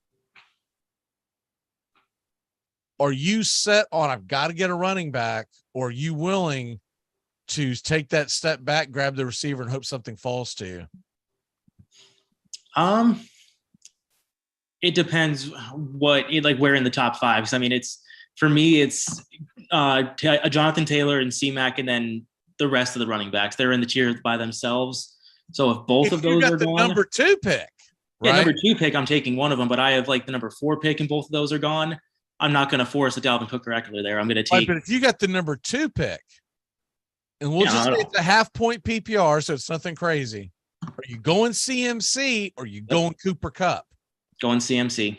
[SPEAKER 1] are you set on I've got to get a running back, or are you willing to take that step back, grab the receiver, and hope something falls to you?
[SPEAKER 17] It depends where in the top 5. Because I mean, for me, it's Jonathan Taylor and C-Mac, and then the rest of the running backs. They're in the tier by themselves. So if both of those are gone,
[SPEAKER 1] number 2 pick,
[SPEAKER 17] right? Yeah, number 2 pick, I'm taking one of them. But I have like the number 4 pick, and both of those are gone. I'm not going to force a Dalvin Cook or Eckler there. I'm going to take.
[SPEAKER 1] But if you got the number 2 pick, and we'll just say it's a half-point PPR, so it's nothing crazy. Are you going CMC or are you going Cooper Kupp?
[SPEAKER 17] Going CMC.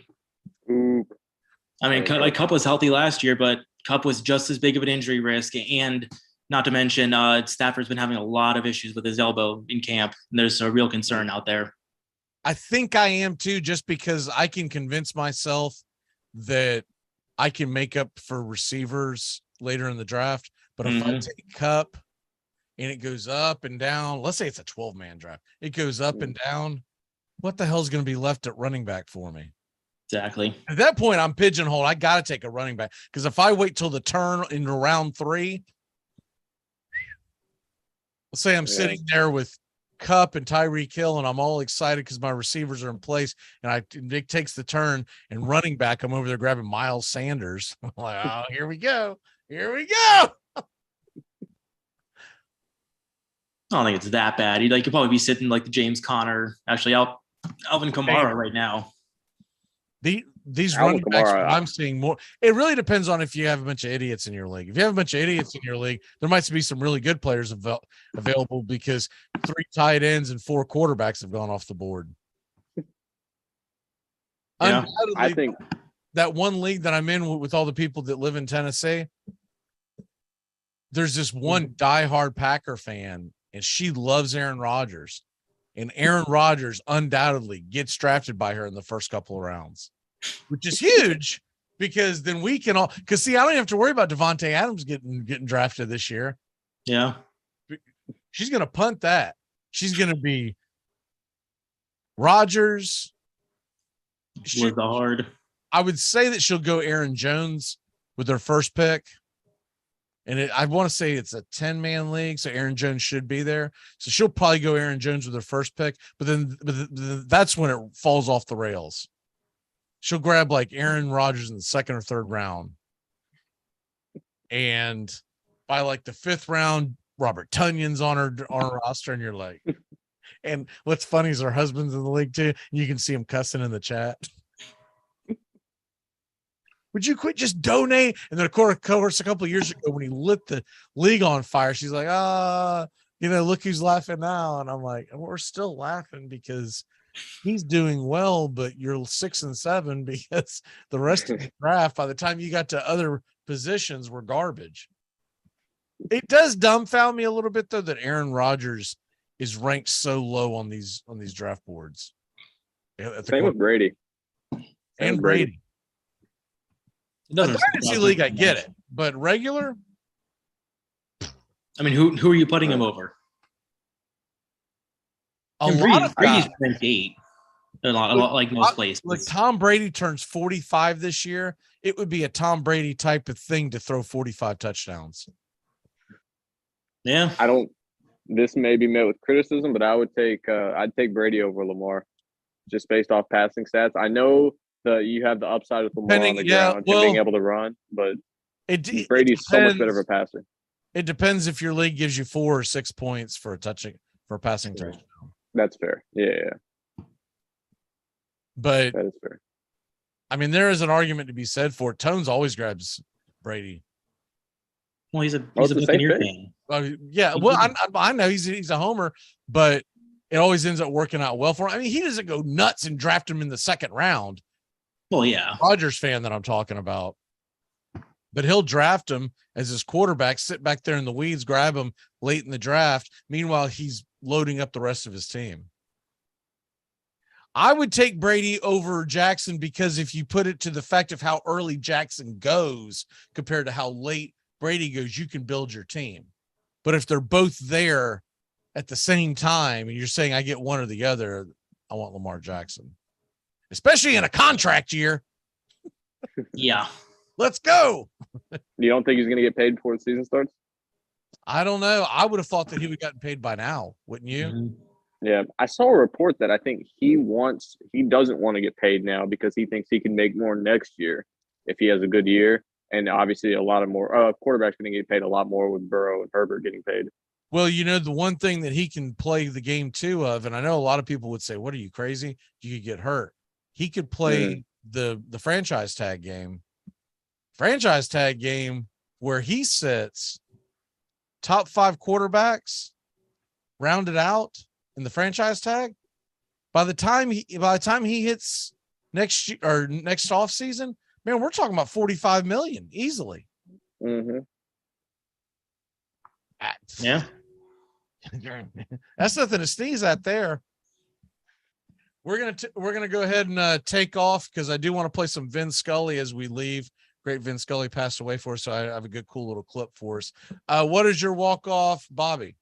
[SPEAKER 17] I mean, like Cup was healthy last year, but Cup was just as big of an injury risk, and not to mention Stafford's been having a lot of issues with his elbow in camp. And there's a real concern out there.
[SPEAKER 1] I think I am too, just because I can convince myself that I can make up for receivers later in the draft. But if I take Cup and it goes up and down, let's say it's a 12-man draft, it goes up and down, what the hell is going to be left at running back for me?
[SPEAKER 17] Exactly.
[SPEAKER 1] At that point, I'm pigeonholed. I got to take a running back, because if I wait till the turn in round 3, let's say I'm sitting there with Cup and Tyreek Hill, and I'm all excited because my receivers are in place, and Nick takes the turn, and running back, I'm over there grabbing Miles Sanders. I'm like, oh, here we go. Here we go.
[SPEAKER 17] I don't think it's that bad. You'd probably be sitting like the James Conner, actually Alvin Kamara right now.
[SPEAKER 1] These running backs, I'm seeing more. It really depends on if you have a bunch of idiots in your league. If you have a bunch of idiots in your league, there might be some really good players available, because 3 tight ends and 4 quarterbacks have gone off the board.
[SPEAKER 17] Yeah,
[SPEAKER 1] I think that one league that I'm in with all the people that live in Tennessee, there's this one diehard Packer fan, and she loves Aaron Rodgers, and Aaron Rodgers undoubtedly gets drafted by her in the first couple of rounds, which is huge, because then we can all, because see, I don't have to worry about Devontae Adams getting drafted this year.
[SPEAKER 17] Yeah.
[SPEAKER 1] She's going to punt that. She's going to be Rodgers.
[SPEAKER 17] With the hard.
[SPEAKER 1] I would say that she'll go Aaron Jones with her first pick. And I want to say it's a 10-man league, so Aaron Jones should be there. So she'll probably go Aaron Jones with her first pick, but then that's when it falls off the rails. She'll grab like Aaron Rodgers in the 2nd or 3rd round. And by like the 5th round, Robert Tunyon's on her roster, and you're like, and what's funny is her husband's in the league too. You can see him cussing in the chat. Would you quit just donate? And then of course a couple of years ago when he lit the league on fire, she's like, look who's laughing now. And I'm like, we're still laughing because he's doing well, but you're 6 and 7 because the rest of the draft, by the time you got to other positions, were garbage. It does dumbfound me a little bit though that Aaron Rodgers is ranked so low on these draft boards.
[SPEAKER 4] Same with Brady.
[SPEAKER 1] And Brady. A dynasty league, I get it, but regular.
[SPEAKER 17] I mean, who are you putting him over? Brady's ranked 8. A lot like most places.
[SPEAKER 1] Like Tom Brady turns 45 this year. It would be a Tom Brady type of thing to throw 45 touchdowns.
[SPEAKER 17] Yeah.
[SPEAKER 4] This may be met with criticism, but I'd take Brady over Lamar just based off passing stats. I know you have the upside with Lamar on the ground and being able to run, but Brady's so much better of a passer.
[SPEAKER 1] It depends if your league gives you 4 or 6 points for a passing touchdown.
[SPEAKER 4] That's fair. Yeah.
[SPEAKER 1] But
[SPEAKER 4] that is fair.
[SPEAKER 1] I mean, there is an argument to be said for it. Tones always grabs Brady.
[SPEAKER 17] Well, he's a Buccaneer fan.
[SPEAKER 1] Yeah. Well, I know he's a homer, but it always ends up working out well for him. I mean, he doesn't go nuts and draft him in the 2nd round.
[SPEAKER 17] Well, yeah.
[SPEAKER 1] Rodgers fan that I'm talking about. But he'll draft him as his quarterback, sit back there in the weeds, grab him late in the draft. Meanwhile, he's loading up the rest of his team. I would take Brady over Jackson because if you put it to the fact of how early Jackson goes compared to how late Brady goes, you can build your team. But if they're both there at the same time and you're saying I get one or the other, I want Lamar Jackson, especially in a contract year.
[SPEAKER 17] Yeah.
[SPEAKER 4] Let's go. You don't think he's going to get paid before the season starts?
[SPEAKER 1] I don't know. I would have thought that he would have gotten paid by now, wouldn't you?
[SPEAKER 4] Mm-hmm. Yeah. I saw a report that I think he doesn't want to get paid now because he thinks he can make more next year if he has a good year. And obviously a lot of more quarterbacks going to get paid a lot more with Burrow and Herbert getting paid.
[SPEAKER 1] Well, the one thing that he can play the game too of, and I know a lot of people would say, what are you, crazy? You could get hurt. He could play the franchise tag game. Franchise tag game where he sits top 5 quarterbacks rounded out in the franchise tag. By the time he hits next year or next off season, Man, we're talking about 45 million easily.
[SPEAKER 4] Mm-hmm.
[SPEAKER 17] Yeah.
[SPEAKER 1] That's nothing to sneeze at there. We're gonna go ahead and take off because I do want to play some Vin Scully as we leave. Great Vin Scully passed away for us, so I have a good, cool little clip for us. What is your walk-off, Bobby?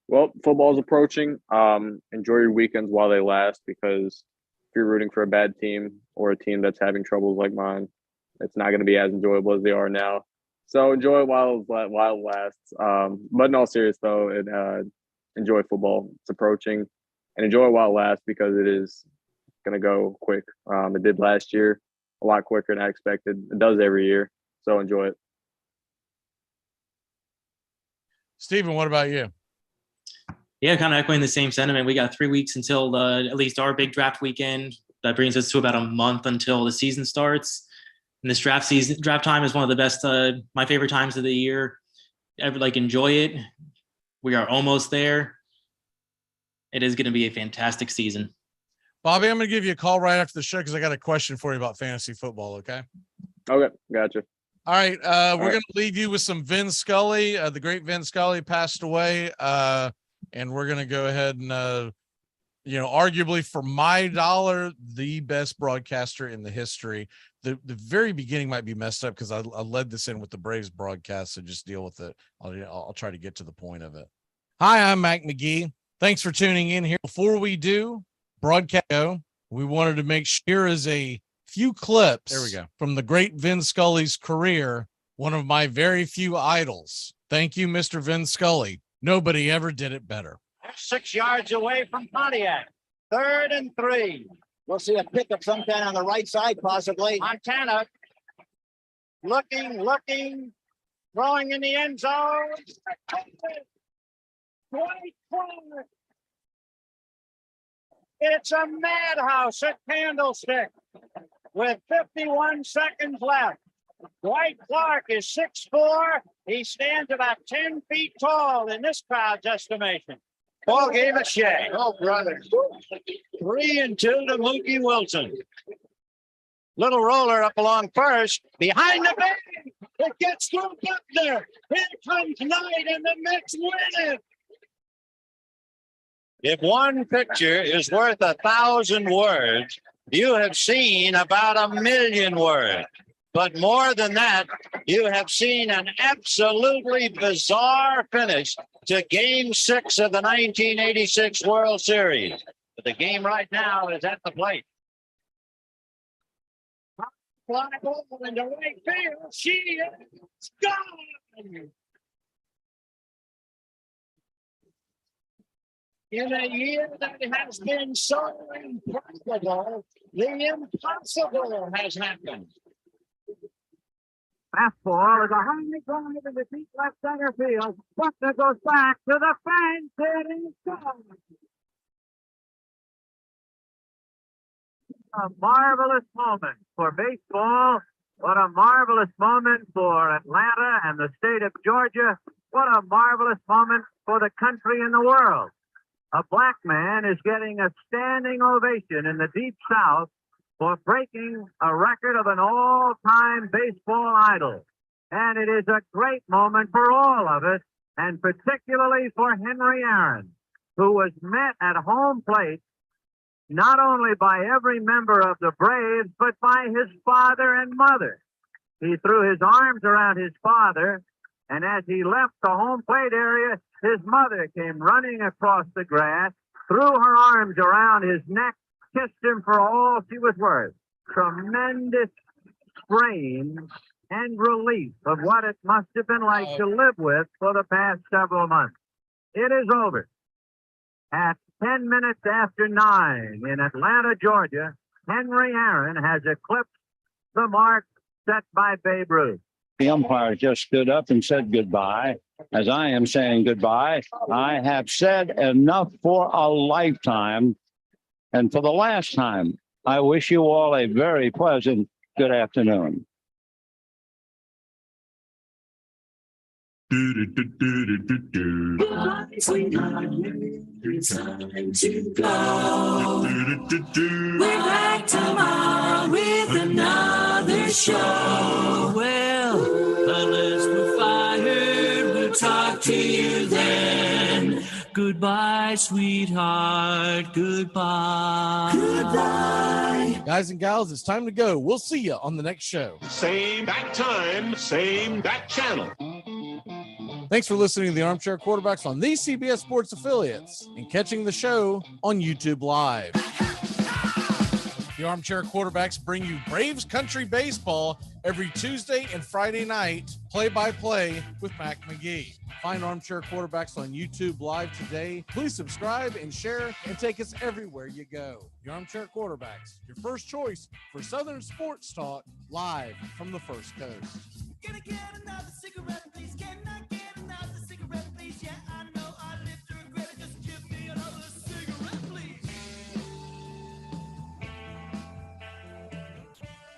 [SPEAKER 4] Well, football's approaching. Enjoy your weekends while they last, because if you're rooting for a bad team or a team that's having troubles like mine, it's not going to be as enjoyable as they are now. So enjoy it while it lasts. But in all seriousness, though, enjoy football. It's approaching, and enjoy it while it lasts, because it is going to go quick. It did last year, a lot quicker than I expected. It does every year. So enjoy it.
[SPEAKER 1] Steven, what about you?
[SPEAKER 17] Yeah, kind of echoing the same sentiment. We got 3 weeks until at least our big draft weekend. That brings us to about a month until the season starts. And this draft time is one of the best, my favorite times of the year. Enjoy it. We are almost there. It is going to be a fantastic season.
[SPEAKER 1] Bobby, I'm going to give you a call right after the show because I got a question for you about fantasy football, okay?
[SPEAKER 4] Okay, gotcha.
[SPEAKER 1] All right, we're going to leave you with some Vin Scully. The great Vin Scully passed away, and we're going to go ahead and, arguably for my dollar, the best broadcaster in the history. The very beginning might be messed up because I led this in with the Braves broadcast, so just deal with it. I'll try to get to the point of it. Hi, I'm Mac McGee. Thanks for tuning in here. Before we do broadcast, we wanted to make sure here is a few clips. There we go. From the great Vin Scully's career, one of my very few idols. Thank you, Mr. Vin Scully. Nobody ever did it better.
[SPEAKER 11] 6 yards away from Pontiac. 3rd and 3. We'll see a pick of some kind on the right side, possibly. Montana looking, throwing in the end zone. It's a madhouse at Candlestick with 51 seconds left. Dwight Clark is 6'4". He stands about 10 feet tall in this crowd's estimation. Ball game at Shea. Oh, brother. 3-2 to Mookie Wilson. Little roller up along first. Behind the bag. It gets through Buckner. Here comes Knight in the mix. Win it. If one picture is worth 1,000 words, you have seen about 1,000,000 words. But more than that, you have seen an absolutely bizarre finish to Game 6 of the 1986 World Series. But the game right now is at the plate. Fly ball into right field. She is gone. In a year that has been so impossible, the impossible has happened. Fastball is a high going into the deep left center field. Buckner goes back to the fence. It is gone. A marvelous moment for baseball. What a marvelous moment for Atlanta and the state of Georgia. What a marvelous moment for the country and the world. A black man is getting a standing ovation in the Deep South for breaking a record of an all-time baseball idol. And it is a great moment for all of us, and particularly for Henry Aaron, who was met at home plate not only by every member of the Braves, but by his father and mother. He threw his arms around his father, and as he left the home plate area, his mother came running across the grass, threw her arms around his neck, kissed him for all she was worth. Tremendous strain and relief of what it must have been like to live with for the past several months. It is over. At 10 minutes after 9 in Atlanta, Georgia, Henry Aaron has eclipsed the mark set by Babe Ruth. The umpire just stood up and said goodbye. As I am saying goodbye, I have said enough for a lifetime. And for the last time, I wish you all a very pleasant good afternoon.
[SPEAKER 19] Goodbye, sweetheart. It's time to go. We're back tomorrow with another show. Well, unless we're fired, we'll talk to you then. Goodbye, sweetheart. Goodbye. Goodbye.
[SPEAKER 1] Guys and gals, it's time to go. We'll see you on the next show.
[SPEAKER 20] Same bat time, same bat channel.
[SPEAKER 1] Thanks for listening to the Armchair Quarterbacks on these CBS Sports affiliates and catching the show on YouTube Live. The Armchair Quarterbacks bring you Braves Country Baseball every Tuesday and Friday night, play-by-play with Mac McGee. Find Armchair Quarterbacks on YouTube Live today. Please subscribe and share and take us everywhere you go. The Armchair Quarterbacks, your first choice for Southern sports talk, live from the First Coast.
[SPEAKER 19] Gonna get another cigarette, please. Can I get